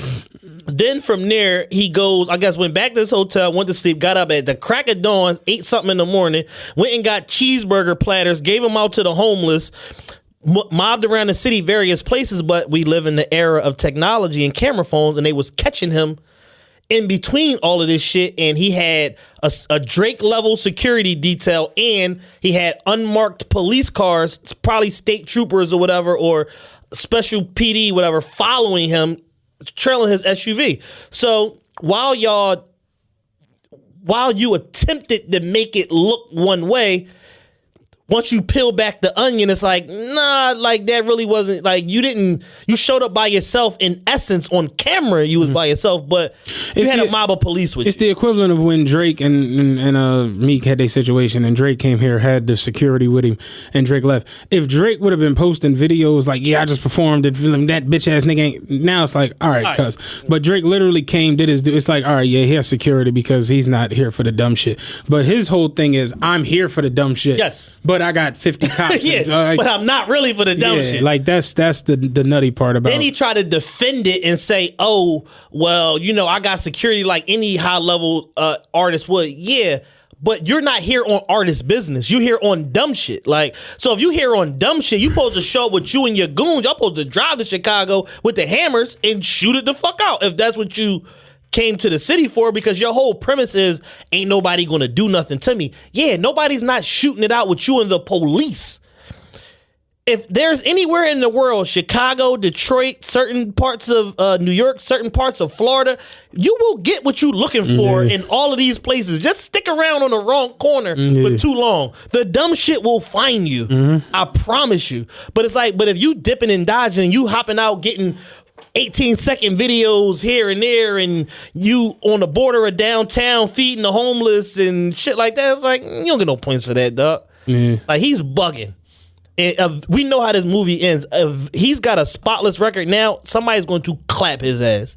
then from there, he goes, I guess, went back to his hotel, went to sleep, got up at the crack of dawn, ate something in the morning, went and got cheeseburger platters, gave them out to the homeless, mobbed around the city various places. But we live in the era of technology and camera phones, and they was catching him in between all of this shit. And he had a Drake level security detail, and he had unmarked police cars, probably state troopers or whatever, or special PD, whatever, following him, trailing his SUV. So while y'all while you attempted to make it look one way, once you peel back the onion, it's like, nah, like that really wasn't, like you showed up by yourself in essence on camera, you was by yourself, but you had a mob of police with you. It's the equivalent of when Drake and Meek had their situation and Drake came here, had the security with him, and Drake left. If Drake would have been posting videos like, yeah, I just performed it, that bitch ass nigga ain't, now it's like, all right, cuz. But Drake literally came, did his, it's like, all right, yeah, he has security because he's not here for the dumb shit. But his whole thing is, I'm here for the dumb shit. Yes. But I got 50 cops. Yeah, but I'm not really for the dumb shit. Like that's the nutty part about it. Then he tried to defend it and say, oh, well, you know, I got security like any high level artist would. Yeah, but you're not here on artist business. You're here on dumb shit. Like, so if you here on dumb shit, you supposed to show up with you and your goons. Y'all supposed to drive to Chicago with the hammers and shoot it the fuck out if that's what you came to the city for, because your whole premise is ain't nobody gonna do nothing to me. Yeah, nobody's not shooting it out with you and the police. If there's anywhere in the world, Chicago, Detroit, certain parts of New York, certain parts of Florida, you will get what you're looking for in all of these places. Just stick around on the wrong corner for too long. The dumb shit will find you. I promise you. But it's like, but if you dipping and dodging, you hopping out getting 18-second videos here and there, and you on the border of downtown feeding the homeless and shit like that, it's like, you don't get no points for that, dog. Like, he's bugging. And we know how this movie ends. If he's got a spotless record now, somebody's going to clap his ass.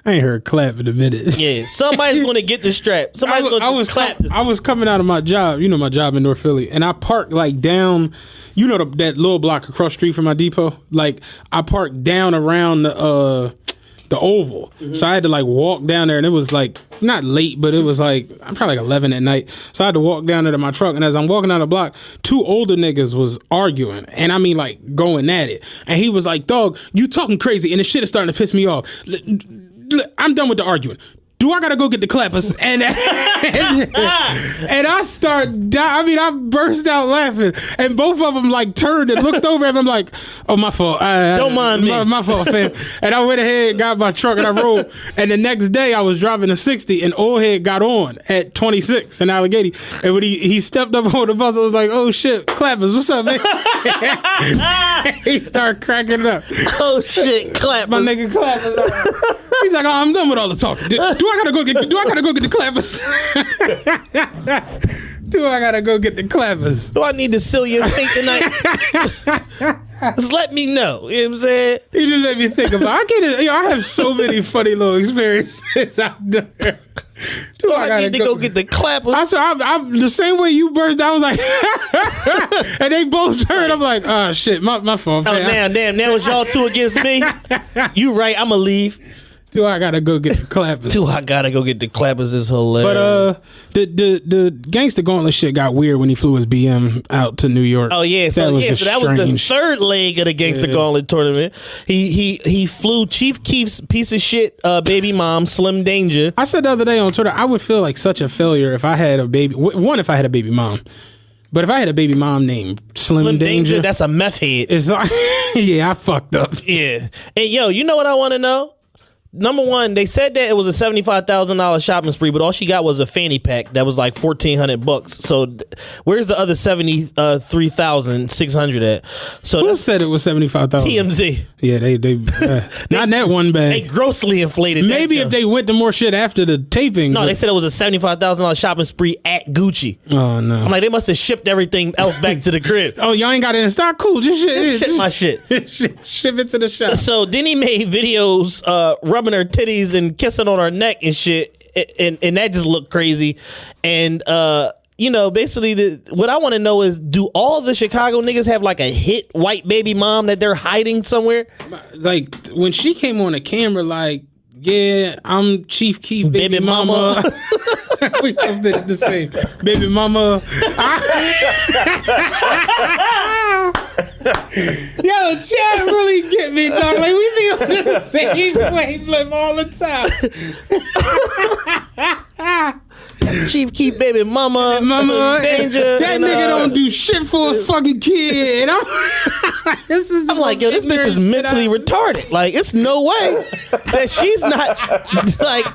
I ain't heard clap in a minute. Yeah, somebody's going to get the strap. Somebody's going to clap. I was coming out of my job, you know, my job in North Philly, and I parked like down, you know, that little block across the street from my depot. Like, I parked down around the Oval. So I had to like walk down there, and it was like not late, but it was like I'm probably like 11 at night. So I had to walk down there to my truck, and as I'm walking down the block, two older niggas was arguing, and I mean like going at it. And he was like, "Dog, you talking crazy," and the shit is starting to piss me off. I'm done with the arguing. Do I gotta go get the clappers? And I start dying. I mean, I burst out laughing, and both of them like turned and looked over at me. I'm like, "Oh, my fault. Don't mind me. My fault, fam." And I went ahead, got my truck, and I rode. And the next day, I was driving a 60, and old head got on at 26 in Allegheny. And when he stepped up on the bus, I was like, "Oh shit, clappers, what's up, man?" He started cracking up. Oh shit, clappers. My nigga clappers. He's like, "Oh, I'm done with all the talking. Do I gotta go get the clappers? Do I gotta go get the clappers? Do I need to seal your feet tonight? Just let me know." You know what I'm saying? You just made me think about it. I have so many funny little experiences out there. Do I need to go get the clappers? I'm the same way you burst out. I was like, and they both turned. I'm like, oh shit, my fault. Oh, damn, now it's y'all two against me. You right, I'ma leave. Do I gotta go get the clappers? Do I gotta go get the clappers is hilarious. But the Gangsta Gauntlet shit got weird when he flew his BM out to New York. Oh yeah, so that was the third leg of the Gangsta Gauntlet tournament. He flew Chief Keef's piece of shit baby mom, Slim Danger. I said the other day on Twitter, I would feel like such a failure if I had a baby. One, if I had a baby mom. But if I had a baby mom named Slim Danger, that's a meth head. It's like, yeah, I fucked up. Yeah. And yo, you know what I want to know? Number one, they said that it was a $75,000 shopping spree, but all she got was a fanny pack that was like $1,400. So where's the other $73,600 at? So who said it was $75,000? TMZ. Yeah, they not in that one bag. They grossly inflated. Maybe if they went to more shit after the taping. No, they said it was a $75,000 shopping spree at Gucci. Oh no! I'm like, they must have shipped everything else back to the crib. Oh, y'all ain't got it in stock? Cool, just ship my shit. Ship it to the shop. So then he made videos rubbing her titties and kissing on her neck and shit, and that just looked crazy. And you know, basically what I want to know is, do all the Chicago niggas have like a hit white baby mom that they're hiding somewhere? Like when she came on the camera, like, yeah, I'm Chief Keef baby mama. We both did the same. Baby mama. Yo, Chad really get me, dog. Like, we be on the same wavelength all the time. Chief Keef baby mama, Danger. That nigga don't do shit for a fucking kid. I'm like, yo, this bitch is mentally retarded. Like, it's no way that she's not like.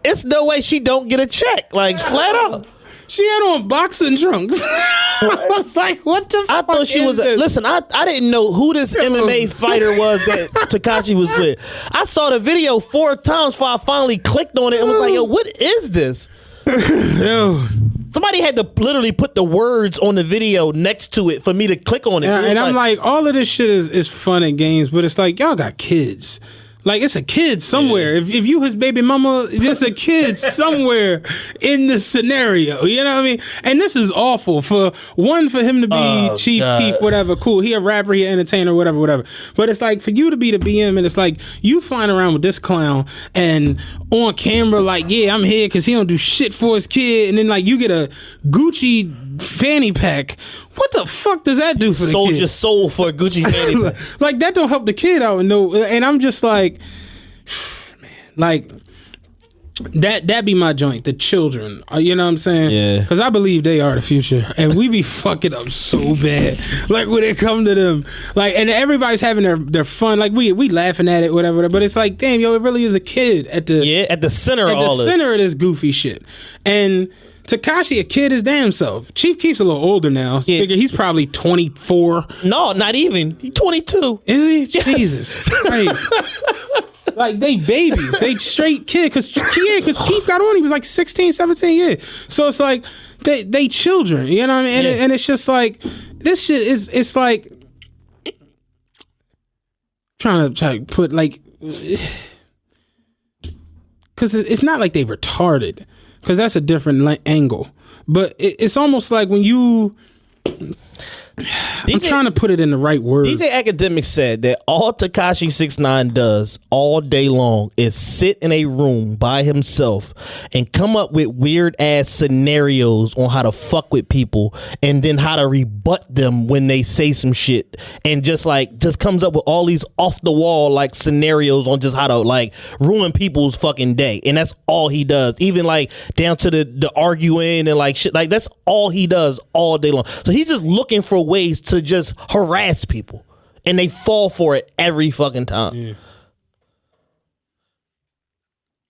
it's no way she don't get a check. Like flat out. She had on boxing trunks. I was like, what the I fuck thought she was. this? Listen, I didn't know who this MMA fighter was that Tekashi was with. I saw the video 4 times before I finally clicked on it and was like, yo, what is this? Yo. Somebody had to literally put the words on the video next to it for me to click on it. And I'm like, all of this shit is fun and games, but it's like, y'all got kids. Like, it's a kid somewhere. Yeah. If you his baby mama, there's a kid somewhere in this scenario. You know what I mean? And this is awful. For him to be Chief Keef, whatever, cool. He a rapper, he an entertainer, whatever. But it's like, for you to be the BM, and it's like, you flying around with this clown, and on camera, like, yeah, I'm here because he don't do shit for his kid. And then, like, you get a Gucci fanny pack. What the fuck does that do for the kid? Sold your soul for a Gucci fanny pack. Like, that don't help the kid out. No, and I'm just like, man, like, that be my joint, the children. You know what I'm saying? Yeah. Because I believe they are the future. And we be fucking up so bad. Like, when it come to them. Like, and everybody's having their fun. Like, we laughing at it, whatever. But it's like, damn, yo, it really is a kid at the center of all of this goofy shit. And Tekashi, a kid his damn self. Chief Keef's a little older now. Yeah. Figure he's probably 24. No, not even. He's 22. Is he? Yes. Jesus Christ. Like, they babies. They straight kid. Because Keef got on, he was like 16, 17 years. So it's like, they children. You know what I mean? And it's just like, this shit is, it's like, trying to put, like, because it's not like they retarded. Because that's a different angle. But it's almost like when you... I'm trying to put it in the right words. DJ Academic said that all Tekashi 6ix9ine does all day long is sit in a room by himself and come up with weird ass scenarios on how to fuck with people and then how to rebut them when they say some shit, and just comes up with all these off the wall like scenarios on just how to like ruin people's fucking day. And that's all he does, even like down to the arguing and like shit. Like, that's all he does all day long. So he's just looking for ways to just harass people, and they fall for it every fucking time. Yeah.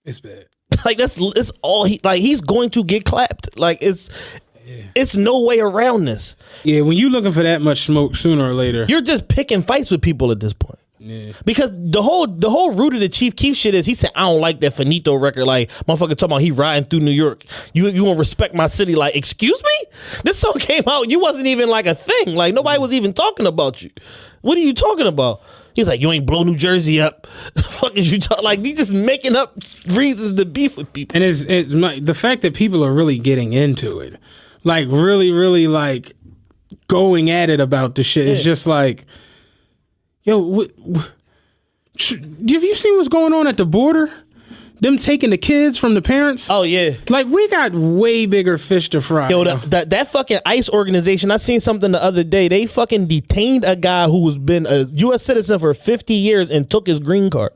It's bad. Like, it's all he's going to get clapped. Like, it's no way around this. Yeah, when you looking for that much smoke, sooner or later, You're just picking fights with people at this point. Yeah. Because the whole root of the Chief Keef shit is he said, I don't like that Finito record. Like, motherfucker talking about he riding through New York. You won't respect my city. Like, excuse me? This song came out. You wasn't even like a thing. Like, nobody was even talking about you. What are you talking about? He's like, you ain't blow New Jersey up. The fuck is you talking? Like, he just making up reasons to beef with people. And it's the fact that people are really getting into it, like really, really like going at it about the shit. It's just like, yo, have you seen what's going on at the border? Them taking the kids from the parents. Oh, yeah. Like, we got way bigger fish to fry. Yo, that fucking ICE organization, I seen something the other day. They fucking detained a guy who's been a U.S. citizen for 50 years and took his green card.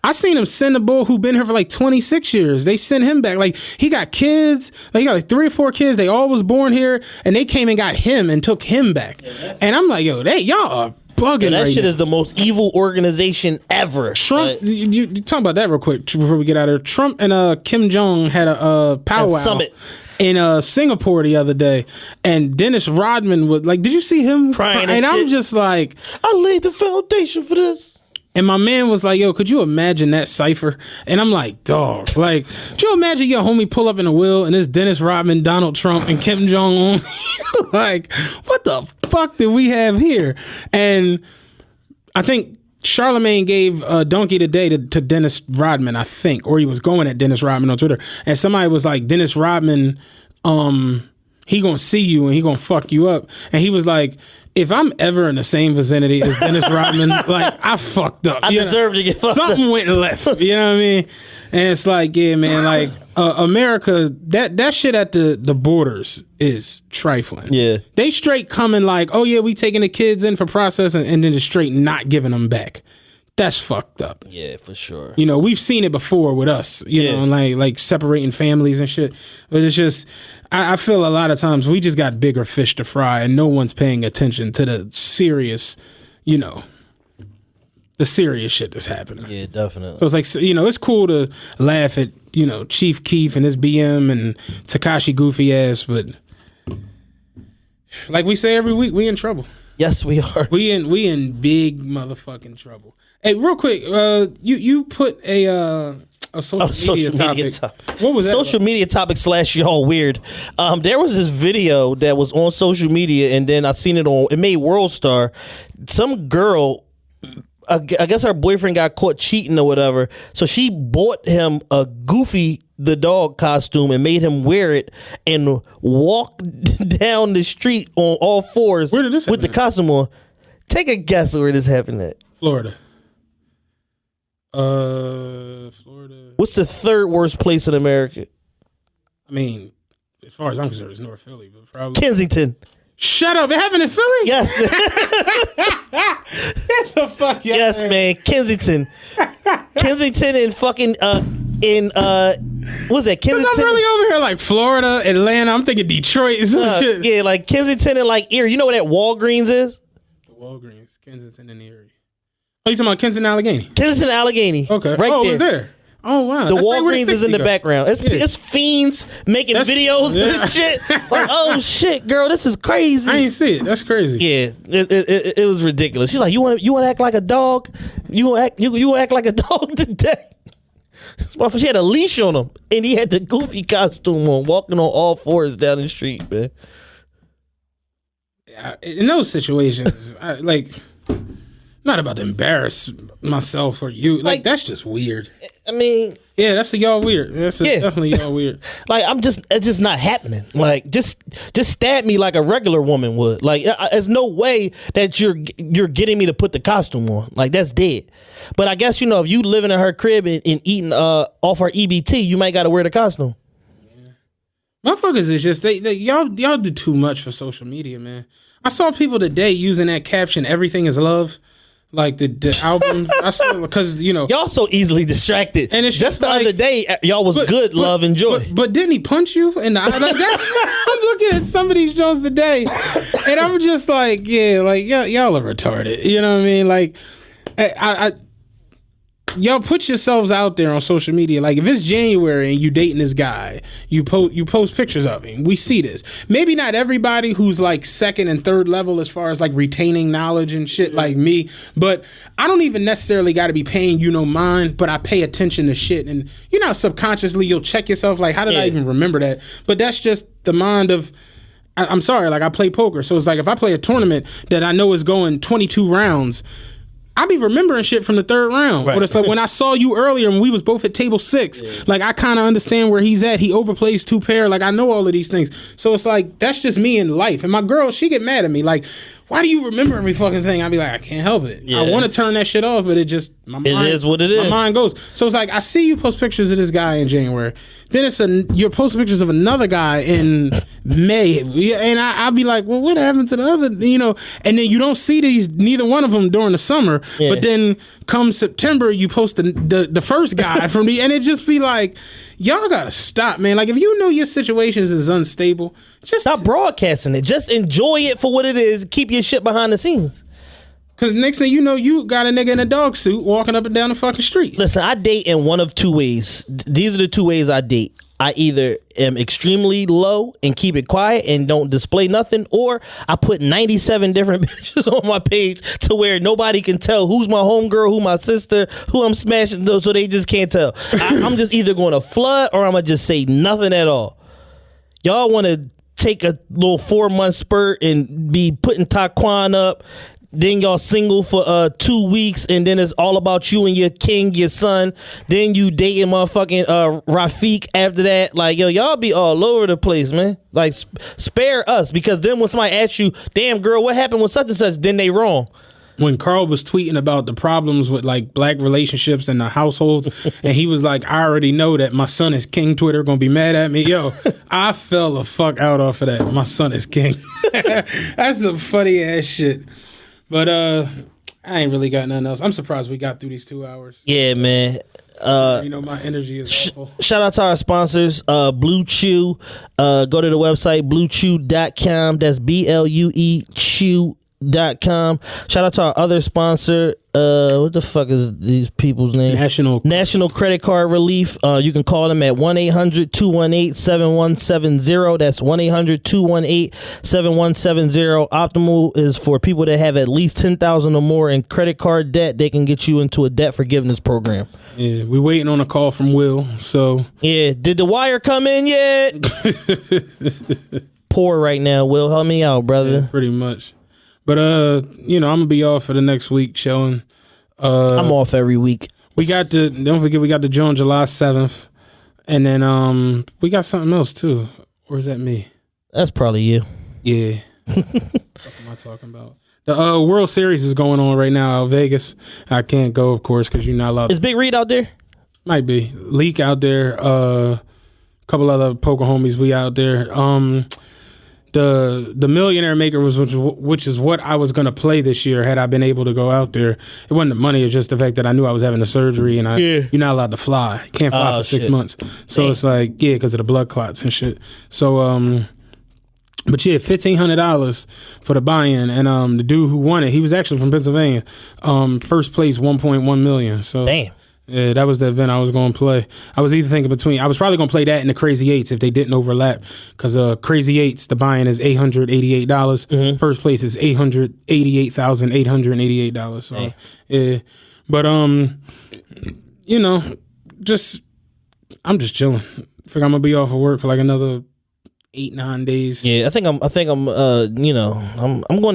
I seen him send a bull who been here for like 26 years. They sent him back. Like, he got kids. Like, he got like 3 or 4 kids. They all was born here, and they came and got him and took him back. And I'm like, yo, y'all are bugging. That right shit now. is the most evil organization ever. Trump, you talk about that real quick before we get out of there. Trump and Kim Jong had a powwow summit in Singapore the other day, and Dennis Rodman was like, did you see him crying? And I'm just like, I laid the foundation for this. And my man was like, yo, could you imagine that cipher? And I'm like, dog, like, could you imagine your homie pull up in a wheel and it's Dennis Rodman, Donald Trump, and Kim Jong-un? Like, what the fuck did we have here? And I think Charlemagne gave Donkey Today to Dennis Rodman, I think, or he was going at Dennis Rodman on Twitter. And somebody was like, Dennis Rodman, he gonna see you and he gonna fuck you up. And he was like, if I'm ever in the same vicinity as Dennis Rodman, like, I fucked up. I deserve to get fucked Something up. went left. You know what I mean? And it's like, yeah, man, like, America, that shit at the borders is trifling. Yeah. They straight coming like, oh, yeah, we taking the kids in for processing and then just straight not giving them back. That's fucked up. Yeah, for sure. You know, we've seen it before with us, you know, like separating families and shit. But it's just, I feel a lot of times we just got bigger fish to fry and no one's paying attention to the serious, you know, the serious shit that's happening. Yeah, definitely. So it's like, you know, it's cool to laugh at Chief Keef and his BM and Tekashi goofy ass, but like we say every week, we in trouble. Yes, we are. We in big motherfucking trouble. Hey, real quick, you put a social media topic. What was that? Social media topic / y'all weird. There was this video that was on social media, and then I seen it made World Star. Some girl, I guess her boyfriend got caught cheating or whatever, so she bought him a Goofy the dog costume and made him wear it and walk down the street on all fours Where did this with the costume on. Take a guess where this happened at. Florida. Florida. What's the third worst place in America? I mean, as far as I'm concerned, it's North Philly, but probably Kensington. Shut up! It happened in Philly. Yes. Get the fuck. Yes, man. Kensington. Kensington and fucking what's that? Kensington. I'm really over here like Florida, Atlanta. I'm thinking Detroit. Some shit. Yeah, like Kensington and like Erie. You know where that Walgreens is? The Walgreens, Kensington and Erie. Oh, you talking about Kensington, Allegheny? Kensington, Allegheny. Okay. Right there. there. It was there. Oh wow. The That's right where Walgreens is in the go. background. It's fiends making videos and shit. Like, oh shit, girl, this is crazy. I ain't see it. That's crazy. Yeah, it was ridiculous. She's like, you want to act like a dog? You want act like a dog today? She had a leash on him, and he had the Goofy costume on, walking on all fours down the street, man. In those situations, not about to embarrass myself or you. Like that's just weird. I mean, yeah, that's y'all weird. Definitely y'all weird. Like it's just not happening. Like just stab me like a regular woman would. Like there's no way that you're getting me to put the costume on. Like that's dead. But I guess if you living in her crib and eating off her EBT, you might got to wear the costume. Motherfuckers is just y'all do too much for social media, man. I saw people today using that caption, "Everything is love." Like the album, I saw because y'all so easily distracted. And it's just the other day, y'all was good, love, and joy. But didn't he punch you in the eye like that? I'm looking at some of these shows today, and I'm just like, yeah, like y'all are retarded. You know what I mean? Like, y'all put yourselves out there on social media. Like if it's January and you dating this guy, you post pictures of him. We see this. Maybe not everybody who's like second and third level as far as like retaining knowledge and shit like me, but I don't even necessarily got to be paying mind, but I pay attention to shit. And subconsciously you'll check yourself like, how did I even remember that? But that's just the mind of, I'm sorry, like I play poker. So it's like if I play a tournament that I know is going 22 rounds, I be remembering shit from the third round. Right. But it's like when I saw you earlier and we was both at table 6, like I kind of understand where he's at. He overplays 2 pair. Like I know all of these things. So it's like, that's just me in life. And my girl, she get mad at me. Like, why do you remember every fucking thing? I'd be like, I can't help it. Yeah. I want to turn that shit off, but it is what it is. My mind goes. So it's like, I see you post pictures of this guy in January. Then you're posting pictures of another guy in May. And I'll be like, well, what happened to the other, and then you don't see neither one of them during the summer. Yeah. But then come September, you post the first guy from and it just be like, y'all gotta stop, man. Like if you know your situations is unstable, just stop broadcasting it. Just enjoy it for what it is. Keep your shit behind the scenes. Cause next thing you know, you got a nigga in a dog suit walking up and down the fucking street. Listen, I date in one of 2 ways. These are the 2 ways I date. I either am extremely low and keep it quiet and don't display nothing, or I put 97 different pictures on my page to where nobody can tell who's my homegirl, who my sister, who I'm smashing, so they just can't tell. I'm just either going to flood or I'm going to just say nothing at all. Y'all want to take a little 4-month spurt and be putting Taquan up, then y'all single for 2 weeks, and then it's all about you and your king, your son. Then you dating motherfucking Rafiq after that. Like, yo, y'all be all over the place, man. Like, spare us, because then when somebody asks you, damn girl, what happened with such and such, then they wrong. When Carl was tweeting about the problems with like black relationships in the households, and he was like, I already know that my son is king Twitter gonna be mad at me. Yo, I fell the fuck out off of that. My son is king. That's some funny ass shit. But I ain't really got nothing else. I'm surprised we got through these 2 hours. Yeah, man. My energy is awful. Shout out to our sponsors, Blue Chew. Go to the website, bluechew.com. That's BLUE Chew. TRPE.com. Shout out to our other sponsor. What the fuck is these people's name? National Credit Card Relief. You can call them at 1-800-218-7170. That's 1-800-218-7170. Optimal is for people that have at least $10,000 or more in credit card debt. They can get you into a debt forgiveness program. Yeah, we're waiting on a call from Will. So yeah, did the wire come in yet? Poor right now. Will, help me out, brother. Yeah, pretty much. But I'm gonna be off for the next week chilling. I'm off every week. Don't forget we got the June July 7th. And then we got something else too. Or is that me? That's probably you. Yeah. What am I talking about? The World Series is going on right now out in Vegas. I can't go, of course, because you're not allowed. Is Big Reed out there? Might be. Leak out there. Couple other poker homies, we out there. The Millionaire Maker which is what I was gonna play this year had I been able to go out there. It wasn't the money; it's just the fact that I knew I was having a surgery and you're not allowed to fly. You can't fly for 6 months. So it's like because of the blood clots and shit. So but yeah, $1,500 for the buy-in, and the dude who won it, he was actually from Pennsylvania. First place, $1.1 million. So damn. Yeah, that was the event I was going to play. I was either thinking I was probably going to play that and the Crazy Eights if they didn't overlap. Because Crazy Eights, the buy-in is $888. Mm-hmm. First place is $888,888. So, yeah. But, I'm just chilling. Figure I'm going to be off of work for like another 8-9 days. Yeah, I think I'm going to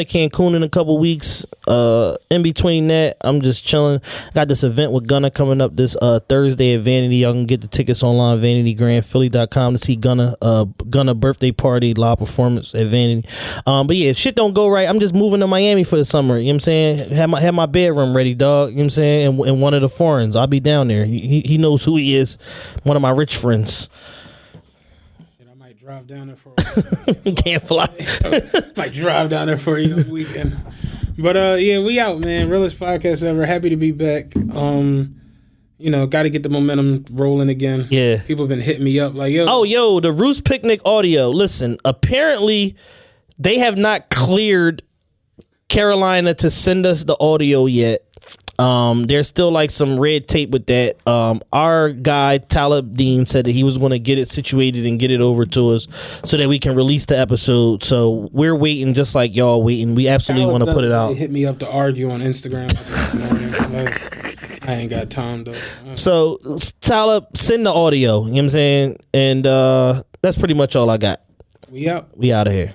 Cancun in a couple weeks. In between that, I'm just chilling. Got this event with Gunna coming up this Thursday at Vanity. Y'all can get the tickets online, vanitygrandphilly.com, to see Gunna birthday party live performance at Vanity. But yeah, if shit don't go right, I'm just moving to Miami for the summer. You know what I'm saying? Have my bedroom ready, dog. You know what I'm saying? And one of the foreigns, I'll be down there. He knows who he is. One of my rich friends. Drive down there for can't fly. Might drive down there for a weekend. But yeah, we out, man. Realest podcast ever. Happy to be back. Got to get the momentum rolling again. Yeah. People have been hitting me up like, yo. Oh, yo, the Roost Picnic audio. Listen, apparently they have not cleared Carolina to send us the audio yet. There's still like some red tape with that. Our guy Talib Dean said that he was going to get it situated and get it over to us so that we can release the episode. So we're waiting, just like y'all waiting. We absolutely want to put it out. They hit me up to argue on Instagram this morning. I ain't got time though. So Talib, send the audio. You know what I'm saying? And that's pretty much all I got. We out. We out of here.